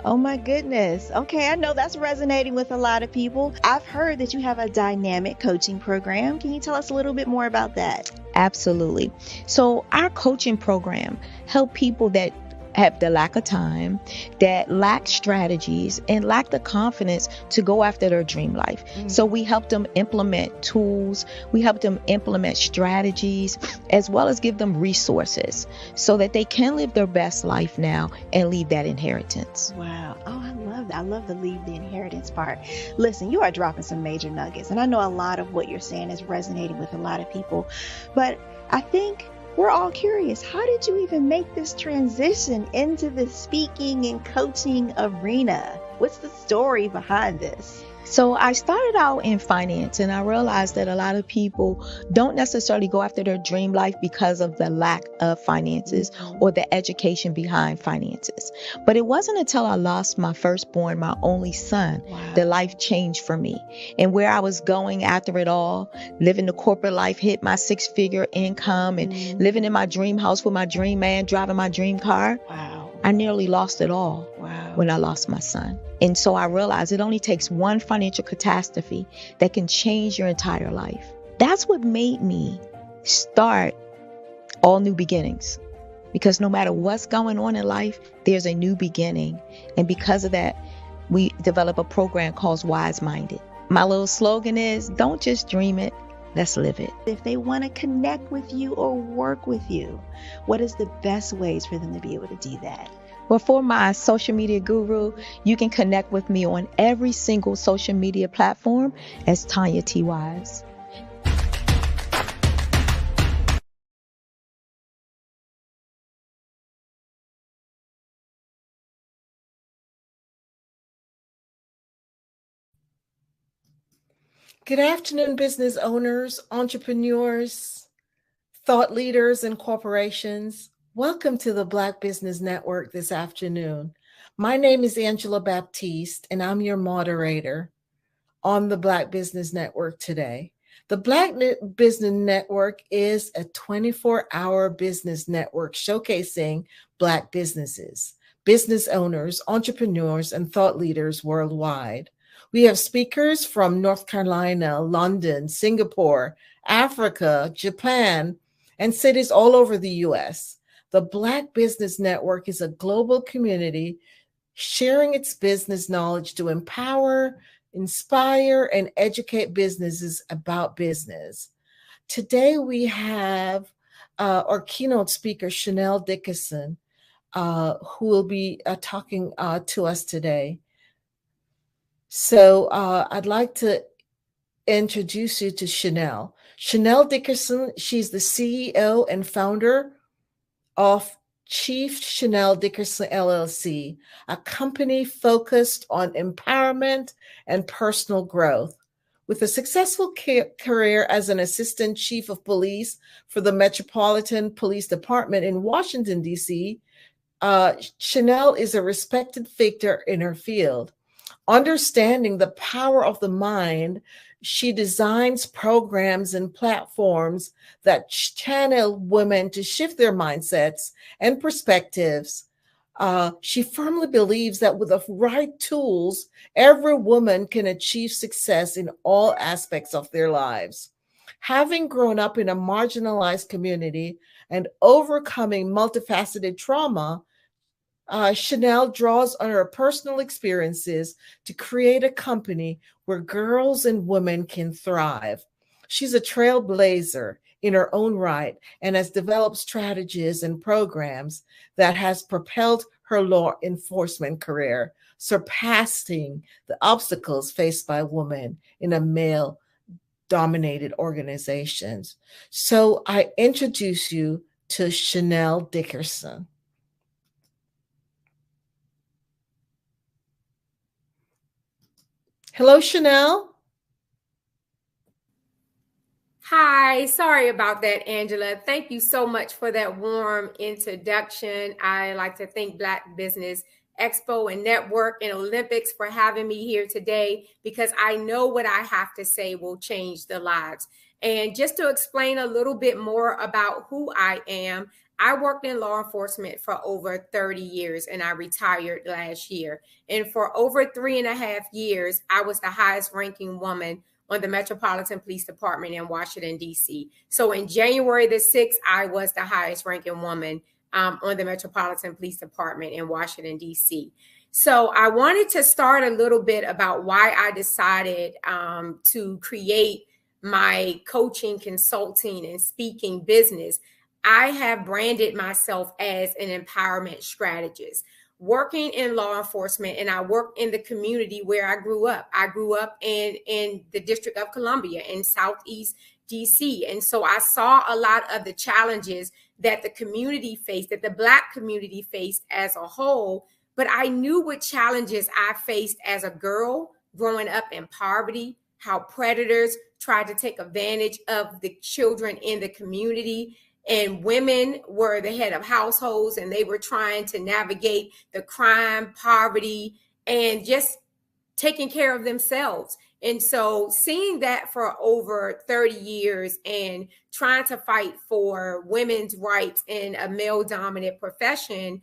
Oh my goodness. Okay, I know that's resonating with a lot of people. I've heard that you have a dynamic coaching program. Can you tell us a little bit more about that? Absolutely. So our coaching program help people that have the lack of time, that lack strategies, and lack the confidence to go after their dream life. So we help them implement tools, we help them implement strategies, as well as give them resources so that they can live their best life now and leave that inheritance. Wow. Oh, I love that. I love the leave the inheritance part. Listen, you are dropping some major nuggets, and I know a lot of what you're saying is resonating with a lot of people, but I think we're all curious. How did you even make this transition into the speaking and coaching arena? What's the story behind this? So I started out in finance, and I realized that a lot of people don't necessarily go after their dream life because of the lack of finances or the education behind finances. But it wasn't until I lost my firstborn, my only son, that life changed for me. And where I was going after it all, living the corporate life, hit my 6-figure income and living in my dream house with my dream man, driving my dream car. I nearly lost it all when I lost my son. And so I realized it only takes one financial catastrophe that can change your entire life. That's what made me start All New Beginnings. Because no matter what's going on in life, there's a new beginning. And because of that, we develop a program called Wise Minded. My little slogan is, don't just dream it, let's live it. If they want to connect with you or work with you, what is the best ways for them to be able to do that? Well, for my social media guru, you can connect with me on every single social media platform as Tanya T. Wise. Good afternoon, business owners, entrepreneurs, thought leaders, and corporations. Welcome to the Black Business Network this afternoon. My name is Angela Baptiste, and I'm your moderator on the Black Business Network today. The Black Business Network is a 24-hour business network showcasing Black businesses, business owners, entrepreneurs, and thought leaders worldwide. We have speakers from North Carolina, London, Singapore, Africa, Japan, and cities all over the U.S. The Black Business Network is a global community sharing its business knowledge to empower, inspire, and educate businesses about business. Today we have our keynote speaker, Chanel Dickerson, who will be talking to us today. So I'd like to introduce you to Chanel. Chanel Dickerson, she's the CEO and founder of Chief Chanel Dickerson LLC, a company focused on empowerment and personal growth. With a successful career as an assistant chief of police for the Metropolitan Police Department in Washington, D.C., Chanel is a respected figure in her field. Understanding the power of the mind, she designs programs and platforms that channel women to shift their mindsets and perspectives. She firmly believes that with the right tools, every woman can achieve success in all aspects of their lives. Having grown up in a marginalized community and overcoming multifaceted trauma, Chanel draws on her personal experiences to create a company where girls and women can thrive. She's a trailblazer in her own right and has developed strategies and programs that has propelled her law enforcement career. surpassing the obstacles faced by women in a male-dominated organizations. So I introduce you to Chanel Dickerson. Hello, Chanel. Hi, sorry about that, Angela. Thank you so much for that warm introduction. I like to thank Black Business Expo and Network and Olympics for having me here today, because I know what I have to say will change the lives. And just to explain a little bit more about who I am, I worked in law enforcement for over 30 years and I retired last year. And for over 3.5 years, I was the highest ranking woman on the Metropolitan Police Department in Washington, D.C. So in January the 6th, I was the highest ranking woman on the Metropolitan Police Department in Washington, D.C. So I wanted to start a little bit about why I decided to create my coaching, consulting, and speaking business. I have branded myself as an empowerment strategist. Working in law enforcement, and I work in the community where I grew up. I grew up in the District of Columbia in Southeast DC. And so I saw a lot of the challenges that the community faced, that the Black community faced as a whole. But I knew what challenges I faced as a girl growing up in poverty, how predators tried to take advantage of the children in the community. And women were the head of households, and they were trying to navigate the crime, poverty, and just taking care of themselves. And so seeing that for over 30 years and trying to fight for women's rights in a male-dominant profession,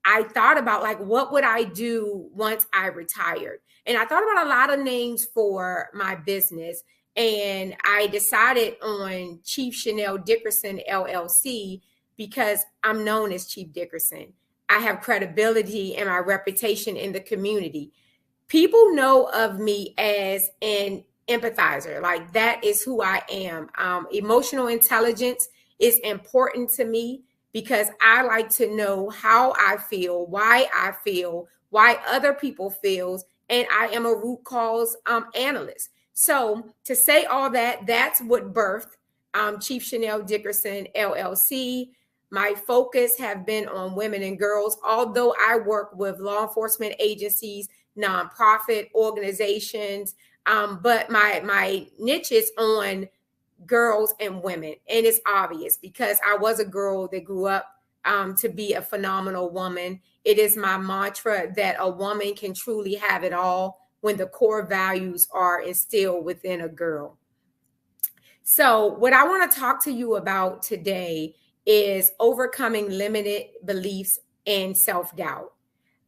I thought about, like, what would I do once I retired? And I thought about a lot of names for my business. And I decided on Chief Chanel Dickerson, LLC, because I'm known as Chief Dickerson. I have credibility and my reputation in the community. People know of me as an empathizer. Like, that is who I am. Emotional intelligence is important to me because I like to know how I feel, why other people feel, and I am a root cause analyst. So to say all that, that's what birthed Chief Chanel Dickerson, LLC. My focus have been on women and girls, although I work with law enforcement agencies, nonprofit organizations, but my niche is on girls and women. And it's obvious because I was a girl that grew up to be a phenomenal woman. It is my mantra that a woman can truly have it all when the core values are instilled within a girl. So what I want to talk to you about today is overcoming limited beliefs and self-doubt.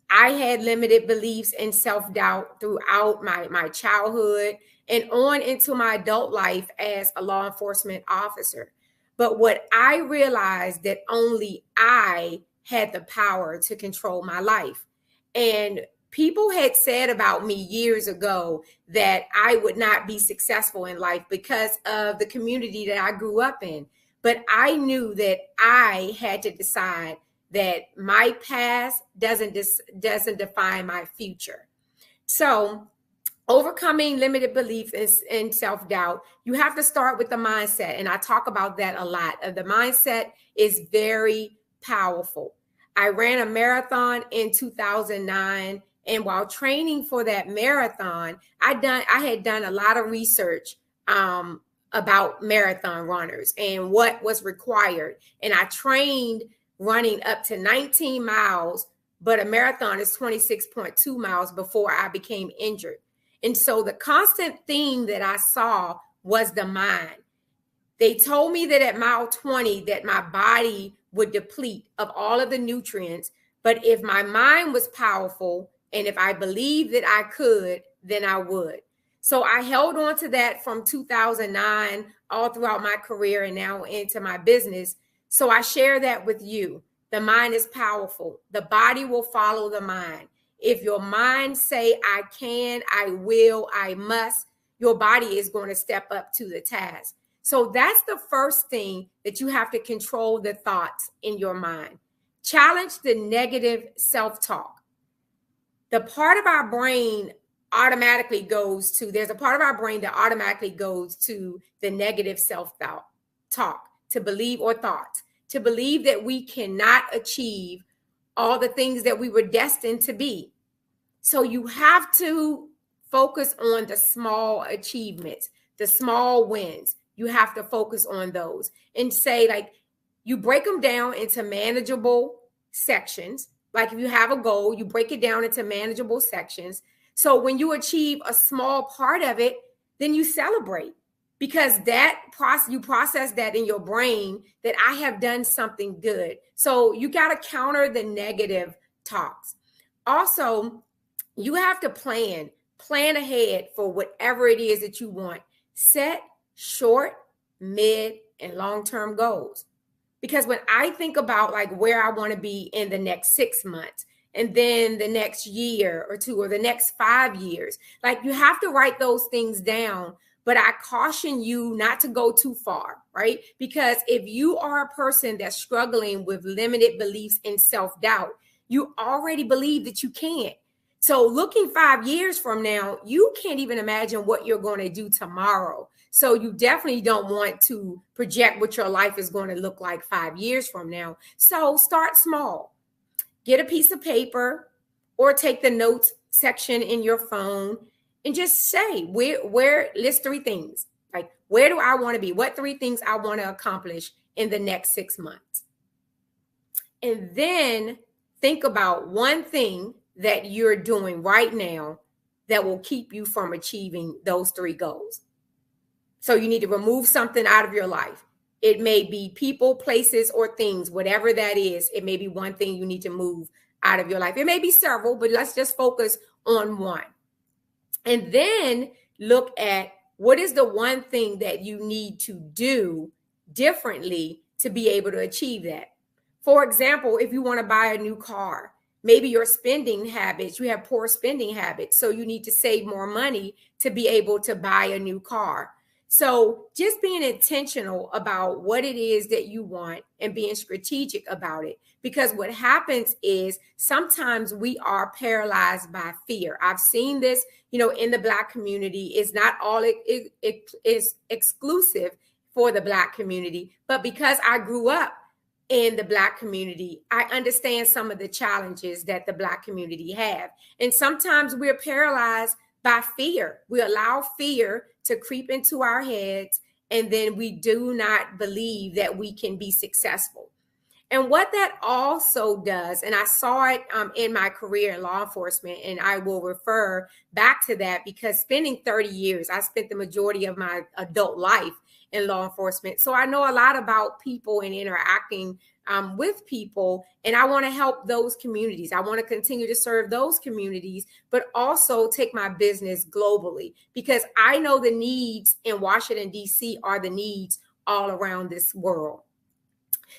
I had limited beliefs and self-doubt throughout my childhood and on into my adult life as a law enforcement officer. But what I realized that only I had the power to control my life. And people had said about me years ago that I would not be successful in life because of the community that I grew up in. But I knew that I had to decide that my past doesn't define my future. So overcoming limited belief and self-doubt, you have to start with the mindset. And I talk about that a lot. The mindset is very powerful. I ran a marathon in 2009. And while training for that marathon, I had done a lot of research about marathon runners and what was required. And I trained running up to 19 miles, but a marathon is 26.2 miles before I became injured. And so the constant theme that I saw was the mind. They told me that at mile 20 that my body would deplete of all of the nutrients. But if my mind was powerful and if I believed that I could, then I would. So I held on to that from 2009 all throughout my career and now into my business. So I share that with you. The mind is powerful. The body will follow the mind. If your mind say, I can, I will, I must, your body is going to step up to the task. So that's the first thing that you have to control, the thoughts in your mind. Challenge the negative self-talk. the part of our brain automatically goes to, there's a part of our brain that automatically goes to the negative self-talk, to believe, or thoughts, to believe that we cannot achieve all the things that we were destined to be. So you have to focus on the small achievements, the small wins. You have to focus on those and say, like, you break them down into manageable sections. Like if you have a goal, you break it down into manageable sections. So when you achieve a small part of it, then you celebrate, because that process, you process that in your brain that I have done something good. So you got to counter the negative talks. Also, you have to plan ahead for whatever it is that you want. Set short, mid, and long-term goals. Because when I think about like where I want to be in the next 6 months, and then the next year or two, or the next 5 years, like you have to write those things down. But I caution you not to go too far, right? Because if you are a person that's struggling with limited beliefs and self-doubt, you already believe that you can't. So looking 5 years from now, you can't even imagine what you're going to do tomorrow. So you definitely don't want to project what your life is going to look like 5 years from now. So start small. Get a piece of paper or take the notes section in your phone and just say, where list 3 things. Like, where do I want to be? What 3 things I want to accomplish in the next 6 months? And then think about one thing that you're doing right now that will keep you from achieving those 3 goals. So you need to remove something out of your life. It may be people, places, or things, whatever that is. It may be one thing you need to move out of your life. It may be several, but let's just focus on one. And then look at what is the one thing that you need to do differently to be able to achieve that. For example, if you want to buy a new car, maybe your spending habits, you have poor spending habits, so you need to save more money to be able to buy a new car. So just being intentional about what it is that you want and being strategic about it. Because what happens is sometimes we are paralyzed by fear. I've seen this, in the Black community. It's not all it is exclusive for the Black community, but because I grew up in the Black community, I understand some of the challenges that the Black community have. And sometimes we're paralyzed by fear. We allow fear to creep into our heads, and then we do not believe that we can be successful. And what that also does, and I saw it in my career in law enforcement, and I will refer back to that because spending 30 years, I spent the majority of my adult life in law enforcement. So I know a lot about people and interacting with people, and I want to help those communities. I want to continue to serve those communities, but also take my business globally, because I know the needs in Washington, D.C. are the needs all around this world.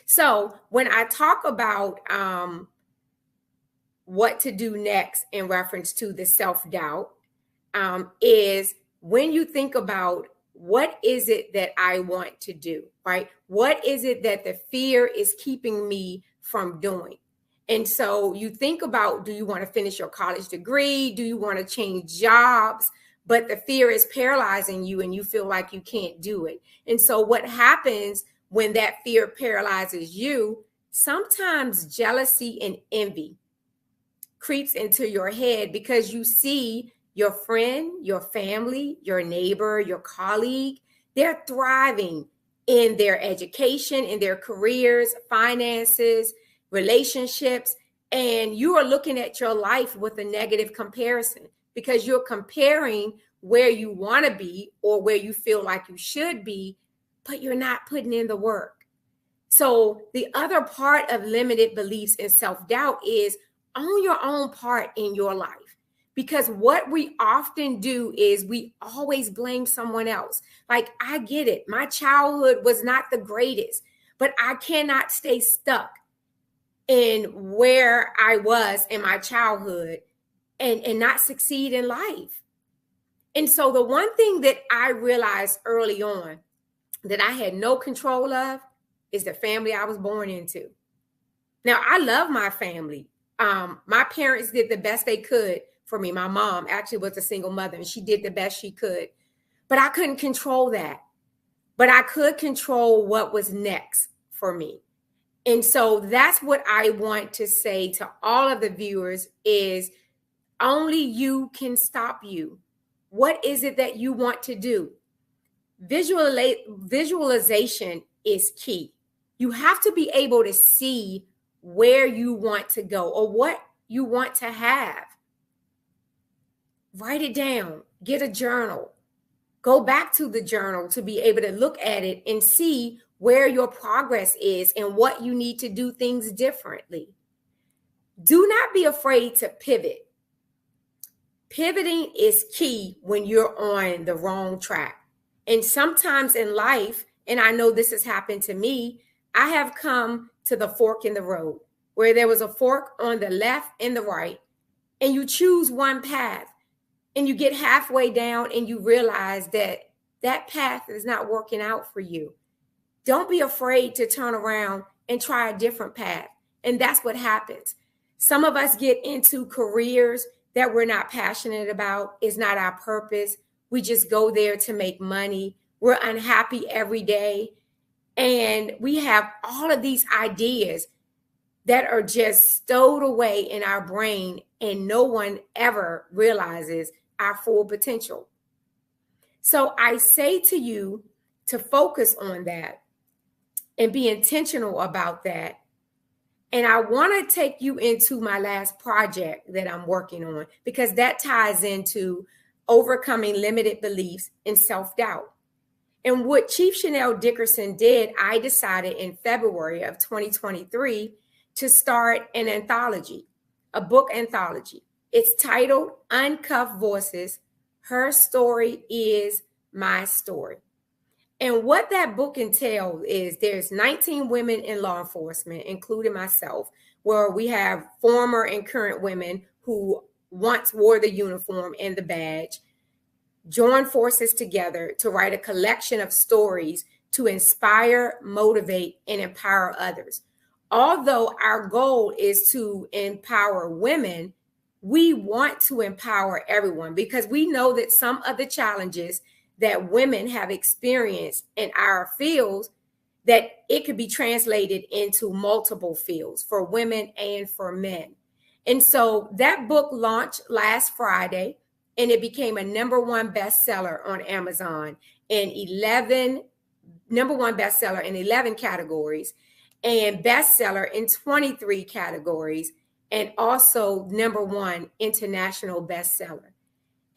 So when I talk about what to do next in reference to the self-doubt, is when you think about what is it that I want to do, right? What is it that the fear is keeping me from doing? And so you think about, do you want to finish your college degree? Do you want to change jobs? But the fear is paralyzing you and you feel like you can't do it. And so what happens when that fear paralyzes you? Sometimes jealousy and envy creeps into your head because you see your friend, your family, your neighbor, your colleague, they're thriving in their education, in their careers, finances, relationships, and you are looking at your life with a negative comparison because you're comparing where you want to be or where you feel like you should be, but you're not putting in the work. So the other part of limited beliefs and self-doubt is own your own part in your life. Because what we often do is we always blame someone else. Like, I get it. My childhood was not the greatest, but I cannot stay stuck in where I was in my childhood and not succeed in life. And so the one thing that I realized early on that I had no control of is the family I was born into. Now, I love my family, My parents did the best they could for me. My mom actually was a single mother, and she did the best she could. But I couldn't control that. But I could control what was next for me. And so that's what I want to say to all of the viewers is only you can stop you. What is it that you want to do? Visualization is key. You have to be able to see where you want to go or what you want to have. Write it down. Get a journal. Go back to the journal to be able to look at it and see where your progress is and what you need to do things differently. Do not be afraid to pivot. Pivoting is key when you're on the wrong track. And sometimes in life, and I know this has happened to me, I have come to the fork in the road where there was a fork on the left and the right, and you choose one path. And you get halfway down and you realize that that path is not working out for you. Don't be afraid to turn around and try a different path. And that's what happens. Some of us get into careers that we're not passionate about. It's not our purpose. We just go there to make money. We're unhappy every day. And we have all of these ideas that are just stowed away in our brain, and no one ever realizes our full potential. So I say to you to focus on that and be intentional about that. And I want to take you into my last project that I'm working on, because that ties into overcoming limited beliefs and self-doubt. And what Chief Chanel Dickerson did, I decided in February of 2023 to start an anthology, a book anthology. It's titled Uncuffed Voices, Her Story is My Story. And what that book entails is there's 19 women in law enforcement, including myself, where we have former and current women who once wore the uniform and the badge, join forces together to write a collection of stories to inspire, motivate, and empower others. Although our goal is to empower women, we want to empower everyone, because we know that some of the challenges that women have experienced in our fields, that it could be translated into multiple fields for women and for men. And so that book launched last Friday, and it became a #1 bestseller on Amazon and #1 bestseller in 11 categories, and bestseller in 23 categories, and also #1 international bestseller.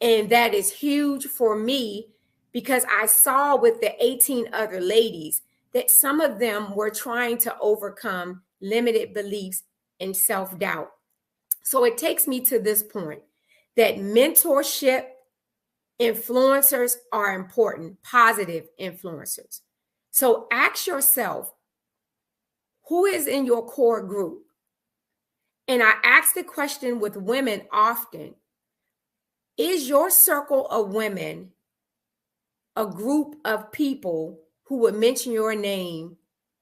And that is huge for me, because I saw with the 18 other ladies that some of them were trying to overcome limited beliefs and self-doubt. So it takes me to this point that mentorship, influencers are important, positive influencers. So ask yourself, who is in your core group? And I ask the question with women often, is your circle of women a group of people who would mention your name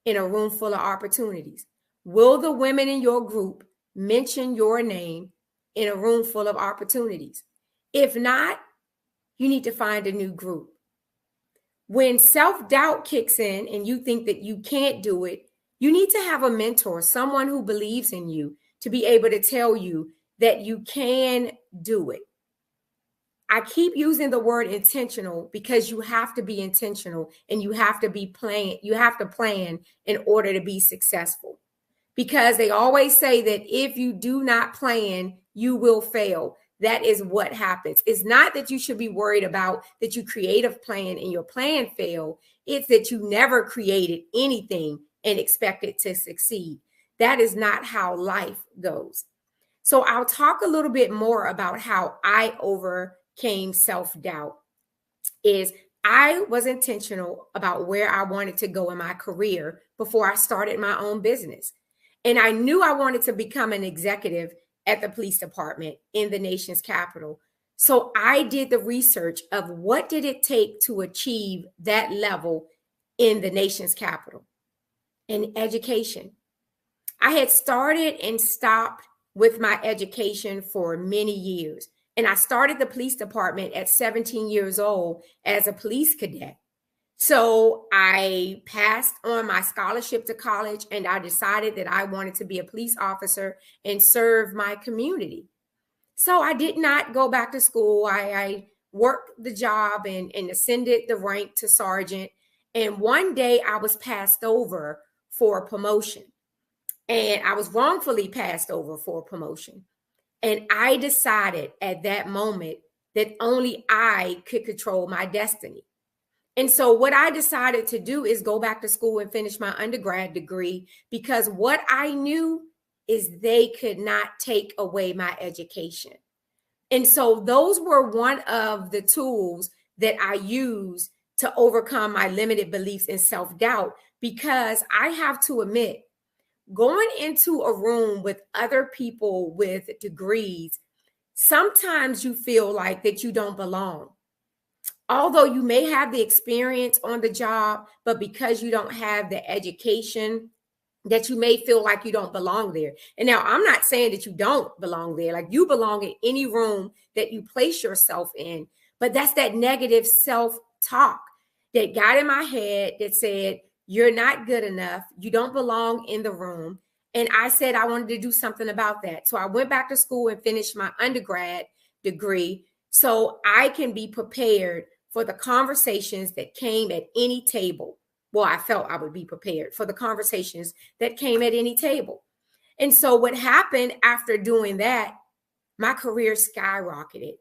in a room full of opportunities? Will the women in your group mention your name in a room full of opportunities? If not, you need to find a new group. When self-doubt kicks in and you think that you can't do it, you need to have a mentor, someone who believes in you, to be able to tell you that you can do it. I keep using the word intentional because you have to be intentional, and you have to plan in order to be successful. Because they always say that if you do not plan, you will fail. That is what happens. It's not that you should be worried about that you create a plan and your plan failed. It's that you never created anything and expect it to succeed. That is not how life goes. So I'll talk a little bit more about how I overcame self-doubt. Is I was intentional about where I wanted to go in my career before I started my own business. And I knew I wanted to become an executive at the police department in the nation's capital. So I did the research of what did it take to achieve that level in the nation's capital. And education. I had started and stopped with my education for many years. And I started the police department at 17 years old as a police cadet. So I passed on my scholarship to college, and I decided that I wanted to be a police officer and serve my community. So I did not go back to school. I worked the job and ascended the rank to sergeant. And one day I was passed over for a promotion. And I was wrongfully passed over for a promotion. And I decided at that moment that only I could control my destiny. And so what I decided to do is go back to school and finish my undergrad degree, because what I knew is they could not take away my education. And so those were one of the tools that I used to overcome my limited beliefs and self-doubt, because I have to admit, going into a room with other people with degrees, sometimes you feel like that you don't belong. Although you may have the experience on the job, but because you don't have the education, that you may feel like you don't belong there. And now I'm not saying that you don't belong there. Like, you belong in any room that you place yourself in. But that's that negative self-talk that got in my head that said, you're not good enough. You don't belong in the room. And I said I wanted to do something about that. So I went back to school and finished my undergrad degree so I can be prepared for the conversations that came at any table. Well, I felt I would be prepared for the conversations that came at any table. And so what happened after doing that, my career skyrocketed.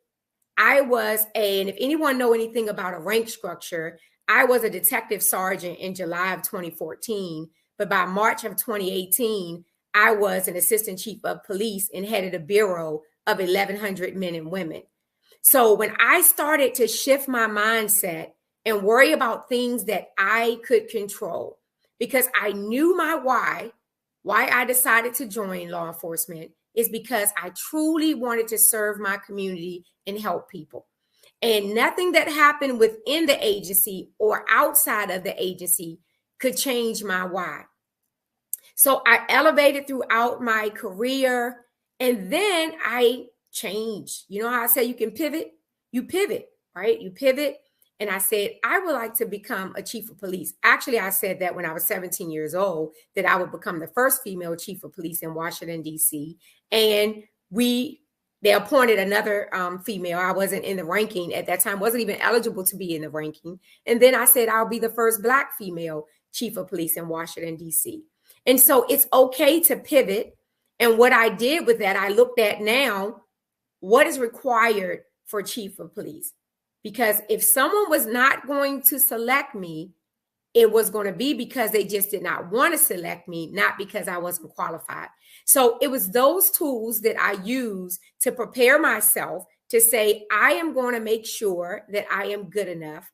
And if anyone know anything about a rank structure, I was a detective sergeant in July of 2014. But by March of 2018, I was an assistant chief of police and headed a bureau of 1,100 men and women. So when I started to shift my mindset and worry about things that I could control, because I knew my why I decided to join law enforcement is because I truly wanted to serve my community and help people. And nothing that happened within the agency or outside of the agency could change my why. So I elevated throughout my career, and then I changed. You know how I say you can pivot? You pivot, right? You pivot. And I said, I would like to become a chief of police. Actually, I said that when I was 17 years old, that I would become the first female chief of police in Washington, D.C. And they appointed another female. I wasn't in the ranking at that time, wasn't even eligible to be in the ranking. And then I said, I'll be the first Black female chief of police in Washington, D.C. And so it's okay to pivot. And what I did with that, I looked at now, what is required for chief of police? Because if someone was not going to select me, it was going to be because they just did not want to select me, not because I wasn't qualified. So it was those tools that I used to prepare myself to say, I am going to make sure that I am good enough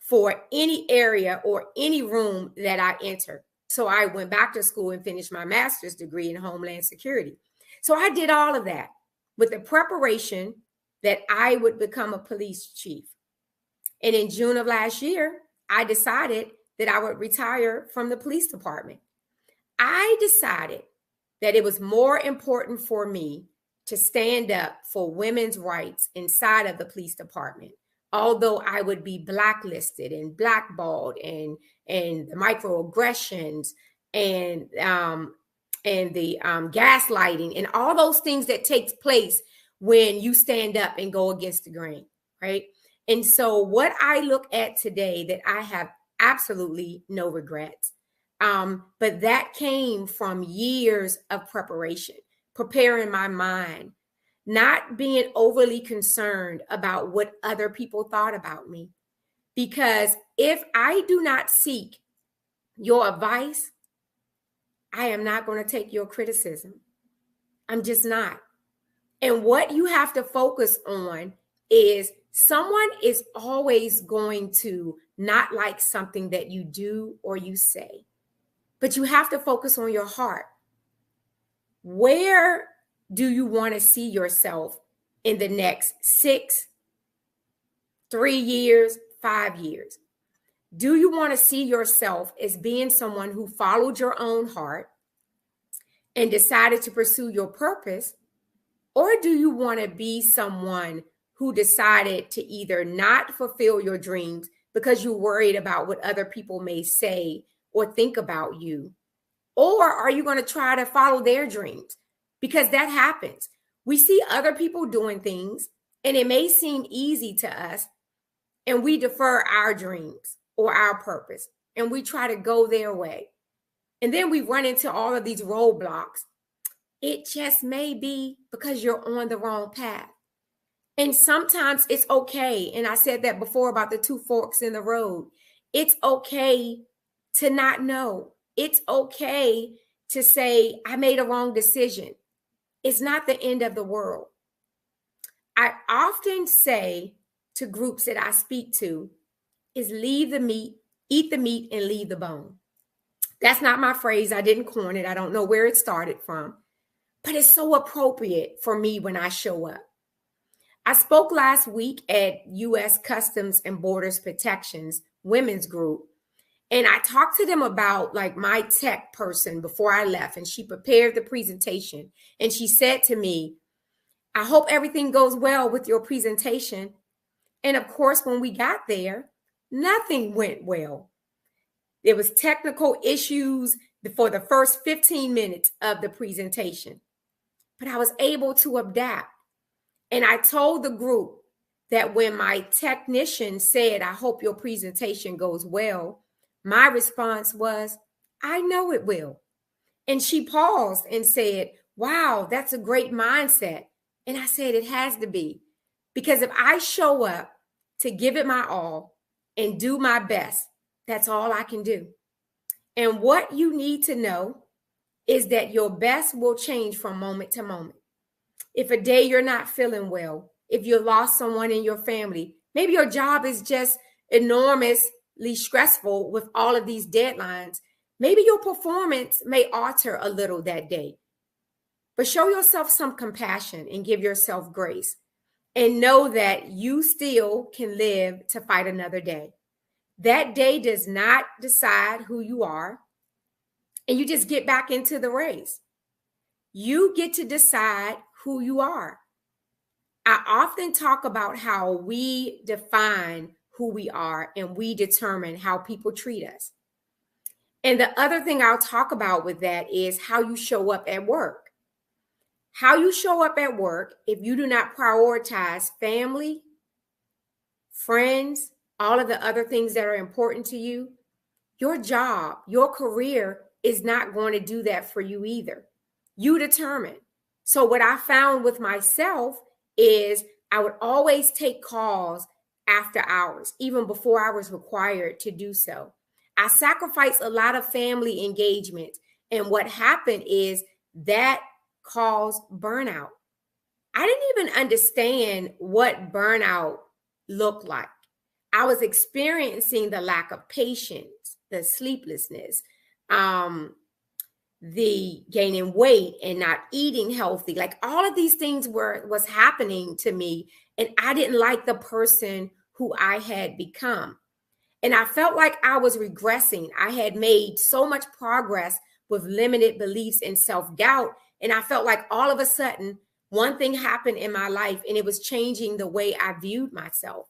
for any area or any room that I enter. So I went back to school and finished my master's degree in Homeland Security. So I did all of that with the preparation that I would become a police chief. And in June of last year, I decided that I would retire from the police department. I decided that it was more important for me to stand up for women's rights inside of the police department, although I would be blacklisted and blackballed and the microaggressions and the gaslighting and all those things that takes place when you stand up and go against the grain, right? And so what I look at today, that I have absolutely no regrets, but that came from years of preparation, preparing my mind, not being overly concerned about what other people thought about me. Because if I do not seek your advice, I am not going to take your criticism. I'm just not. And what you have to focus on is someone is always going to not like something that you do or you say, but you have to focus on your heart. Where do you want to see yourself in the next 6, 3 years, 5 years? Do you want to see yourself as being someone who followed your own heart, and decided to pursue your purpose? Or do you want to be someone who decided to either not fulfill your dreams because you're worried about what other people may say or think about you? Or are you going to try to follow their dreams? Because that happens. We see other people doing things and it may seem easy to us, and we defer our dreams or our purpose and we try to go their way. And then we run into all of these roadblocks. It just may be because you're on the wrong path. And sometimes it's okay. And I said that before about the two forks in the road. It's okay to not know. It's okay to say, I made a wrong decision. It's not the end of the world. I often say to groups that I speak to is leave the meat, eat the meat and leave the bone. That's not my phrase. I didn't coin it. I don't know where it started from, but it's so appropriate for me when I show up. I spoke last week at U.S. Customs and Borders Protection's women's group, and I talked to them about like my tech person before I left, and she prepared the presentation, and she said to me, I hope everything goes well with your presentation. And of course, when we got there, nothing went well. There was technical issues for the first 15 minutes of the presentation, but I was able to adapt. And I told the group that when my technician said, I hope your presentation goes well, my response was, I know it will. And she paused and said, wow, that's a great mindset. And I said, it has to be, because if I show up to give it my all and do my best, that's all I can do. And what you need to know is that your best will change from moment to moment. If a day you're not feeling well, if you lost someone in your family, maybe your job is just enormously stressful with all of these deadlines, maybe your performance may alter a little that day. But show yourself some compassion and give yourself grace, and know that you still can live to fight another day. That day does not decide who you are, and you just get back into the race. You get to decide who you are. I often talk about how we define who we are and we determine how people treat us. And the other thing I'll talk about with that is how you show up at work. How you show up at work, if you do not prioritize family, friends, all of the other things that are important to you, your job, your career is not going to do that for you either. You determine. So what I found with myself is I would always take calls after hours, even before I was required to do so. I sacrificed a lot of family engagement. And what happened is that caused burnout. I didn't even understand what burnout looked like. I was experiencing the lack of patience, the sleeplessness, the gaining weight and not eating healthy. Like all of these things was happening to me, and I didn't like the person who I had become. And I felt like I was regressing. I had made so much progress with limited beliefs and self-doubt. And I felt like all of a sudden, one thing happened in my life and it was changing the way I viewed myself.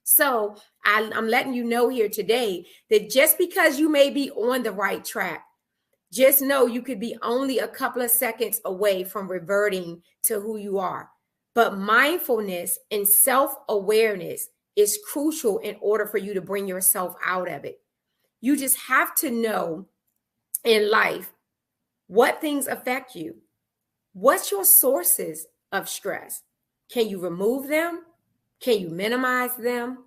So I'm letting you know here today that just because you may be on the right track, just know you could be only a couple of seconds away from reverting to who you are. But mindfulness and self-awareness is crucial in order for you to bring yourself out of it. You just have to know in life what things affect you. What's your sources of stress? Can you remove them? Can you minimize them?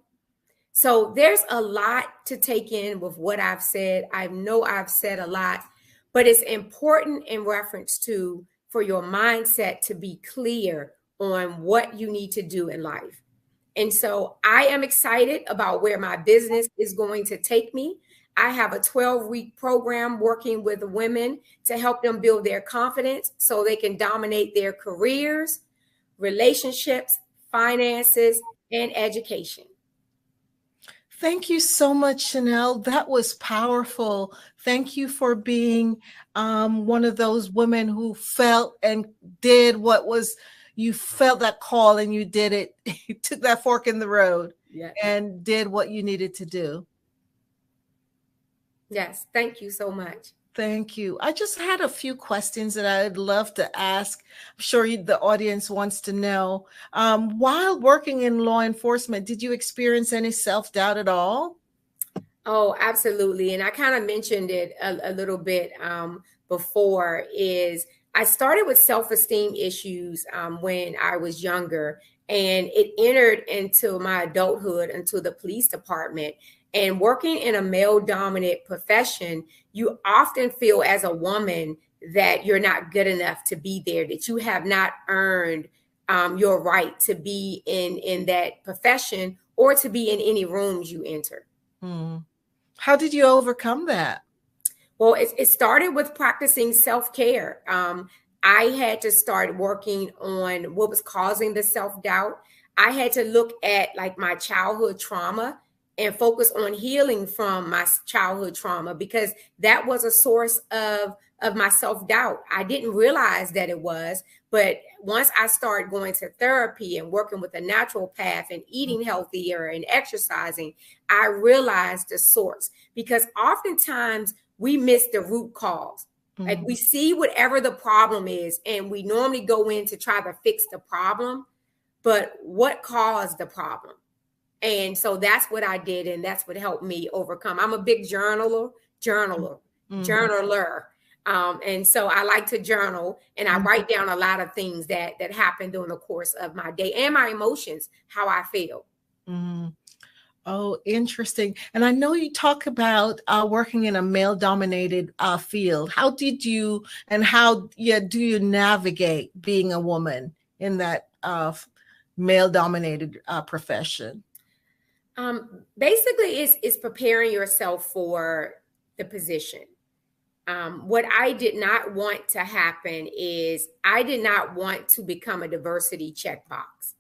So there's a lot to take in with what I've said. I know I've said a lot, but it's important in reference to for your mindset to be clear on what you need to do in life. And so I am excited about where my business is going to take me. I have a 12-week program working with women to help them build their confidence so they can dominate their careers, relationships, finances, and education. Thank you so much, Chanel. That was powerful. Thank you for being one of those women who felt and did what was, you felt that call and you did it. You took that fork in the road and did what you needed to do. Yes, thank you so much. Thank you. I just had a few questions that I'd love to ask. I'm sure the audience wants to know. While working in law enforcement, did you experience any self-doubt at all? Oh, absolutely. And I kind of mentioned it a little bit before, is I started with self-esteem issues when I was younger, and it entered into my adulthood, into the police department. And working in a male-dominant profession, you often feel as a woman that you're not good enough to be there, that you have not earned your right to be in that profession or to be in any rooms you enter. How did you overcome that? Well, it started with practicing self-care. I had to start working on what was causing the self-doubt. I had to look at like my childhood trauma and focus on healing from my childhood trauma, because that was a source of my self-doubt. I didn't realize that it was, but once I started going to therapy and working with a natural path and eating healthier and exercising, I realized the source, because oftentimes we miss the root cause. Like we see whatever the problem is and we normally go in to try to fix the problem, but what caused the problem? And so that's what I did, and that's what helped me overcome. I'm a big journaler. And so I like to journal, and I write down a lot of things that happen during the course of my day and my emotions, how I feel. Oh, interesting. And I know you talk about working in a male-dominated field. How did you, and how do you navigate being a woman in that male-dominated profession? Basically, it's preparing yourself for the position. What I did not want to happen is I did not want to become a diversity checkbox.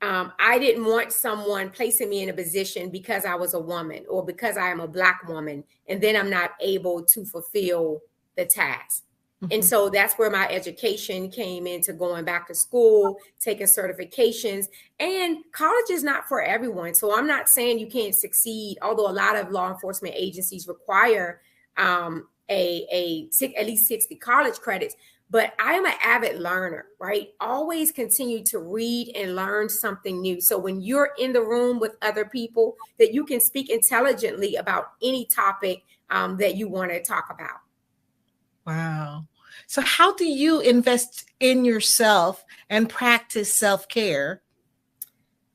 I didn't want someone placing me in a position because I was a woman or because I am a Black woman, and then I'm not able to fulfill the task. And so that's where my education came into going back to school, taking certifications, and college is not for everyone. So I'm not saying you can't succeed, although a lot of law enforcement agencies require at least 60 college credits. But I am an avid learner, right? Always continue to read and learn something new. So when you're in the room with other people, that you can speak intelligently about any topic that you want to talk about. Wow. So how do you invest in yourself and practice self-care?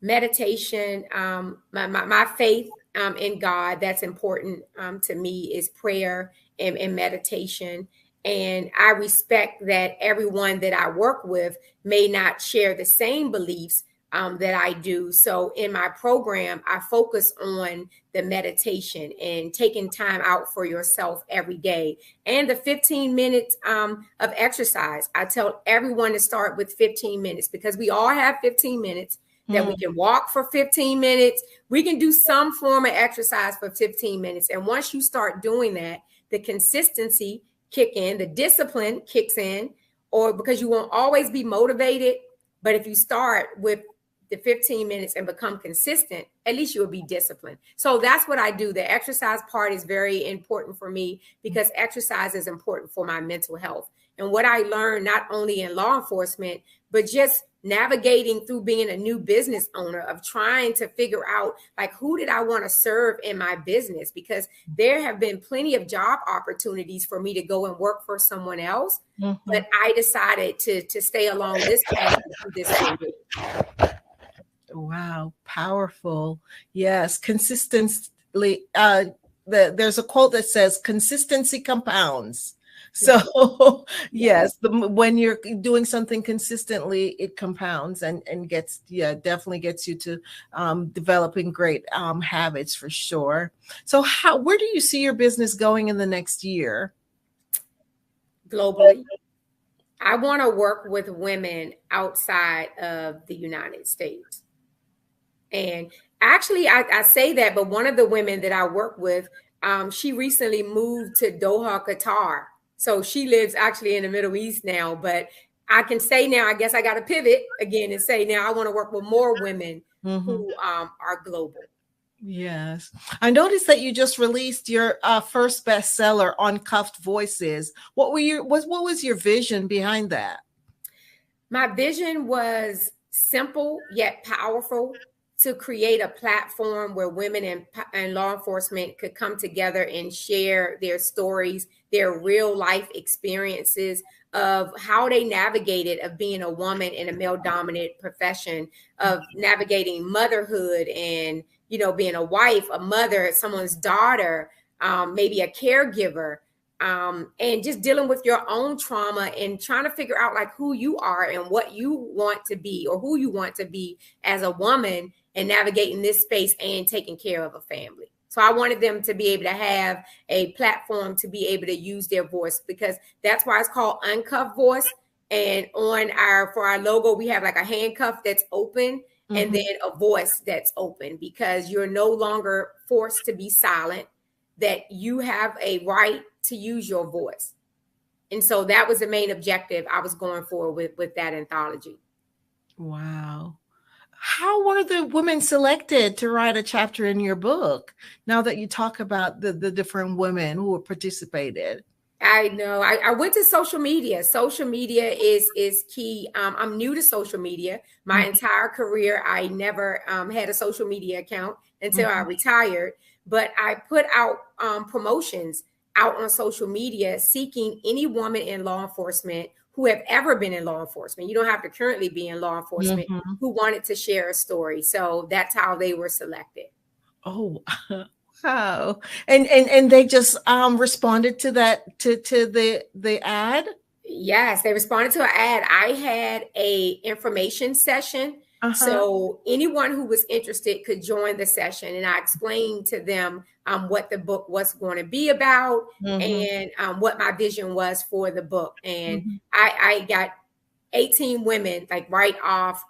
Meditation, my faith in God, that's important to me, is prayer and meditation. And I respect that everyone that I work with may not share the same beliefs that I do. So in my program, I focus on the meditation and taking time out for yourself every day, and the 15 minutes of exercise. I tell everyone to start with 15 minutes, because we all have 15 minutes that we can walk for 15 minutes. We can do some form of exercise for 15 minutes. And once you start doing that, the consistency kick in, the discipline kicks in, or because you won't always be motivated. But if you start with the 15 minutes and become consistent, at least you'll be disciplined. So that's what I do. The exercise part is very important for me, because exercise is important for my mental health. And what I learned, not only in law enforcement, but just navigating through being a new business owner, of trying to figure out, like, who did I want to serve in my business? Because there have been plenty of job opportunities for me to go and work for someone else. But I decided to stay along this path and do this career. Wow, powerful. Yes, consistently. There's a quote that says consistency compounds. So yes, when you're doing something consistently, it compounds and gets, definitely gets you to developing great habits, for sure. So where do you see your business going in the next year? Globally. I want to work with women outside of the United States. And Actually, I say that, but one of the women that I work with, she recently moved to Doha, Qatar. So she lives actually in the Middle East now. But I can say now, I guess I got to pivot again and say now I want to work with more women who are global. Yes. I noticed that you just released your first bestseller, Uncuffed Voices. What was your vision behind that? My vision was simple yet powerful, to create a platform where women and law enforcement could come together and share their stories, their real life experiences of how they navigated of being a woman in a male dominant profession, of navigating motherhood and, you know, being a wife, a mother, someone's daughter, maybe a caregiver, and just dealing with your own trauma and trying to figure out like who you are and what you want to be or who you want to be as a woman and navigating this space and taking care of a family. So I wanted them to be able to have a platform to be able to use their voice, because that's why it's called Uncuffed Voice. And on for our logo, we have like a handcuff that's open and then a voice that's open, because you're no longer forced to be silent, that you have a right to use your voice. And so that was the main objective I was going for with that anthology. Wow. How were the women selected to write a chapter in your book, now that you talk about the different women who participated? I know. I went to social media. Social media is key. I'm new to social media. My entire career, I never had a social media account until I retired. But I put out promotions out on social media seeking any woman in law enforcement who have ever been in law enforcement. You don't have to currently be in law enforcement, who wanted to share a story. So that's how they were selected. Oh, wow. And they just responded to that, to the ad? Yes, they responded to an ad. I had a information session. So anyone who was interested could join the session, and I explained to them what the book was going to be about and what my vision was for the book. And I got 18 women, like right off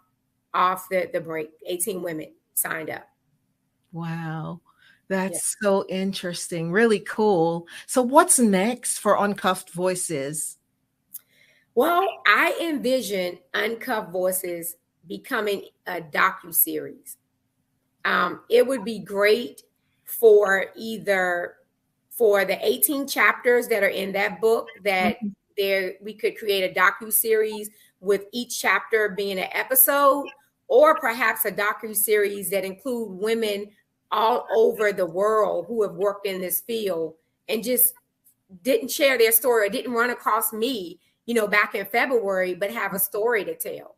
the break. 18 women signed up. Wow. That's so interesting. Really cool. So what's next for Uncuffed Voices? Well, I envision Uncuffed Voices becoming a docuseries. It would be great for the 18 chapters that are in that book, that we could create a docuseries with each chapter being an episode, or perhaps a docuseries that include women all over the world who have worked in this field and just didn't share their story or didn't run across me, you know, back in February, but have a story to tell.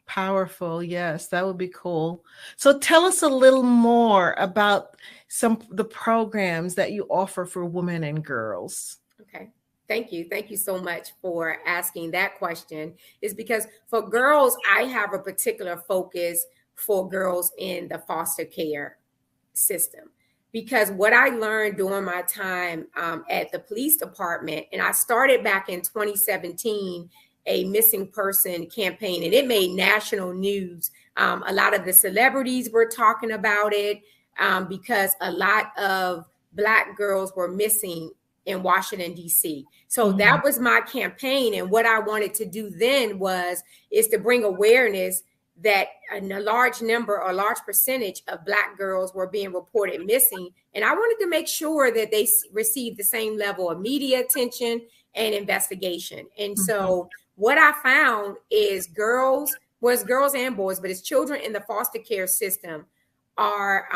Powerful. Yes, that would be cool. So tell us a little more about the programs that you offer for women and girls. Okay. Thank you. Thank you so much for asking that question. Is because for girls, I have a particular focus for girls in the foster care system. Because what I learned during my time at the police department, and I started back in 2017, a missing person campaign, and it made national news. A lot of the celebrities were talking about it because a lot of Black girls were missing in Washington, D.C. So that was my campaign. And what I wanted to do then is to bring awareness that a large number or large percentage of Black girls were being reported missing. And I wanted to make sure that they received the same level of media attention and investigation. And so what I found is girls and boys, but it's children in the foster care system are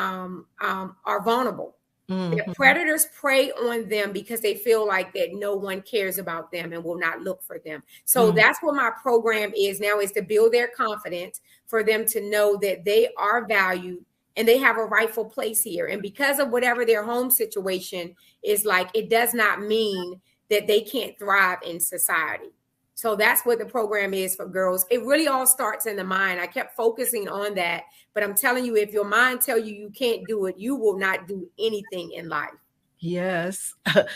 vulnerable. The predators prey on them because they feel like that no one cares about them and will not look for them. So that's what my program is now, is to build their confidence, for them to know that they are valued and they have a rightful place here. And because of whatever their home situation is like, it does not mean that they can't thrive in society. So that's what the program is for girls. It really all starts in the mind. I kept focusing on that, but I'm telling you, if your mind tell you you can't do it, you will not do anything in life. Yes,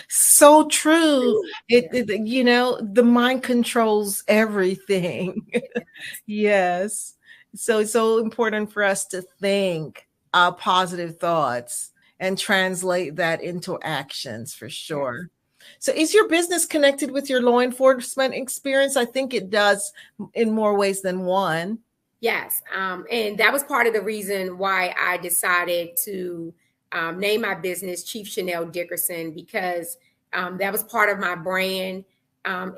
so true. You know, the mind controls everything. Yes. So it's so important for us to think positive thoughts and translate that into actions for sure. So is your business connected with your law enforcement experience? I think it does in more ways than one. Yes. And that was part of the reason why I decided to name my business Chief Chanel Dickerson, because that was part of my brand.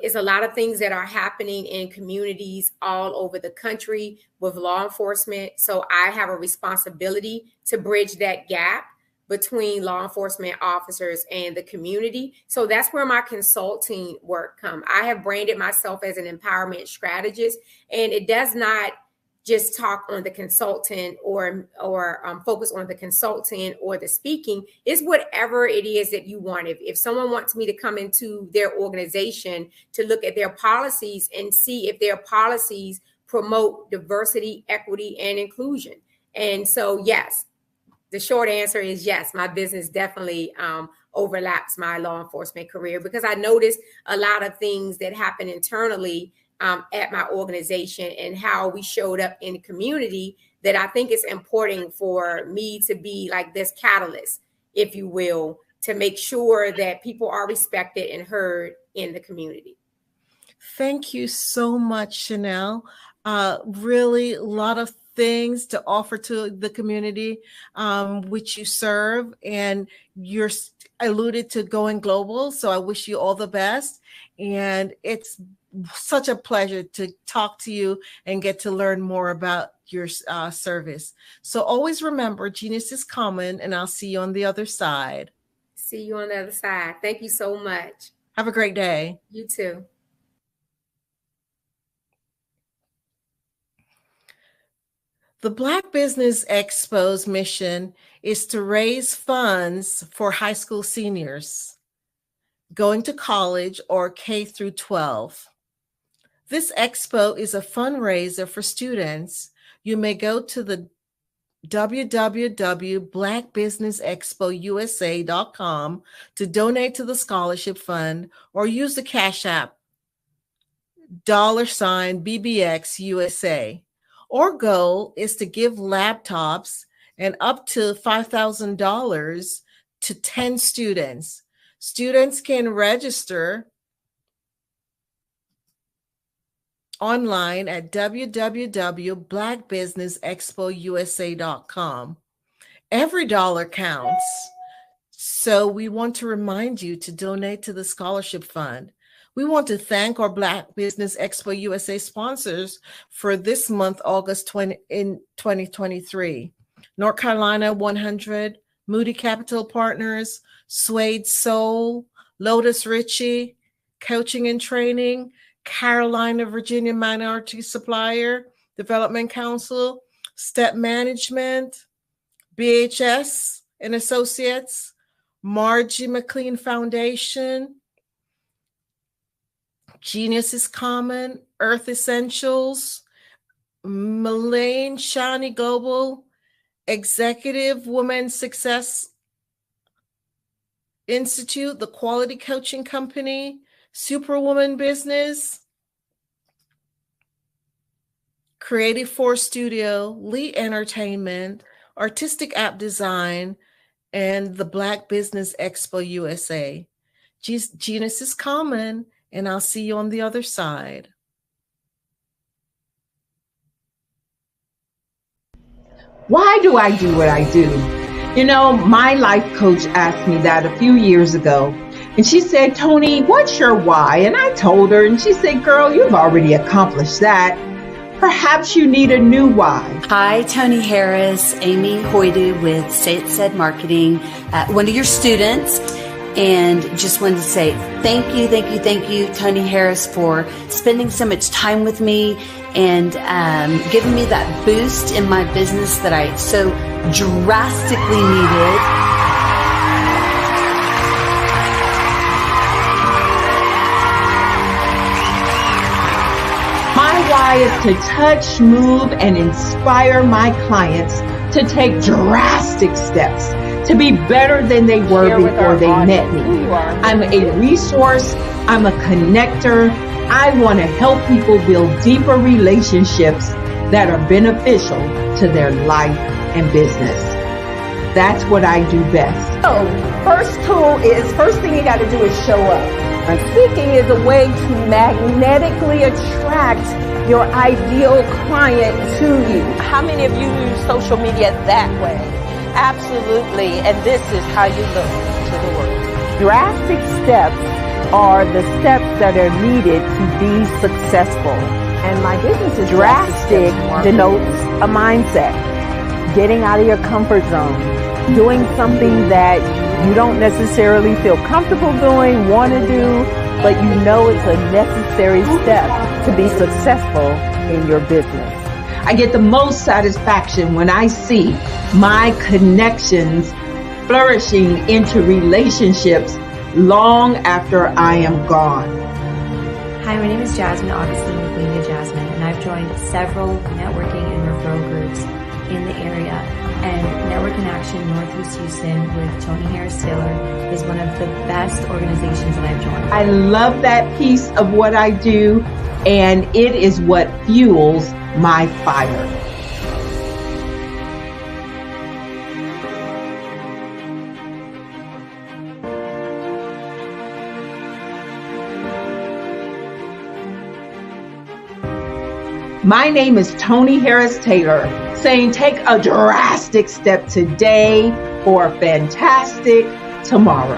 It's a lot of things that are happening in communities all over the country with law enforcement. So I have a responsibility to bridge that gap between law enforcement officers and the community. So that's where my consulting work comes. I have branded myself as an empowerment strategist, and it does not just talk on the consultant or focus on the consultant or the speaking. It's whatever it is that you want. If someone wants me to come into their organization to look at their policies and see if their policies promote diversity, equity, and inclusion. And so, yes, the short answer is yes, my business definitely overlaps my law enforcement career, because I noticed a lot of things that happen internally at my organization and how we showed up in the community, that I think it's important for me to be like this catalyst, if you will, to make sure that people are respected and heard in the community. Thank you so much, Chanel. Really a lot of things to offer to the community which you serve, and you're alluded to going global. So I wish you all the best. And it's such a pleasure to talk to you and get to learn more about your service. So always remember, genius is common, and I'll see you on the other side. See you on the other side. Thank you so much. Have a great day. You too. The Black Business Expo's mission is to raise funds for high school seniors going to college or K through 12. This expo is a fundraiser for students. You may go to the www.blackbusinessexpousa.com to donate to the scholarship fund, or use the Cash App $BBXUSA. Our goal is to give laptops and up to $5,000 to 10 students. Students can register online at www.blackbusinessexpousa.com. Every dollar counts. So we want to remind you to donate to the scholarship fund. We want to thank our Black Business Expo USA sponsors for this month, August 2023. North Carolina 100, Moody Capital Partners, Suede Soul, Lotus Ritchie, Coaching and Training, Carolina, Virginia Minority Supplier Development Council, Step Management, BHS and Associates, Margie McLean Foundation, Genius is Common, Earth Essentials, Malane Shani Global, Executive Women Success Institute, the Quality Coaching Company, Superwoman Business, Creative Force Studio, Lee Entertainment, Artistic App Design, and the Black Business Expo USA. Genius is Common, and I'll see you on the other side. Why do I do what I do? You know, my life coach asked me that a few years ago, and she said, Tony, what's your why? And I told her, and she said, girl, you've already accomplished that. Perhaps you need a new why. Hi, Tony Harris, Amy Hoydu with Say It Said Marketing, one of your students. And just wanted to say thank you, Tony Harris, for spending so much time with me and giving me that boost in my business that I so drastically needed. My why is to touch, move, and inspire my clients to take drastic steps to be better than they were before they met me. I'm a resource. I'm a connector. I want to help people build deeper relationships that are beneficial to their life and business. That's what I do best. So, first thing you got to do is show up. And speaking is a way to magnetically attract your ideal client to you. How many of you use social media that way? Absolutely. And this is how you look to the world. Drastic steps are the steps that are needed to be successful. And my business is drastic denotes a mindset. Getting out of your comfort zone. Doing something that you don't necessarily feel comfortable doing, want to do, but you know it's a necessary step to be successful in your business. I get the most satisfaction when I see my connections flourishing into relationships long after I am gone. Hi, my name is Jasmine Augustine with Lean to Jasmine, and I've joined several networking and referral groups in the area. And Network in Action Northeast Houston with Tony Harris Taylor is one of the best organizations that I've joined. I love that piece of what I do, and it is what fuels my fire. My name is Tony Harris Taylor, saying take a drastic step today for a fantastic tomorrow.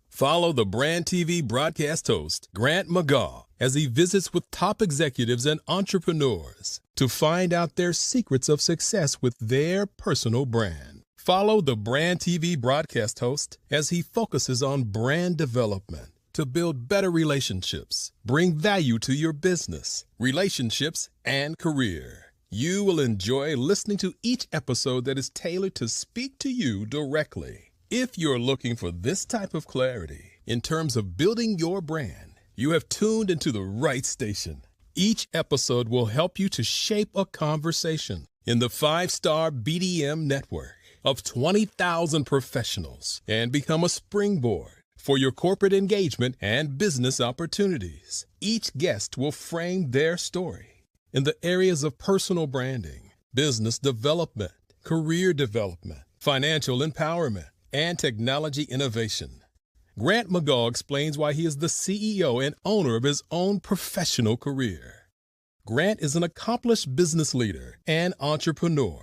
Follow the Brand TV broadcast host, Grant McGaugh, as he visits with top executives and entrepreneurs to find out their secrets of success with their personal brand. Follow the Brand TV broadcast host as he focuses on brand development to build better relationships, bring value to your business, relationships, and career. You will enjoy listening to each episode that is tailored to speak to you directly. If you're looking for this type of clarity in terms of building your brand, you have tuned into the right station. Each episode will help you to shape a conversation in the 5-star BDM network of 20,000 professionals and become a springboard for your corporate engagement and business opportunities. Each guest will frame their story in the areas of personal branding, business development, career development, financial empowerment, and technology innovation. Grant McGaugh explains why he is the CEO and owner of his own professional career. Grant is an accomplished business leader and entrepreneur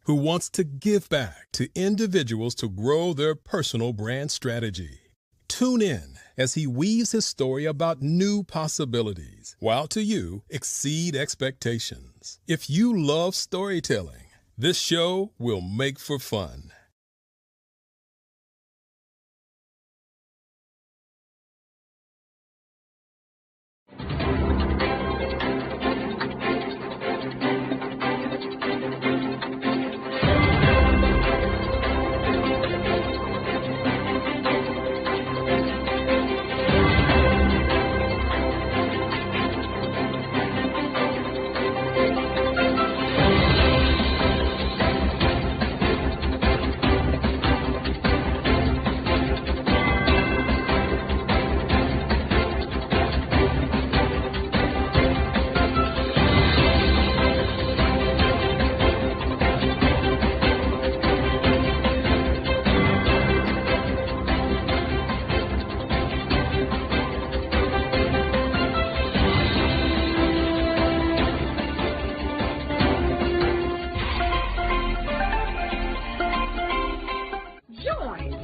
who wants to give back to individuals to grow their personal brand strategy. Tune in as he weaves his story about new possibilities, while to you exceed expectations. If you love storytelling, this show will make for fun.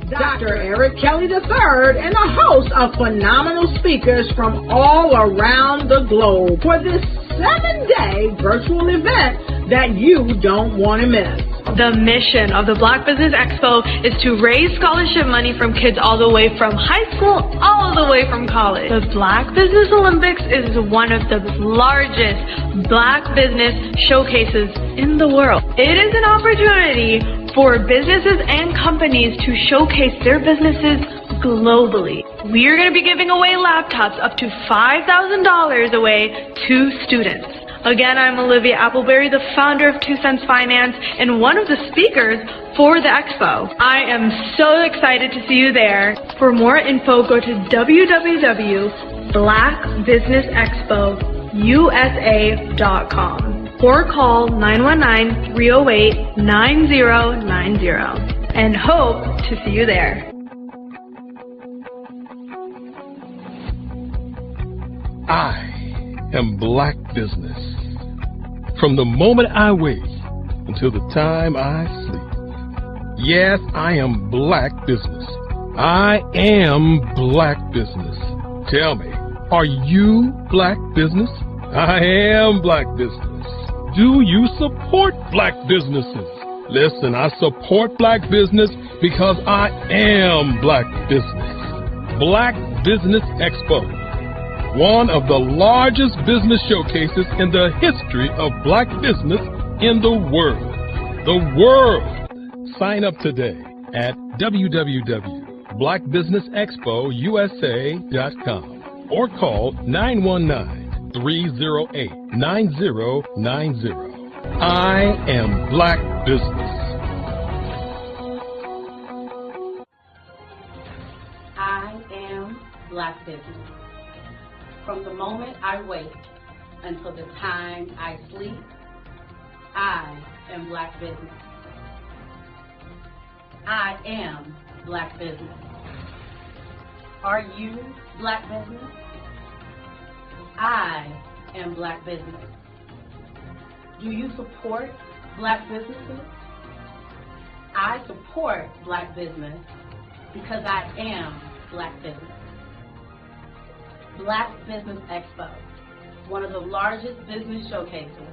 Dr. Eric Kelly III and a host of phenomenal speakers from all around the globe for this 7-day virtual event that you don't want to miss. The mission of the Black Business Expo is to raise scholarship money from kids all the way from high school, all the way from college. The Black Business Olympics is one of the largest Black business showcases in the world. It is an opportunity for businesses and companies to showcase their businesses globally. We are going to be giving away laptops up to $5,000 away to students. Again, I'm Olivia Appleberry, the founder of 2 Cents Finance and one of the speakers for the expo. I am so excited to see you there. For more info, go to www.blackbusinessexpousa.com or call 919-308-9090 and hope to see you there. I am Black Business. From the moment I wake until the time I sleep. Yes, I am Black Business. I am Black Business. Tell me, are you Black Business? I am Black Business. Do you support Black businesses? Listen, I support Black business because I am Black Business. Black Business Expo, one of the largest business showcases in the history of Black business in the world. The world! Sign up today at www.blackbusinessexpousa.com or call 919-308-9090. I am Black Business. I am Black Business. From the moment I wake until the time I sleep, I am Black Business. I am Black Business. Are you Black Business? I am Black Business. Do you support Black businesses? I support Black business because I am Black Business. Black Business Expo, one of the largest business showcases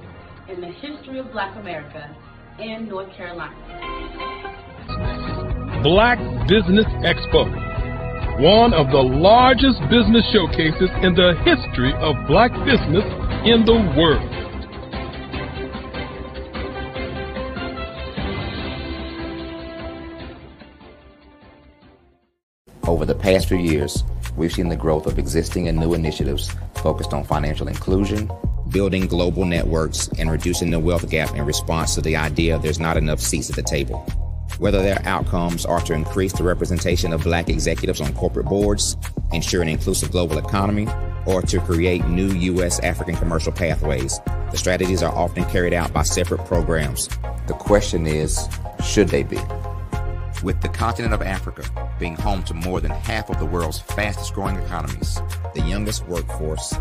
in the history of Black America in North Carolina. Black Business Expo, one of the largest business showcases in the history of Black business in the world. Over the past few years, we've seen the growth of existing and new initiatives focused on financial inclusion, building global networks, and reducing the wealth gap in response to the idea there's not enough seats at the table. Whether their outcomes are to increase the representation of Black executives on corporate boards, ensure an inclusive global economy, or to create new U.S. African commercial pathways, the strategies are often carried out by separate programs. The question is, should they be? With the continent of Africa being home to more than half of the world's fastest growing economies, the youngest workforce,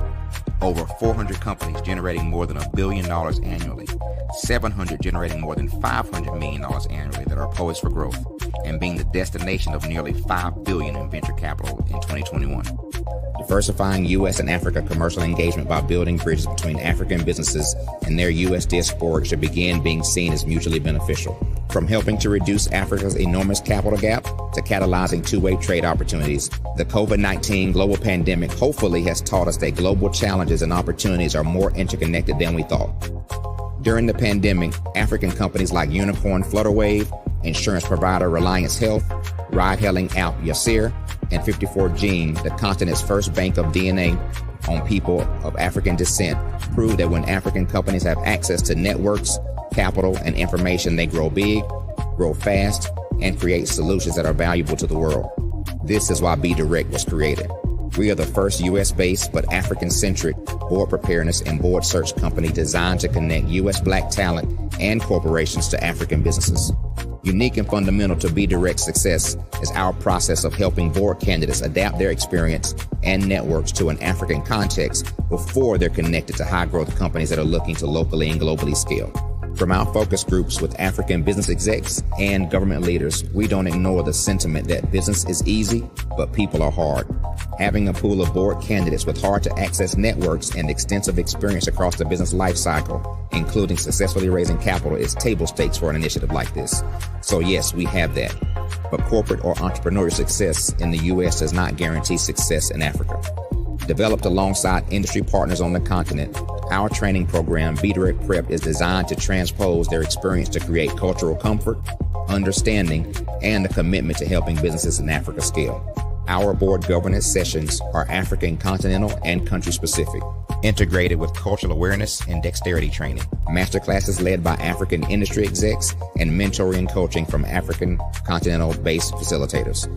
over 400 companies generating more than $1 billion annually, 700 generating more than $500 million annually that are poised for growth, and being the destination of nearly $5 billion in venture capital in 2021. Diversifying U.S. and Africa commercial engagement by building bridges between African businesses and their U.S. diaspora should begin being seen as mutually beneficial. From helping to reduce Africa's enormous capital gap to catalyzing two-way trade opportunities, the COVID-19 global pandemic hopefully has taught us that global challenges and opportunities are more interconnected than we thought. During the pandemic, African companies like Unicorn Flutterwave, insurance provider Reliance Health, ride-hailing app Yasir, and 54Gene, the continent's first bank of DNA on people of African descent, prove that when African companies have access to networks, capital, and information, they grow big, grow fast, and create solutions that are valuable to the world. This is why Be Direct was created. We are the first U.S.-based but African-centric board preparedness and board search company designed to connect U.S. Black talent and corporations to African businesses. Unique and fundamental to Be Direct's success is our process of helping board candidates adapt their experience and networks to an African context before they're connected to high-growth companies that are looking to locally and globally scale. From our focus groups with African business execs and government leaders, we don't ignore the sentiment that business is easy, but people are hard. Having a pool of board candidates with hard-to-access networks and extensive experience across the business life cycle, including successfully raising capital, is table stakes for an initiative like this. So yes, we have that. But corporate or entrepreneurial success in the U.S. does not guarantee success in Africa. Developed alongside industry partners on the continent, our training program, Be Direct Prep, is designed to transpose their experience to create cultural comfort, understanding, and a commitment to helping businesses in Africa scale. Our board governance sessions are African, continental, and country specific. integrated with cultural awareness and dexterity training. Masterclasses led by African industry execs and mentoring and coaching from African continental-based facilitators.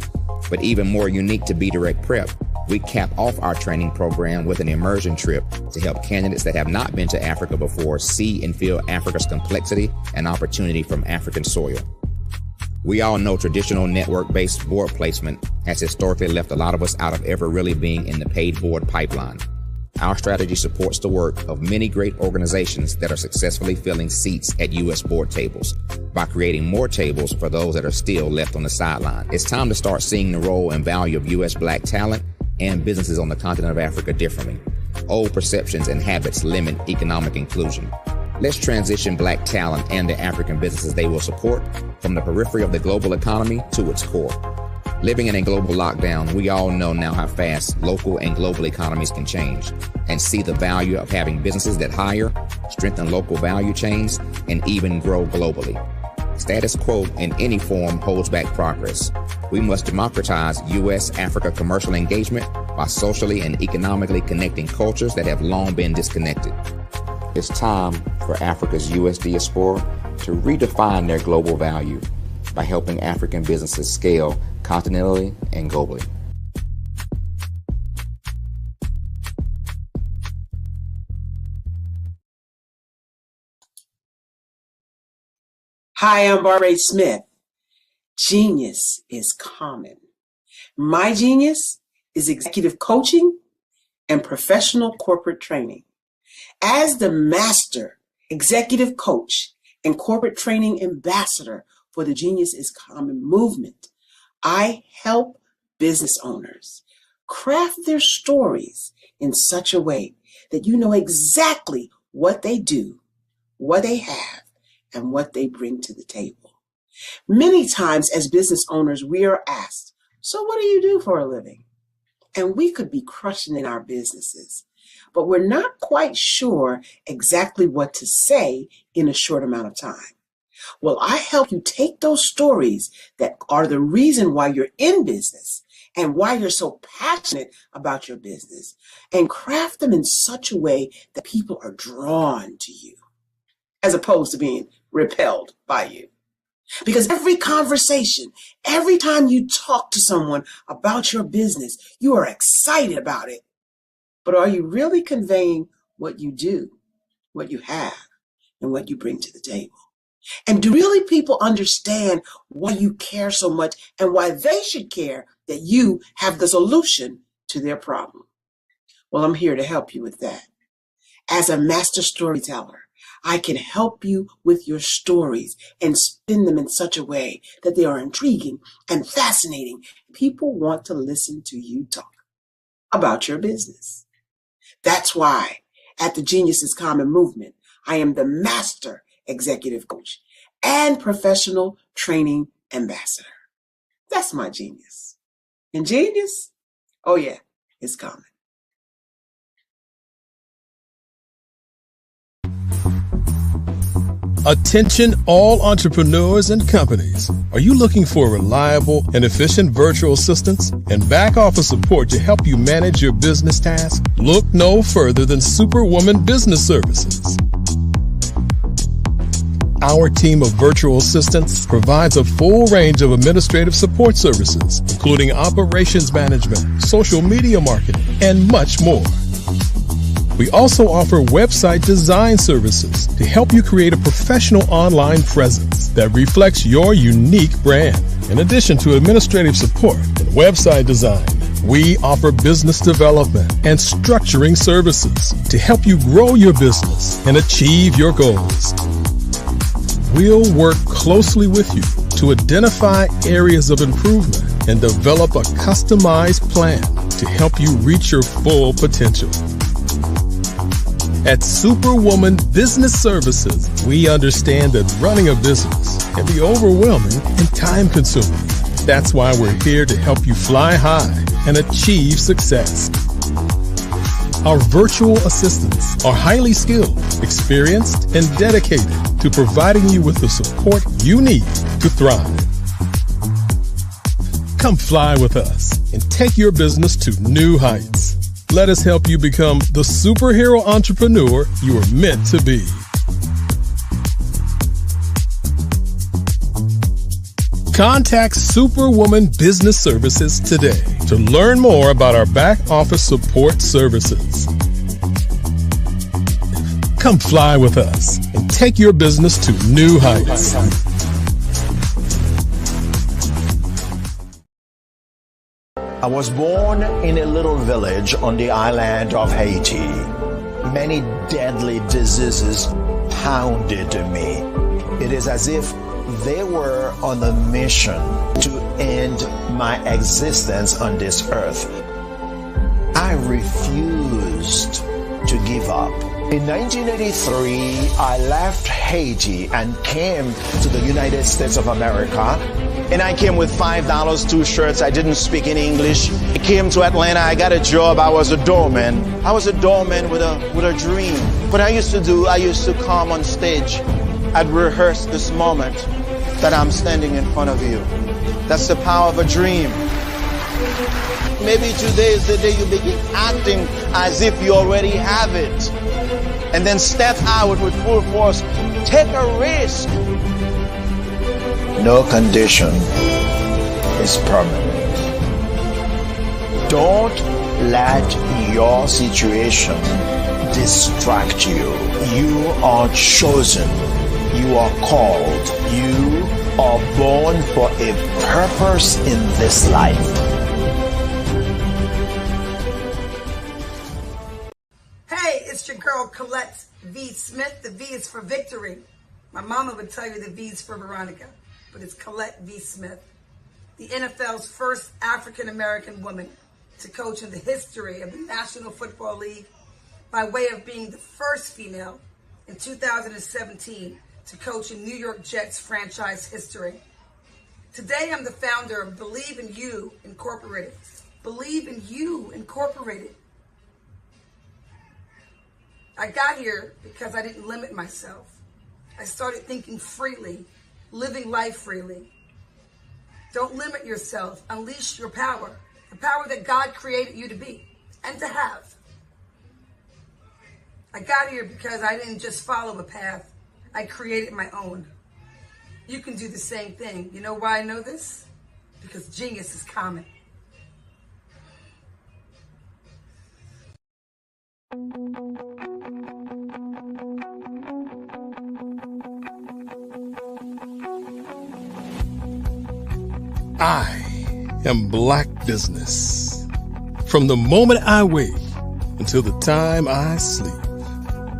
But even more unique to B-Direct Prep, we cap off our training program with an immersion trip to help candidates that have not been to Africa before see and feel Africa's complexity and opportunity from African soil. We all know traditional network-based board placement has historically left a lot of us out of ever really being in the paid board pipeline. Our strategy supports the work of many great organizations that are successfully filling seats at U.S. board tables by creating more tables for those that are still left on the sideline. It's time to start seeing the role and value of U.S. Black talent and businesses on the continent of Africa differently. Old perceptions and habits limit economic inclusion. Let's transition Black talent and the African businesses they will support from the periphery of the global economy to its core. Living in a global lockdown, we all know now how fast local and global economies can change and see the value of having businesses that hire, strengthen local value chains, and even grow globally. Status quo in any form holds back progress. We must democratize U.S.-Africa commercial engagement by socially and economically connecting cultures that have long been disconnected. It's time for Africa's U.S. diaspora to redefine their global value by helping African businesses scale continentally and globally. Hi, I'm Barbara Smith. Genius is common. My genius is executive coaching and professional corporate training. As the master executive coach and corporate training ambassador for the Genius is Common movement, I help business owners craft their stories in such a way that you know exactly what they do, what they have, and what they bring to the table. Many times as business owners, we are asked, so what do you do for a living? And we could be crushing in our businesses, but we're not quite sure exactly what to say in a short amount of time. Well, I help you take those stories that are the reason why you're in business and why you're so passionate about your business and craft them in such a way that people are drawn to you as opposed to being repelled by you. Because every conversation, every time you talk to someone about your business, you are excited about it. But are you really conveying what you do, what you have, and what you bring to the table? And do really people understand why you care so much and why they should care that you have the solution to their problem? Well, I'm here to help you with that. As a master storyteller, I can help you with your stories and spin them in such a way that they are intriguing and fascinating. People want to listen to you talk about your business. That's why at the Genius is Common movement, I am the master executive coach and professional training ambassador. That's my genius. And genius? Oh yeah, it's common. Attention all entrepreneurs and companies. Are you looking for reliable and efficient virtual assistants and back office support to help you manage your business tasks? Look no further than Superwoman Business Services. Our team of virtual assistants provides a full range of administrative support services, including operations management, social media marketing, and much more. We also offer website design services to help you create a professional online presence that reflects your unique brand. In addition to administrative support and website design, we offer business development and structuring services to help you grow your business and achieve your goals. We'll work closely with you to identify areas of improvement and develop a customized plan to help you reach your full potential. At Superwoman Business Services, we understand that running a business can be overwhelming and time-consuming. That's why we're here to help you fly high and achieve success. Our virtual assistants are highly skilled, experienced, and dedicated to providing you with the support you need to thrive. Come fly with us and take your business to new heights. Let us help you become the superhero entrepreneur you are meant to be. Contact Superwoman Business Services today to learn more about our back office support services. Come fly with us and take your business to new heights. I was born in a little village on the island of Haiti. Many deadly diseases pounded me. It is as if they were on a mission to end my existence on this earth. I refused to give up. In 1983, I left Haiti and came to the United States of America. And I came with $5, 2 shirts. I didn't speak any English. I came to Atlanta. I got a job. I was a doorman. I was a doorman with a dream. What I used to come on stage. I'd rehearse this moment that I'm standing in front of you. That's the power of a dream. Maybe today is the day you begin acting as if you already have it. And then step out with full force. Take a risk. No condition is permanent. Don't let your situation distract you. You are chosen. You are called. You are born for a purpose in this life. Hey, it's your girl Colette V. Smith. The V is for victory. My mama would tell you the V is for Veronica, but it's Colette V. Smith, the NFL's first African-American woman to coach in the history of the National Football League by way of being the first female in 2017 to coach in New York Jets franchise history. Today, I'm the founder of Believe in You Incorporated. Believe in You Incorporated. I got here because I didn't limit myself. I started thinking freely, living life freely. Don't limit yourself. Unleash your power, the power that God created you to be and to have. I got here because I didn't just follow a path. I created my own. You can do the same thing. You know why I know this? Because genius is common. I am Black Business. From the moment I wake until the time I sleep.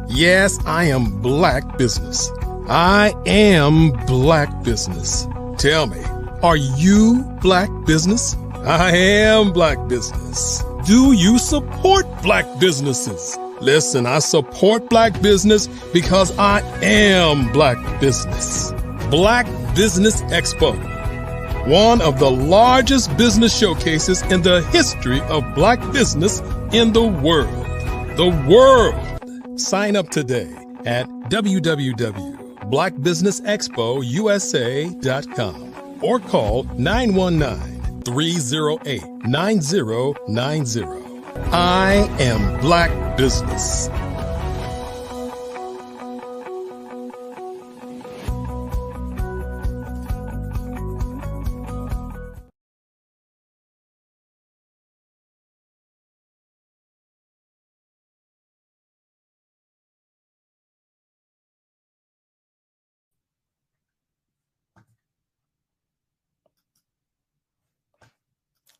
Yes, I am Black Business. I am Black Business. Tell me, are you Black Business? I am Black Business. Do you support Black businesses? Listen, I support Black business because I am Black Business. Black Business Expo, one of the largest business showcases in the history of Black business in the world. The world. Sign up today at www.blackbusinessexpousa.com or call 919-308-9090. I am Black Business.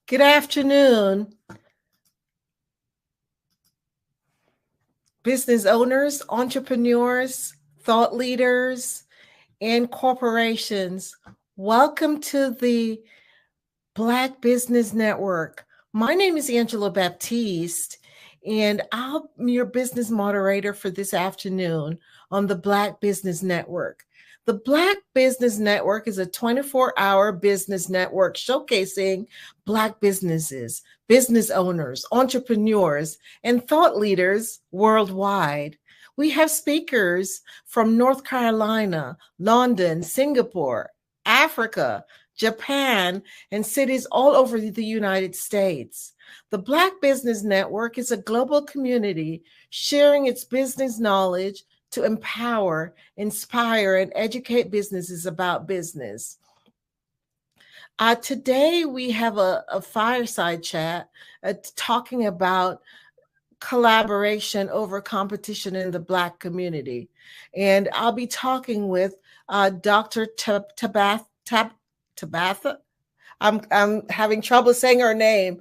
Good afternoon, business owners, entrepreneurs, thought leaders, and corporations. Welcome to the Black Business Network. My name is Angela Baptiste, and I'm your business moderator for this afternoon on the Black Business Network. The Black Business Network is a 24-hour business network showcasing Black businesses, business owners, entrepreneurs, and thought leaders worldwide. We have speakers from North Carolina, London, Singapore, Africa, Japan, and cities all over the United States. The Black Business Network is a global community sharing its business knowledge to empower, inspire, and educate businesses about business. Today, we have a fireside chat talking about collaboration over competition in the Black community. And I'll be talking with Dr. Tabitha. I'm having trouble saying her name.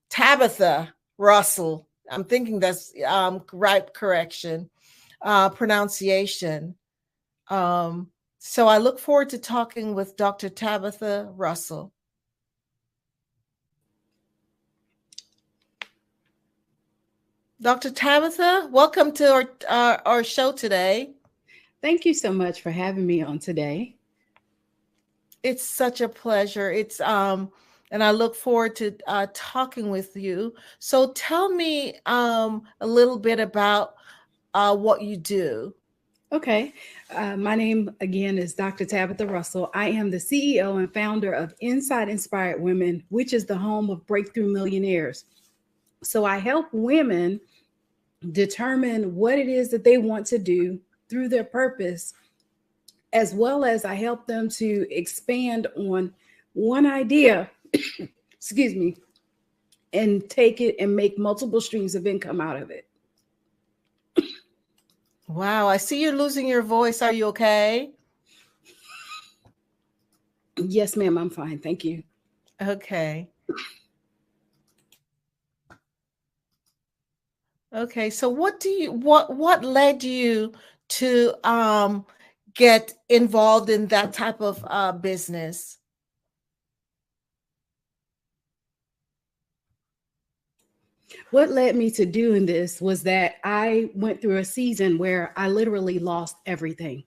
Tabitha Russell. I'm thinking that's right correction, pronunciation. So I look forward to talking with Dr. Tabitha Russell. Dr. Tabitha, welcome to our show today. Thank you so much for having me on today. It's such a pleasure. It's and I look forward to talking with you. So tell me a little bit about what you do. Okay. My name again is Dr. Tabitha Russell. I am the CEO and founder of Inside Inspired Women, which is the home of Breakthrough Millionaires. So I help women determine what it is that they want to do through their purpose, as well as I help them to expand on one idea, excuse me, and take it and make multiple streams of income out of it. Wow, I see you're losing your voice. Are you okay? Yes, ma'am, I'm fine. Thank you. Okay. Okay, so what led you to get involved in that type of business? What led me to doing this was that I went through a season where I literally lost everything.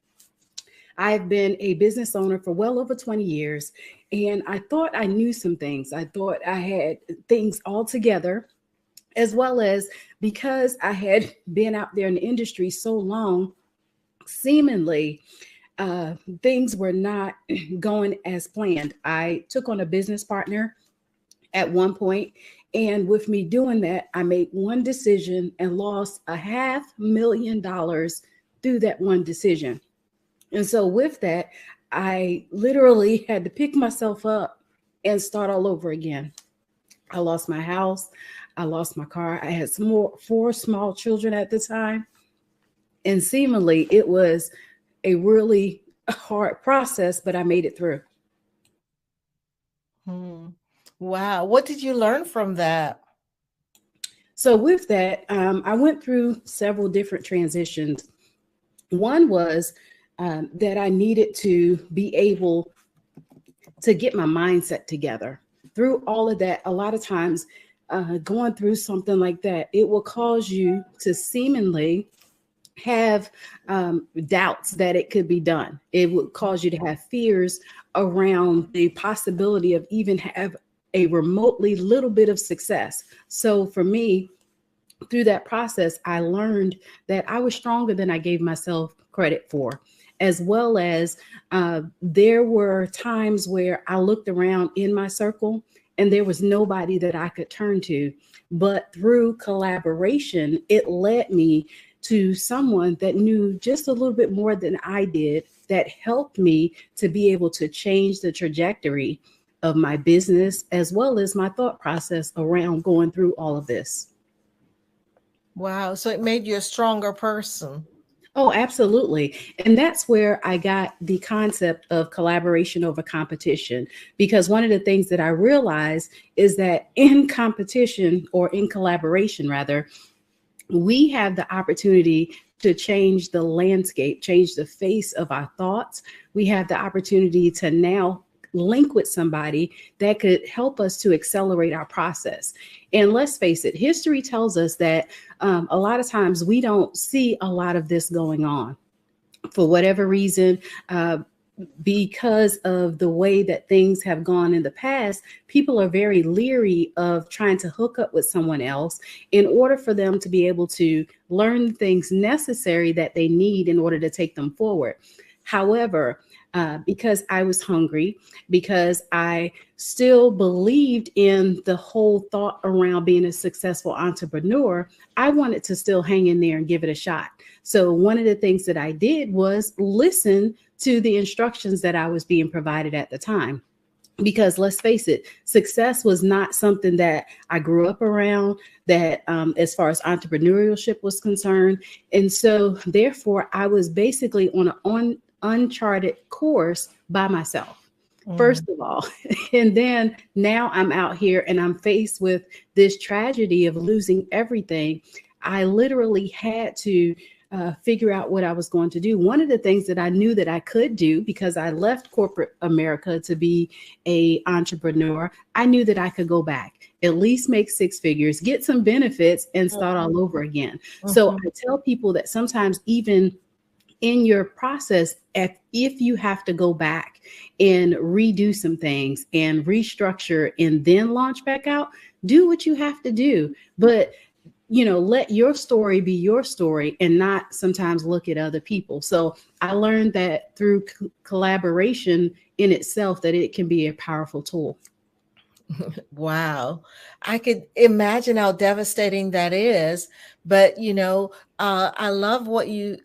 I've been a business owner for well over 20 years, and I thought I knew some things. I thought I had things all together, as well as because I had been out there in the industry so long, seemingly things were not going as planned. I took on a business partner at one point, and with me doing that, I made one decision and lost $500,000 through that one decision. And so with that, I literally had to pick myself up and start all over again. I lost my house. I lost my car. I had four small children at the time. And seemingly it was a really hard process, but I made it through. Wow. What did you learn from that? So with that, I went through several different transitions. One was that I needed to be able to get my mindset together. Through all of that, a lot of times going through something like that, it will cause you to seemingly have doubts that it could be done. It would cause you to have fears around the possibility of even have a remotely little bit of success. So for me, through that process, I learned that I was stronger than I gave myself credit for, as well as there were times where I looked around in my circle and there was nobody that I could turn to. But through collaboration, it led me to someone that knew just a little bit more than I did, that helped me to be able to change the trajectory of my business, as well as my thought process around going through all of this. Wow. So it made you a stronger person. Oh, absolutely. And that's where I got the concept of collaboration over competition, because one of the things that I realized is that in competition, or in collaboration rather, we have the opportunity to change the landscape, change the face of our thoughts. We have the opportunity to now link with somebody that could help us to accelerate our process. And let's face it, history tells us that a lot of times we don't see a lot of this going on for whatever reason. Because of the way that things have gone in the past, people are very leery of trying to hook up with someone else in order for them to be able to learn things necessary that they need in order to take them forward. However, because I was hungry, because I still believed in the whole thought around being a successful entrepreneur. I wanted to still hang in there and give it a shot. So one of the things that I did was listen to the instructions that I was being provided at the time. Because let's face it, success was not something that I grew up around, that as far as entrepreneurship was concerned. And so therefore, I was basically on an uncharted course by myself, first of all. And then now I'm out here and I'm faced with this tragedy of losing everything. I literally had to figure out what I was going to do. One of the things that I knew that I could do, because I left corporate America to be an entrepreneur, I knew that I could go back, at least make six figures, get some benefits, and start all over again. So I tell people that sometimes even in your process, if you have to go back and redo some things and restructure and then launch back out, do what you have to do. But let your story be your story and not sometimes look at other people. So I learned that through collaboration in itself, that it can be a powerful tool. Wow. I could imagine how devastating that is. But, I love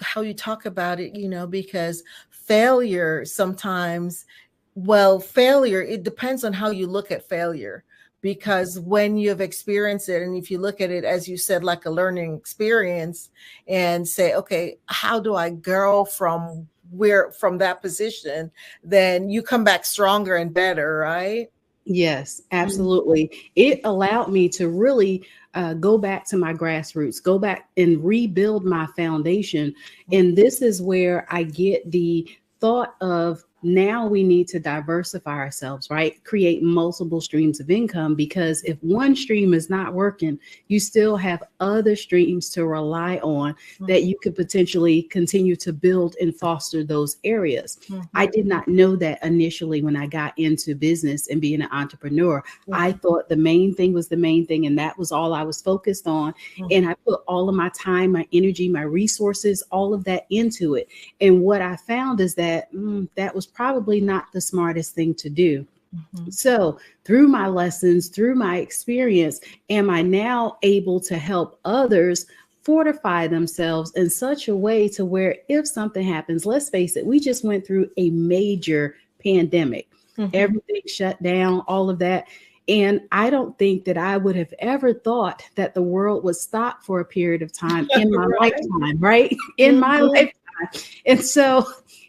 how you talk about it, because failure sometimes, failure, it depends on how you look at failure. Because when you've experienced it, and if you look at it, as you said, like a learning experience, and say, okay, how do I grow from that position? Then you come back stronger and better, right? Yes, absolutely. It allowed me to really go back to my grassroots, go back and rebuild my foundation. And this is where I get the thought of, now we need to diversify ourselves, right? Create multiple streams of income, because if one stream is not working, you still have other streams to rely on that you could potentially continue to build and foster those areas. I did not know that initially when I got into business and being an entrepreneur. I thought the main thing was the main thing, and that was all I was focused on. And I put all of my time, my energy, my resources, all of that into it. And what I found is that that was probably not the smartest thing to do. So through my lessons, through my experience, am I now able to help others fortify themselves in such a way to where if something happens, let's face it, we just went through a major pandemic, everything shut down, all of that. And I don't think that I would have ever thought that the world would stop for a period of time in my lifetime, right? In my lifetime. And so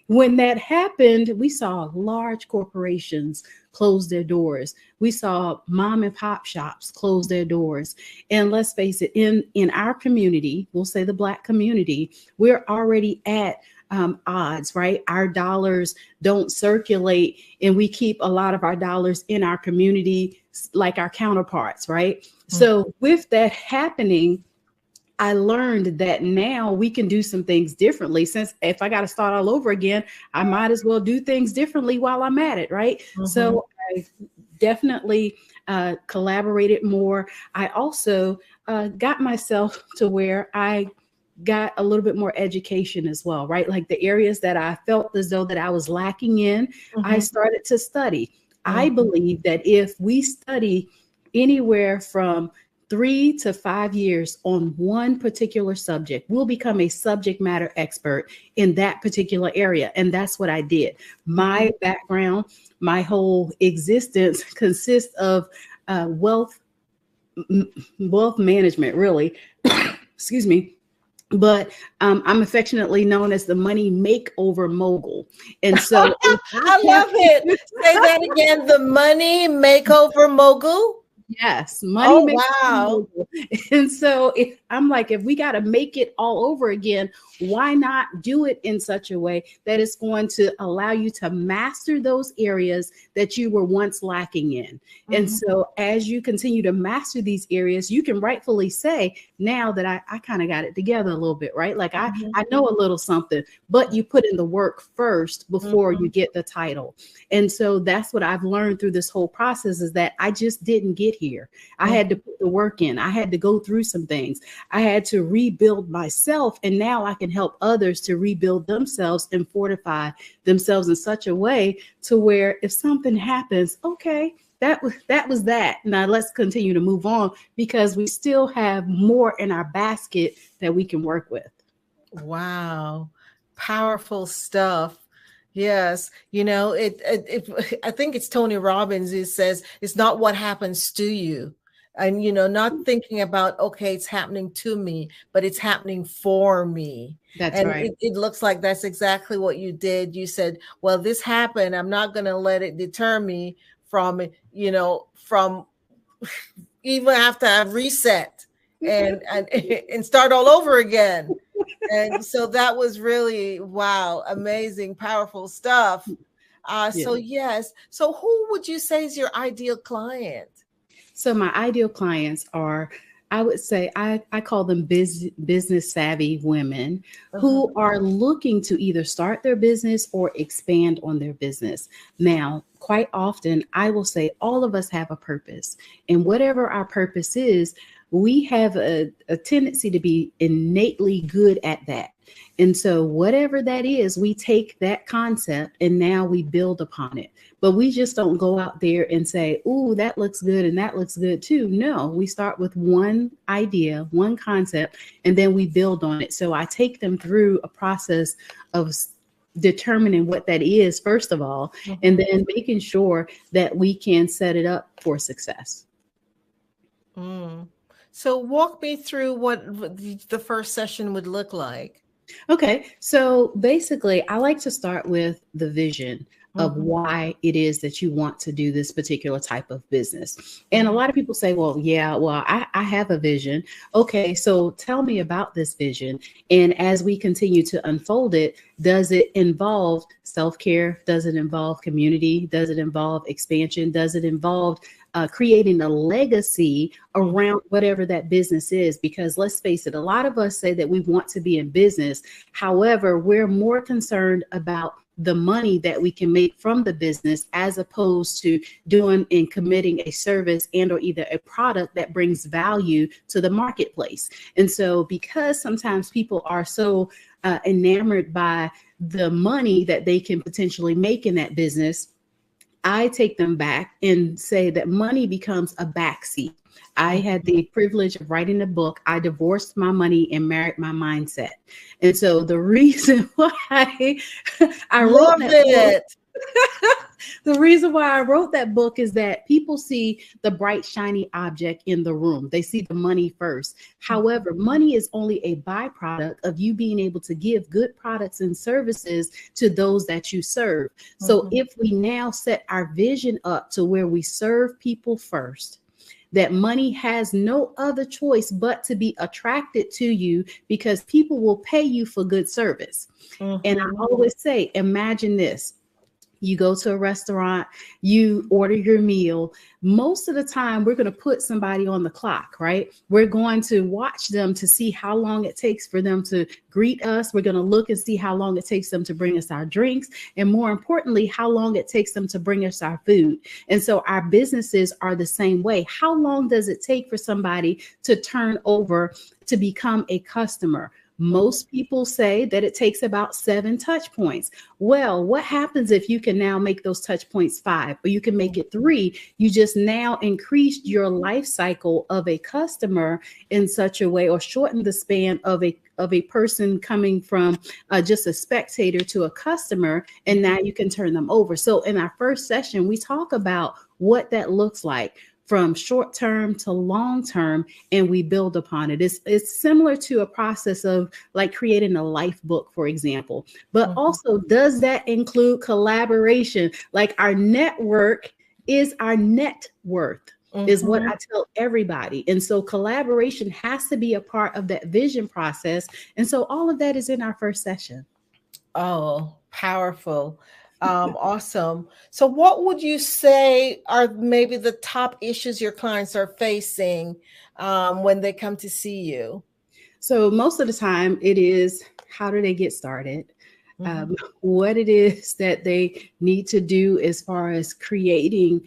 when that happened, we saw large corporations close their doors. We saw mom and pop shops close their doors. And let's face it, in our community, we'll say the Black community, we're already at odds, right? Our dollars don't circulate, and we keep a lot of our dollars in our community like our counterparts, right? So with that happening, I learned that now we can do some things differently. Since if I got to start all over again, I might as well do things differently while I'm at it, right? So I definitely collaborated more. I also got myself to where I got a little bit more education as well, right? Like the areas that I felt as though that I was lacking in, I started to study. I believe that if we study anywhere from 3 to 5 years on one particular subject, we'll become a subject matter expert in that particular area. And that's what I did. My background, my whole existence consists of wealth management, really. Excuse me. But I'm affectionately known as the money makeover mogul. And so I love it. Say that again. The money makeover mogul. Yes, money. Wow. And so I'm like, if we got to make it all over again, why not do it in such a way that it's going to allow you to master those areas that you were once lacking in? And so as you continue to master these areas, you can rightfully say now that I kind of got it together a little bit, right? Like I know a little something, but you put in the work first before you get the title. And so that's what I've learned through this whole process, is that I just didn't get here. I had to put the work in. I had to go through some things. I had to rebuild myself. And now I can help others to rebuild themselves and fortify themselves in such a way to where if something happens, okay, that was that. Now let's continue to move on because we still have more in our basket that we can work with. Wow. Powerful stuff. Yes. You know, I think it's Tony Robbins who says it's not what happens to you. And, you know, not thinking about, okay, it's happening to me, but it's happening for me. That's and right. it looks like that's exactly what you did. You said, well, this happened. I'm not going to let it deter me from, you know, from even after I've reset and start all over again. And so that was really, wow, amazing, powerful stuff. So yes. So who would you say is your ideal client? So my ideal clients are, I would say, I call them business savvy women who are looking to either start their business or expand on their business. Now, quite often, I will say all of us have a purpose. And whatever our purpose is, we have a tendency to be innately good at that. And so whatever that is, we take that concept and now we build upon it. But we just don't go out there and say, "Ooh, that looks good and that looks good too." No, we start with one idea, one concept, and then we build on it. So I take them through a process of determining what that is, first of all, and then making sure that we can set it up for success. So walk me through what the first session would look like. Okay, so basically, I like to start with the vision of why it is that you want to do this particular type of business. And a lot of people say, well, I have a vision. Okay, so tell me about this vision. And as we continue to unfold it, does it involve self-care? Does it involve community? Does it involve expansion? Does it involve creating a legacy around whatever that business is? Because let's face it, a lot of us say that we want to be in business. However, we're more concerned about the money that we can make from the business as opposed to doing and committing a service and or either a product that brings value to the marketplace. And so because sometimes people are so enamored by the money that they can potentially make in that business, I take them back and say that money becomes a backseat. I had the privilege of writing a book. I divorced my money and married my mindset. And so the reason why I wrote that book, the reason why I wrote that book is that people see the bright, shiny object in the room. They see the money first. However, money is only a byproduct of you being able to give good products and services to those that you serve. So if we now set our vision up to where we serve people first, that money has no other choice but to be attracted to you because people will pay you for good service. And I always say, imagine this. You go to a restaurant, you order your meal. Most of the time, we're going to put somebody on the clock, right? We're going to watch them to see how long it takes for them to greet us. We're going to look and see how long it takes them to bring us our drinks. And more importantly, how long it takes them to bring us our food. And so our businesses are the same way. How long does it take for somebody to turn over to become a customer? Most people say that it takes about 7 touch points. Well, what happens if you can now make those touch points 5 or you can make it 3? You just now increased your life cycle of a customer in such a way, or shortened the span of a person coming from just a spectator to a customer, and now you can turn them over. So in our first session, we talk about what that looks like from short term to long term, and we build upon it. It's similar to a process of like creating a life book, for example, but also does that include collaboration? Like our network is our net worth. Is what I tell everybody. And so collaboration has to be a part of that vision process. And so all of that is in our first session. Oh, powerful. Awesome. So what would you say are maybe the top issues your clients are facing when they come to see you? So most of the time it is, how do they get started? What it is that they need to do as far as creating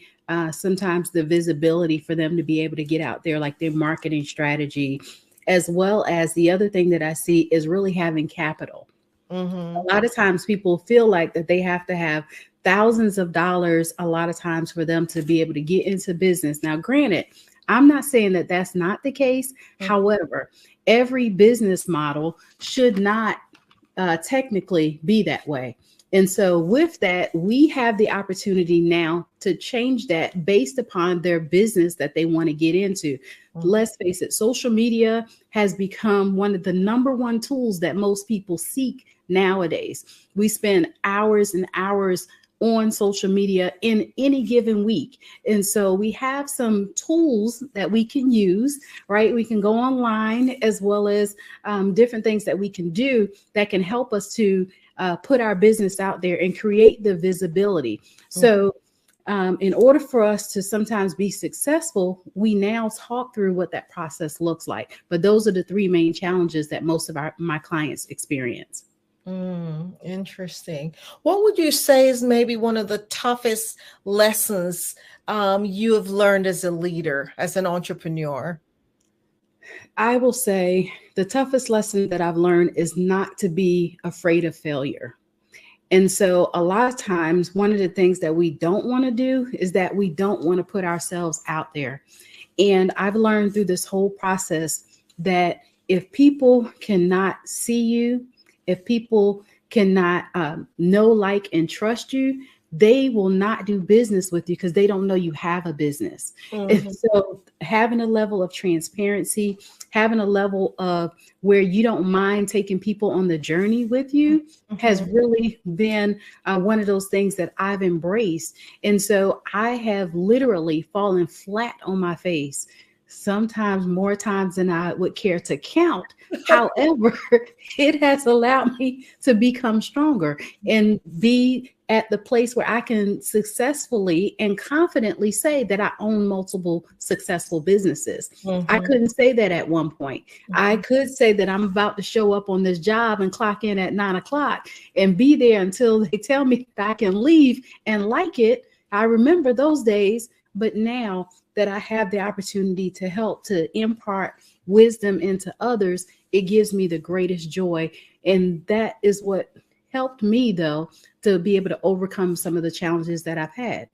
sometimes the visibility for them to be able to get out there, like their marketing strategy, as well as the other thing that I see is really having capital. A lot of times people feel like that they have to have thousands of dollars a lot of times for them to be able to get into business. Now, granted, I'm not saying that that's not the case. However, every business model should not technically be that way. And so with that, we have the opportunity now to change that based upon their business that they want to get into. Let's face it, social media has become one of the number one tools that most people seek nowadays. We spend hours and hours on social media in any given week. And so we have some tools that we can use, right? We can go online as well as different things that we can do that can help us to put our business out there and create the visibility. So in order for us to sometimes be successful, we now talk through what that process looks like. But those are the three main challenges that most of my clients experience. Interesting. What would you say is maybe one of the toughest lessons you have learned as a leader, as an entrepreneur? I will say the toughest lesson that I've learned is not to be afraid of failure. And so a lot of times, one of the things that we don't want to do is that we don't want to put ourselves out there. And I've learned through this whole process that if people cannot see you, if people cannot know, like, and trust you, they will not do business with you because they don't know you have a business. And so having a level of transparency, having a level of where you don't mind taking people on the journey with you has really been one of those things that I've embraced. And so I have literally fallen flat on my face, sometimes more times than I would care to count. However, it has allowed me to become stronger and be at the place where I can successfully and confidently say that I own multiple successful businesses. I couldn't say that at one point. I could say that I'm about to show up on this job and clock in at 9 o'clock and be there until they tell me that I can leave and like it. I remember those days, but now that I have the opportunity to help to impart wisdom into others, it gives me the greatest joy. And that is what helped me, though, to be able to overcome some of the challenges that I've had.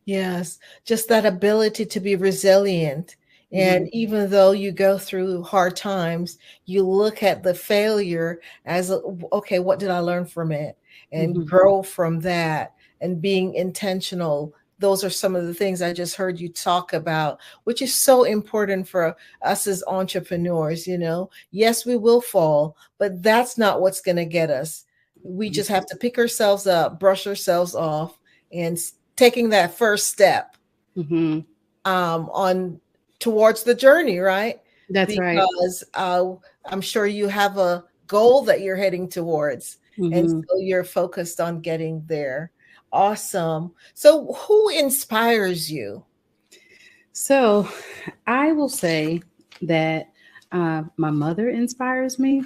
Yes, just that ability to be resilient. And even though you go through hard times, you look at the failure as, okay, what did I learn from it? And grow from that, and being intentional. Those are some of the things I just heard you talk about, which is so important for us as entrepreneurs. You know, yes, we will fall, but that's not what's going to get us. We just have to pick ourselves up, brush ourselves off, and taking that first step on towards the journey, right? That's right. Because I'm sure you have a goal that you're heading towards, and so you're focused on getting there. Awesome. So who inspires you? So I will say that my mother inspires me.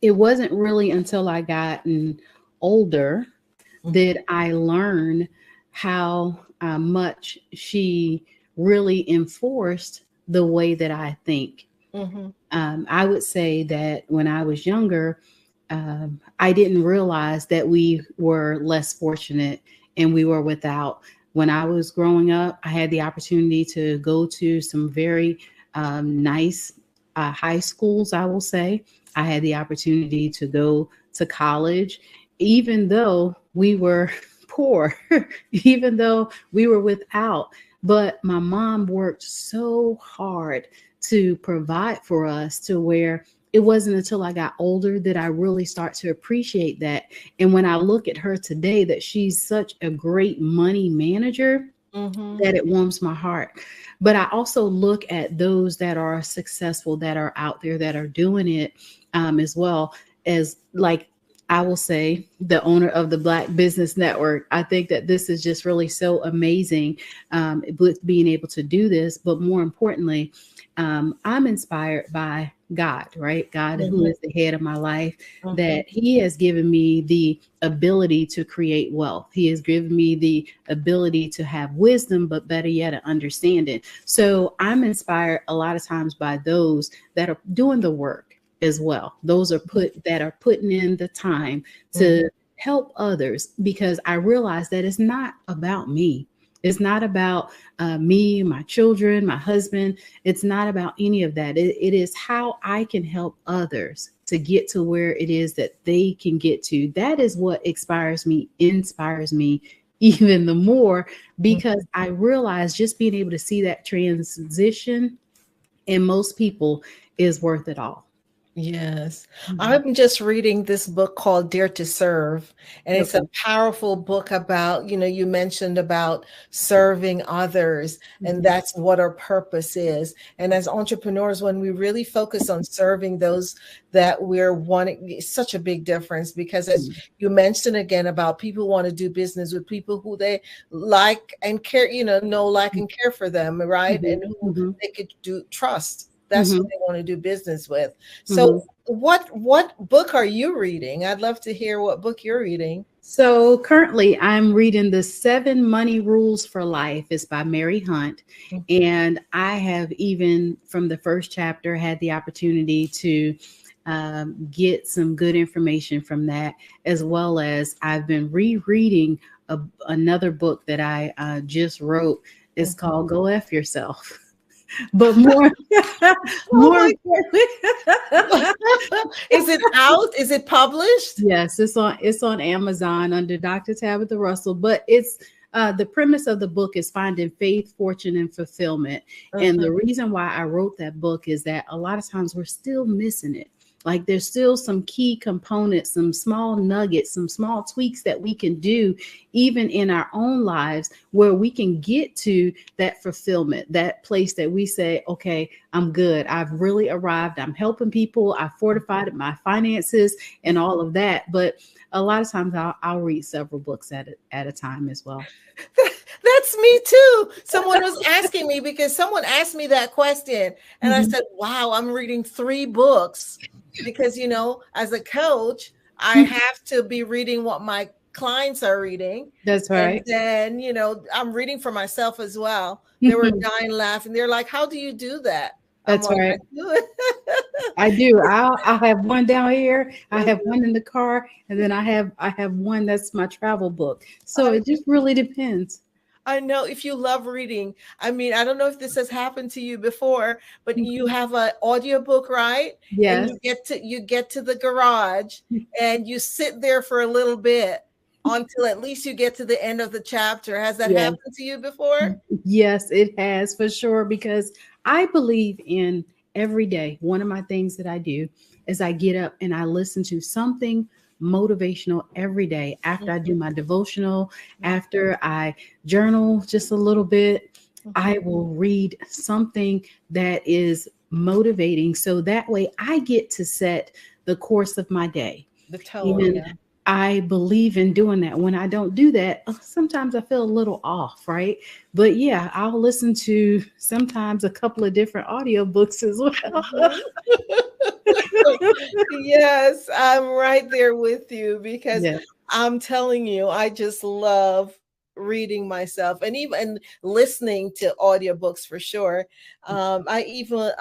It wasn't really until I gotten older that I learned how much she really enforced the way that I think. I would say that when I was younger, I didn't realize that we were less fortunate and we were without. When I was growing up, I had the opportunity to go to some very nice high schools, I will say. I had the opportunity to go to college, even though we were poor, even though we were without. But my mom worked so hard to provide for us to where it wasn't until I got older that I really start to appreciate that. And when I look at her today, that she's such a great money manager, that it warms my heart. But I also look at those that are successful, that are out there, that are doing it as well, as like I will say, the owner of the Black Business Network. I think that this is just really so amazing with being able to do this. But more importantly, I'm inspired by God, right? God, who is the head of my life, that He has given me the ability to create wealth. He has given me the ability to have wisdom, but better yet, an understanding. So I'm inspired a lot of times by those that are doing the work as well. Those are putting in the time to help others, because I realize that it's not about me. It's not about me, my children, my husband. It's not about any of that. It is how I can help others to get to where it is that they can get to. That is what inspires me even the more, because I realize just being able to see that transition in most people is worth it all. Yes. I'm just reading this book called Dare to Serve, and it's a powerful book about, you mentioned about serving others, and that's what our purpose is. And as entrepreneurs, when we really focus on serving those that we're wanting, it's such a big difference, because as you mentioned again about people want to do business with people who they like and care, like and care for them, right? And who they could trust. That's who they want to do business with. So what book are you reading? I'd love to hear what book you're reading. So currently I'm reading The 7 Money Rules for Life. It's by Mary Hunt. And I have, even from the first chapter, had the opportunity to get some good information from that, as well as I've been rereading another book that I just wrote. It's called Go F Yourself. But more importantly, is it out? Is it published? Yes, it's on Amazon under Dr. Tabitha Russell. But it's the premise of the book is finding faith, fortune, and fulfillment. And the reason why I wrote that book is that a lot of times we're still missing it. Like, there's still some key components, some small nuggets, some small tweaks that we can do even in our own lives, where we can get to that fulfillment, that place that we say, okay, I'm good. I've really arrived. I'm helping people. I fortified my finances and all of that. But a lot of times I'll read several books at a time as well. That's me too. Someone was asking me, because someone asked me that question, and I said, wow, I'm reading 3 books. Because, as a coach, I have to be reading what my clients are reading. That's right. And then, I'm reading for myself as well. They were dying laughing. They're like, how do you do that? That's right. I do. I have one down here. I have one in the car, and then I have one that's my travel book. So it just really depends. I know, if you love reading. I mean, I don't know if this has happened to you before, but you have an audiobook, right? Yes. And you get to the garage and you sit there for a little bit until at least you get to the end of the chapter. Has that happened to you before? Yes, it has, for sure, because I believe in every day. One of my things that I do is I get up and I listen to something motivational every day. After I do my devotional, after I journal just a little bit, I will read something that is motivating. So that way I get to set the course of my day. The tone. I believe in doing that. When I don't do that, sometimes I feel a little off, right? But yeah, I'll listen to sometimes a couple of different audiobooks as well. Yes, I'm right there with you, because I'm telling you, I just love reading myself, and even listening to audiobooks for sure. I even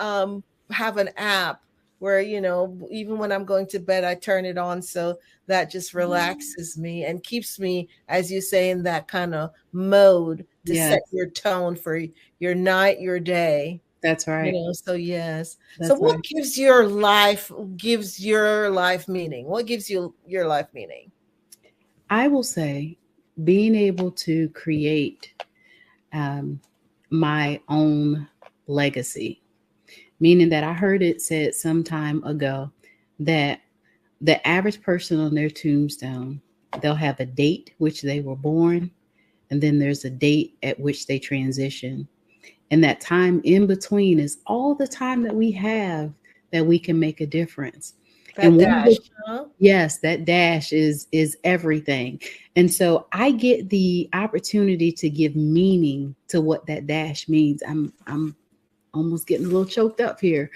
have an app where, even when I'm going to bed, I turn it on. So that just relaxes me and keeps me, as you say, in that kind of mode to set your tone for your night, your day. That's right. So yes. That's so what right. gives your life meaning? What gives you your life meaning? I will say being able to create my own legacy, meaning that I heard it said some time ago that the average person on their tombstone, they'll have a date which they were born, and then there's a date at which they transition. And that time in between is all the time that we have that we can make a difference. That dash, huh? Yes, that dash is everything. And so I get the opportunity to give meaning to what that dash means. I'm almost getting a little choked up here.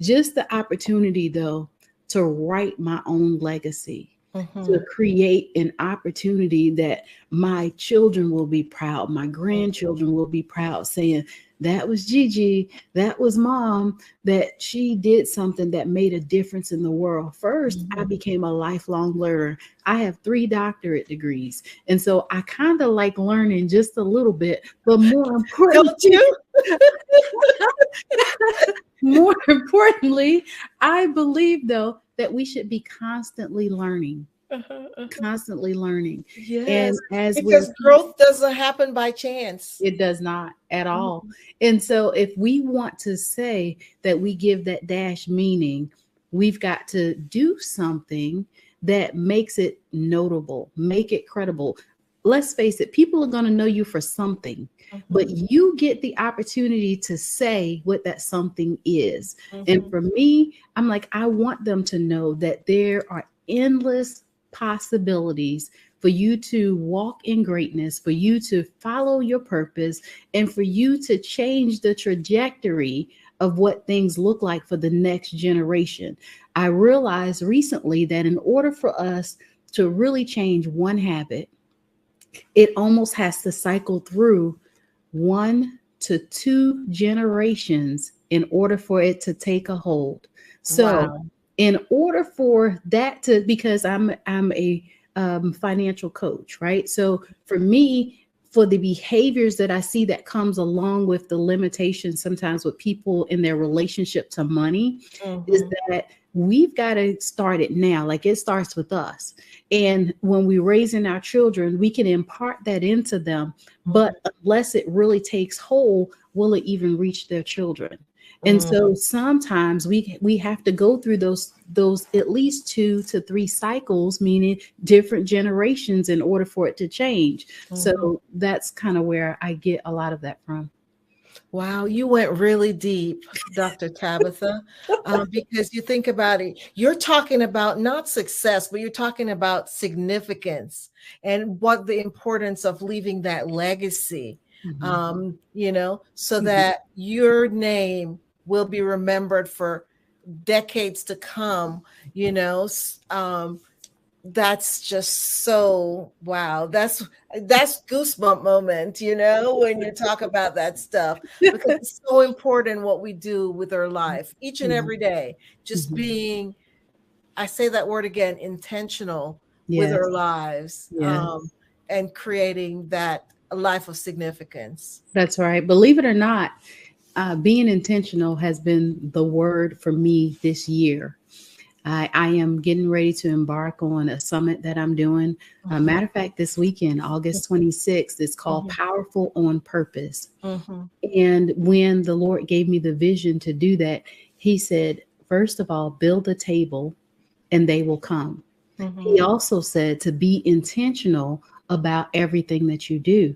Just the opportunity though to write my own legacy, to create an opportunity that my children will be proud, my grandchildren will be proud, saying, that was Gigi, that was mom, that she did something that made a difference in the world. First, I became a lifelong learner. I have 3 doctorate degrees. And so I kind of like learning just a little bit, but more importantly, don't you? More importantly, I believe though that we should be constantly learning. Constantly learning. Yes, and as because growth doesn't happen by chance. It does not at all. And so if we want to say that we give that dash meaning, we've got to do something that makes it notable, make it credible. Let's face it, people are going to know you for something, but you get the opportunity to say what that something is. And for me, I'm like, I want them to know that there are endless possibilities for you to walk in greatness, for you to follow your purpose, and for you to change the trajectory of what things look like for the next generation. I realized recently that in order for us to really change one habit, it almost has to cycle through 1 to 2 generations in order for it to take a hold. So in order for that to, because I'm a financial coach, right? So for me, for the behaviors that I see that comes along with the limitations sometimes with people in their relationship to money, is that we've got to start it now. Like it starts with us. And when we're raising our children, we can impart that into them. But unless it really takes hold, will it even reach their children? And so sometimes we have to go through those at least 2 to 3 cycles, meaning different generations, in order for it to change. So that's kind of where I get a lot of that from. Wow, you went really deep, Dr. Tabitha, because you think about it, you're talking about not success, but you're talking about significance and what the importance of leaving that legacy, so that your name will be remembered for decades to come, that's just so wow. That's goosebump moment, when you talk about that stuff, because it's so important what we do with our life each and every day. Just being, I say that word again, intentional with our lives, and creating that life of significance. That's right. Believe it or not, being intentional has been the word for me this year. I am getting ready to embark on a summit that I'm doing. Matter of fact, this weekend, August 26th, it's called Powerful on Purpose. And when the Lord gave me the vision to do that, he said, first of all, build a table and they will come. He also said to be intentional about everything that you do.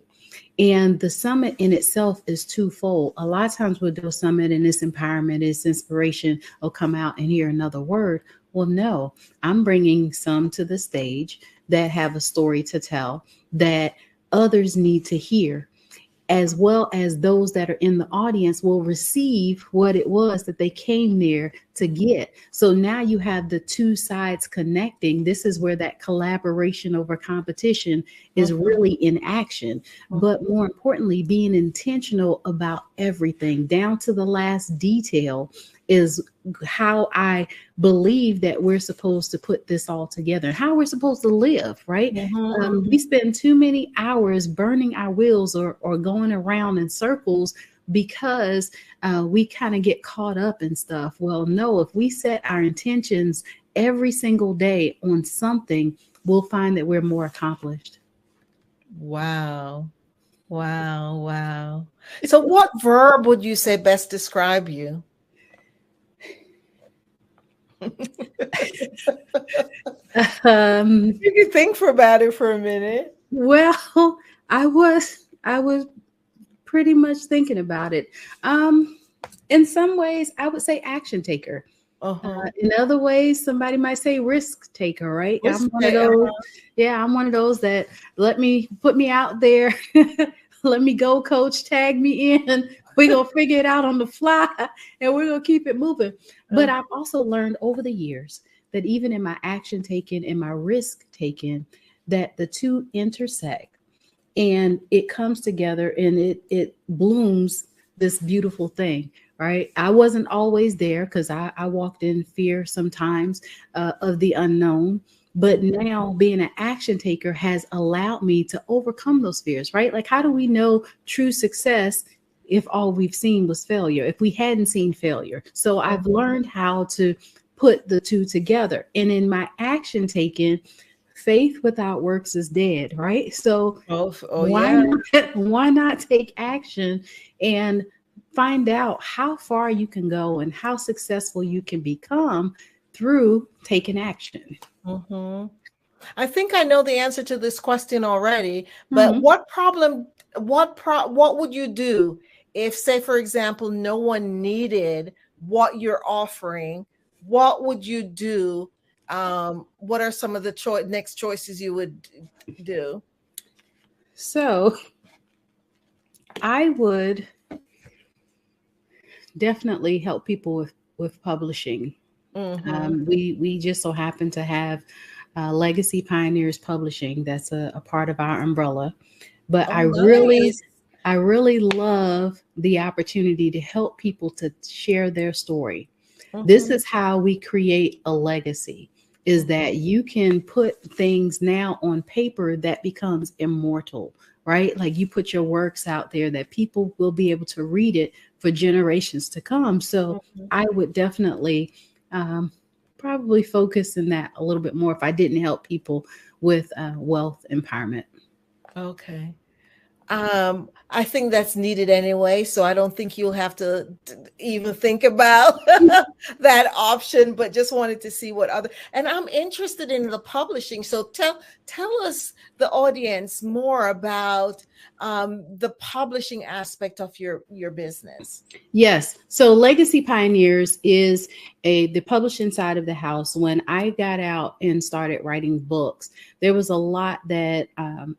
And the summit in itself is twofold. A lot of times we'll do a summit and it's empowerment, it's inspiration, or come out and hear another word. Well, no, I'm bringing some to the stage that have a story to tell that others need to hear, as well as those that are in the audience will receive what it was that they came there to get. So now you have the 2 sides connecting. This is where that collaboration over competition is really in action. But more importantly, being intentional about everything down to the last detail is how I believe that we're supposed to put this all together, how we're supposed to live, right? We spend too many hours burning our wheels or going around in circles because we kind of get caught up in stuff. Well, no, if we set our intentions every single day on something, we'll find that we're more accomplished. Wow. So what verb would you say best describe you? You can think about it for a minute. Well, I was pretty much thinking about it. In some ways, I would say action taker. In other ways, somebody might say risk taker, right? Risk I'm one of those. Yeah, I'm one of those that put me out there. Let me go, coach, tag me in. We're going to figure it out on the fly and we're going to keep it moving. But I've also learned over the years that even in my action taking and my risk taking, that the two intersect and it comes together and it blooms this beautiful thing. Right. I wasn't always there because I walked in fear sometimes of the unknown. But now being an action taker has allowed me to overcome those fears. Right. Like, how do we know true success if all we've seen was failure, if we hadn't seen failure? So I've learned how to put the two together. And in my action taking, faith without works is dead. Right. So why not take action and find out how far you can go and how successful you can become through taking action. I think I know the answer to this question already, but what would you do if, say, for example, no one needed what you're offering? What would you do? What are some of the next choices you would do? So I would definitely help people with publishing. We just so happen to have Legacy Pioneers Publishing. That's a part of our umbrella. But I really love the opportunity to help people to share their story. This is how we create a legacy, is that you can put things now on paper that becomes immortal, right? Like, you put your works out there that people will be able to read it for generations to come. So I would definitely probably focus in that a little bit more if I didn't help people with wealth empowerment. Okay. I think that's needed anyway, so I don't think you'll have to even think about that option, but just wanted to see what other, and I'm interested in the publishing. So tell us, the audience, more about the publishing aspect of your business. Yes. So Legacy Pioneers is the publishing side of the house. When I got out and started writing books, there was a lot that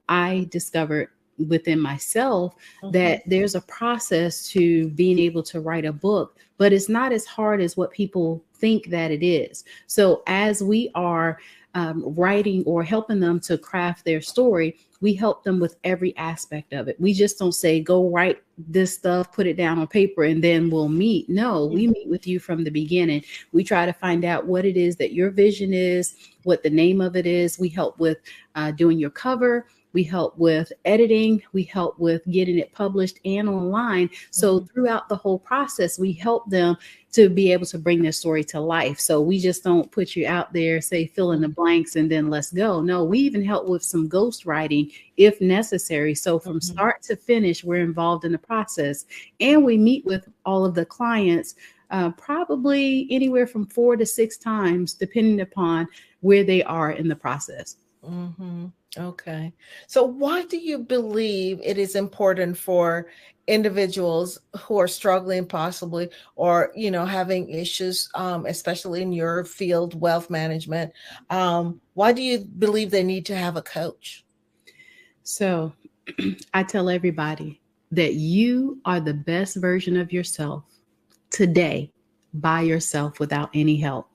I discovered within myself, that there's a process to being able to write a book, but it's not as hard as what people think that it is. So as we are writing or helping them to craft their story, we help them with every aspect of it. We just don't say, go write this stuff, put it down on paper, and then we'll meet. No, we meet with you from the beginning. We try to find out what it is that your vision is, what the name of it is. We help with doing your cover. We help with editing. We help with getting it published and online. So throughout the whole process, we help them to be able to bring their story to life. So we just don't put you out there, say, fill in the blanks and then let's go. No, we even help with some ghost writing if necessary. So from start to finish, we're involved in the process, and we meet with all of the clients probably anywhere from 4 to 6 times, depending upon where they are in the process. Okay. So why do you believe it is important for individuals who are struggling possibly, or, having issues, especially in your field, wealth management? Why do you believe they need to have a coach? So I tell everybody that you are the best version of yourself today by yourself without any help.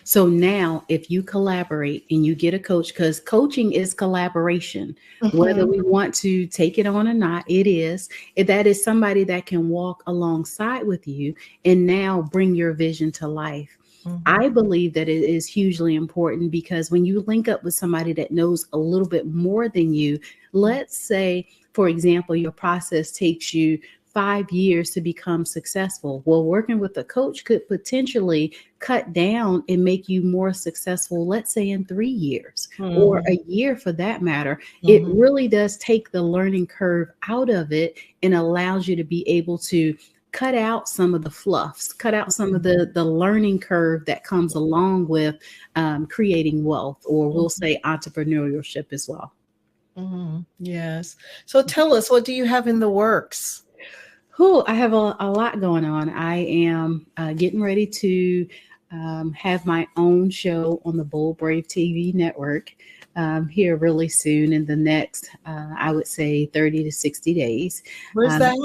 So now if you collaborate and you get a coach, because coaching is collaboration, whether we want to take it on or not, it is. That is somebody that can walk alongside with you and now bring your vision to life. I believe that it is hugely important, because when you link up with somebody that knows a little bit more than you, let's say, for example, your process takes you 5 years to become successful. Well, working with a coach could potentially cut down and make you more successful, let's say in 3 years or a year for that matter. It really does take the learning curve out of it and allows you to be able to cut out some of the fluffs, cut out some of the learning curve that comes along with creating wealth, or we'll say entrepreneurship as well. Yes. So tell us, what do you have in the works? I have a lot going on. I am getting ready to have my own show on the Bold Brave TV network here really soon in the next, I would say 30 to 60 days. Where's that?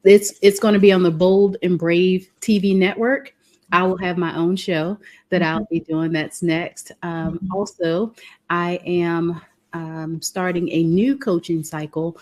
It's going to be on the Bold and Brave TV network. I will have my own show that I'll be doing. That's next. Also, I am starting a new coaching cycle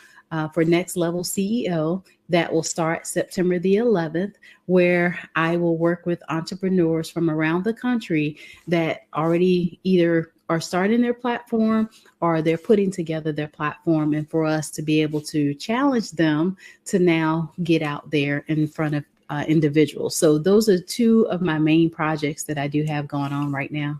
for Next Level CEO that will start September the 11th, where I will work with entrepreneurs from around the country that already either are starting their platform or they're putting together their platform, and for us to be able to challenge them to now get out there in front of individuals. So those are two of my main projects that I do have going on right now.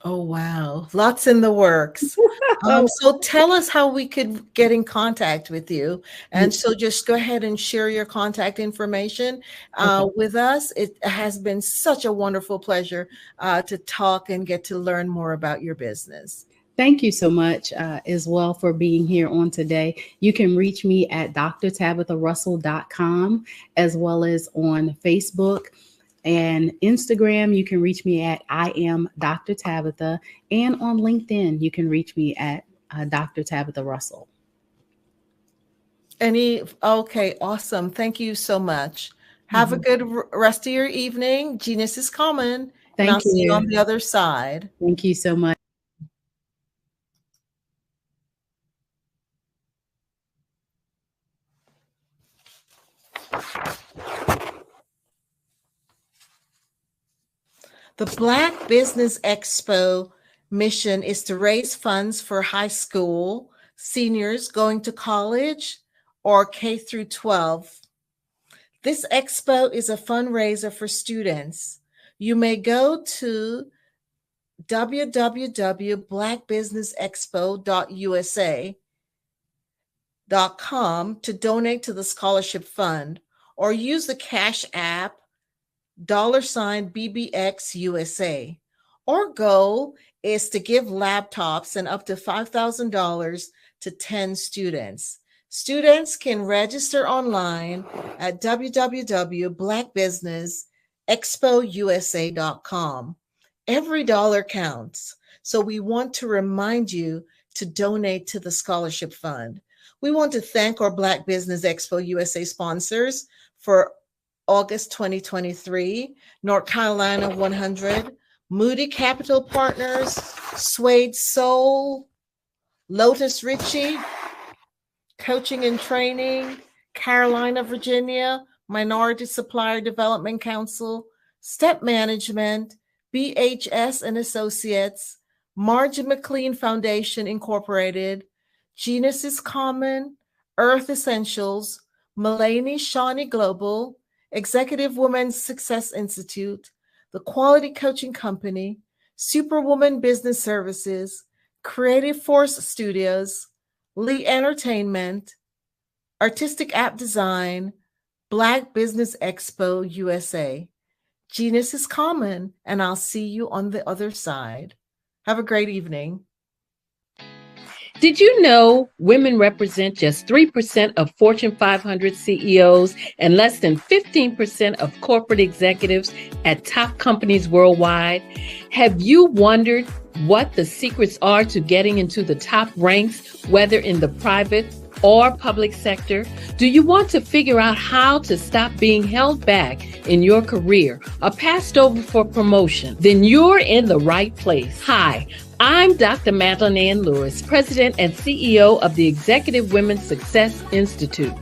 Oh, wow. Lots in the works. So tell us how we could get in contact with you. And so just go ahead and share your contact information with us. It has been such a wonderful pleasure to talk and get to learn more about your business. Thank you so much as well for being here on today. You can reach me at drtabitharussell.com, as well as on Facebook and Instagram. You can reach me at I am Dr. Tabitha, and on LinkedIn, you can reach me at Dr. Tabitha Russell. Okay, awesome. Thank you so much. Have a good rest of your evening. Genius is coming. Thank I'll you. see you on the other side. Thank you so much. The Black Business Expo mission is to raise funds for high school seniors going to college or K through 12. This expo is a fundraiser for students. You may go to www.blackbusinessexpo.usa.com to donate to the scholarship fund, or use the Cash App $BBXUSA. Our goal is to give laptops and up to $5,000 to 10 students. Students can register online at www.blackbusinessexpousa.com. Every dollar counts, so we want to remind you to donate to the scholarship fund. We want to thank our Black Business Expo USA sponsors for August 2023, North Carolina 100, Moody Capital Partners, Suede Soul, Lotus Ritchie, Coaching and Training, Carolina, Virginia, Minority Supplier Development Council, Step Management, BHS and Associates, Margin McLean Foundation Incorporated, Genius is Common, Earth Essentials, Mulaney Shawnee Global, Executive Women's Success Institute, the Quality Coaching Company, Superwoman Business Services, Creative Force Studios, Lee Entertainment, Artistic App Design, Black Business Expo USA. Genius is common, and I'll see you on the other side. Have a great evening. Did you know women represent just 3% of Fortune 500 CEOs and less than 15% of corporate executives at top companies worldwide? Have you wondered what the secrets are to getting into the top ranks, whether in the private or public sector? Do you want to figure out how to stop being held back in your career or passed over for promotion? Then you're in the right place. Hi, I'm Dr. Madeline Ann Lewis, President and CEO of the Executive Women's Success Institute.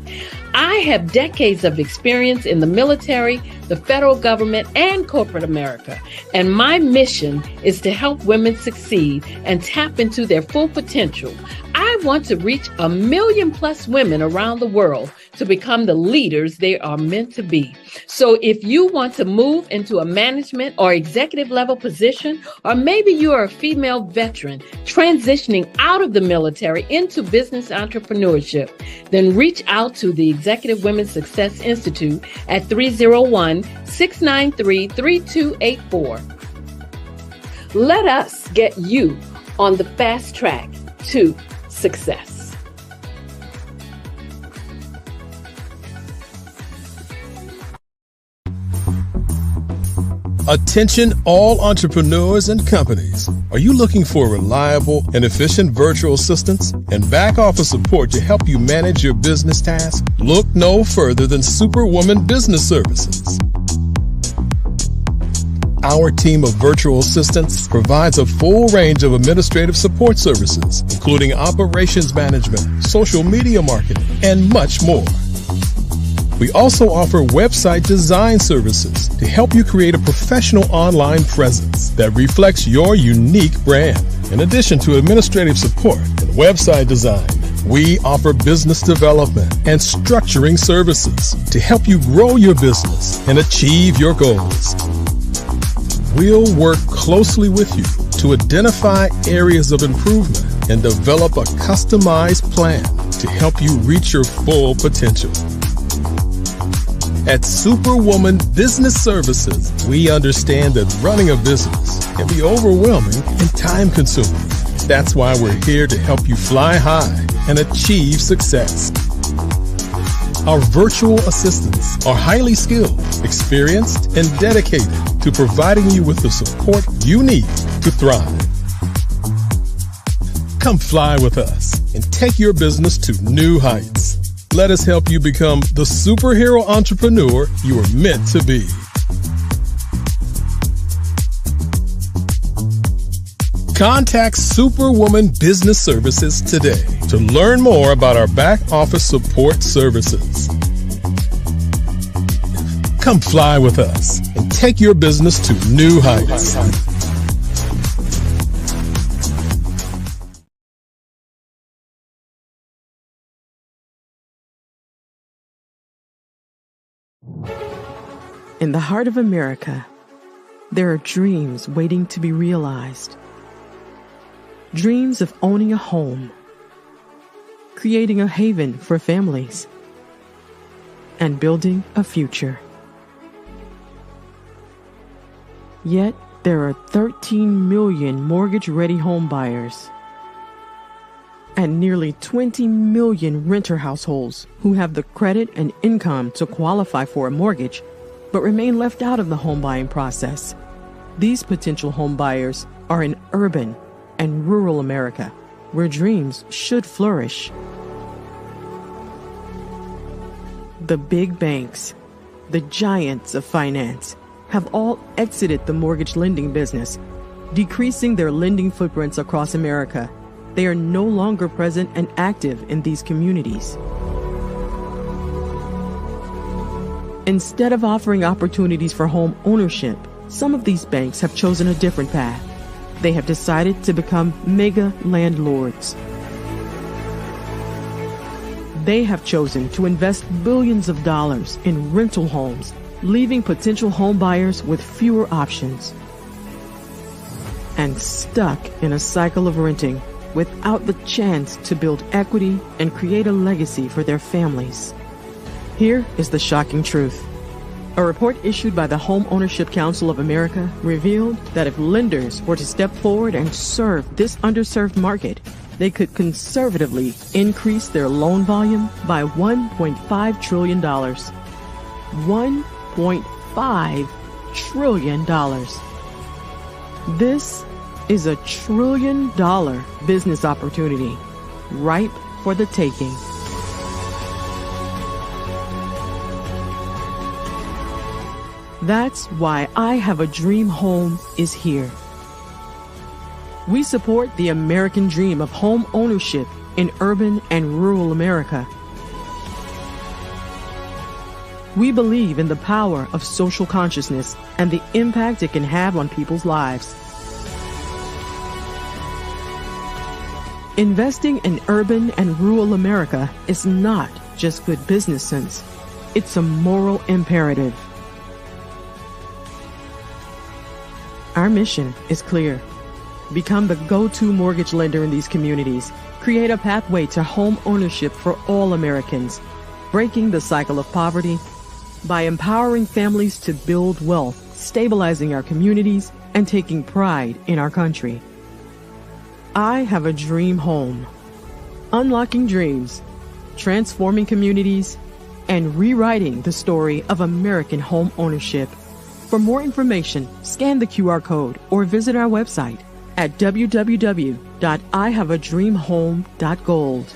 I have decades of experience in the military, the federal government, and corporate America, and my mission is to help women succeed and tap into their full potential. I want to reach 1 million plus women around the world to become the leaders they are meant to be. So if you want to move into a management or executive level position, or maybe you are a female veteran transitioning out of the military into business entrepreneurship, then reach out to the Executive Women's Success Institute at 301-693-3284. Let us get you on the fast track to success. Attention all entrepreneurs and companies. Are you looking for reliable and efficient virtual assistants and back office support to help you manage your business tasks? Look no further than Superwoman Business Services. Our team of virtual assistants provides a full range of administrative support services, including operations management, social media marketing, and much more. We also offer website design services to help you create a professional online presence that reflects your unique brand. In addition to administrative support and website design, we offer business development and structuring services to help you grow your business and achieve your goals. We'll work closely with you to identify areas of improvement and develop a customized plan to help you reach your full potential. At Superwoman Business Services, we understand that running a business can be overwhelming and time-consuming. That's why we're here to help you fly high and achieve success. Our virtual assistants are highly skilled, experienced, and dedicated to providing you with the support you need to thrive. Come fly with us and take your business to new heights. Let us help you become the superhero entrepreneur you are meant to be. Contact Superwoman Business Services today to learn more about our back office support services. Come fly with us and take your business to new heights. In the heart of America, there are dreams waiting to be realized. Dreams of owning a home, creating a haven for families, and building a future. Yet, there are 13 million mortgage-ready home buyers and nearly 20 million renter households who have the credit and income to qualify for a mortgage but remain left out of the home buying process. These potential home buyers are in urban and rural America, where dreams should flourish. The big banks, the giants of finance, have all exited the mortgage lending business, decreasing their lending footprints across America. They are no longer present and active in these communities. Instead of offering opportunities for home ownership, some of these banks have chosen a different path. They have decided to become mega landlords. They have chosen to invest billions of dollars in rental homes, leaving potential home buyers with fewer options and stuck in a cycle of renting without the chance to build equity and create a legacy for their families. Here is the shocking truth. A report issued by the Home Ownership Council of America revealed that if lenders were to step forward and serve this underserved market, they could conservatively increase their loan volume by $1.5 trillion. $1.5 trillion. This is $1 trillion business opportunity, ripe for the taking. That's why I Have a Dream Home is here. We support the American dream of home ownership in urban and rural America. We believe in the power of social consciousness and the impact it can have on people's lives. Investing in urban and rural America is not just good business sense. It's a moral imperative. Our mission is clear. Become the go-to mortgage lender in these communities. Create a pathway to home ownership for all Americans, breaking the cycle of poverty by empowering families to build wealth, stabilizing our communities, and taking pride in our country. I Have a Dream Home. Unlocking dreams, transforming communities, and rewriting the story of American home ownership. For more information, scan the QR code or visit our website at www.ihaveadreamhome.gold.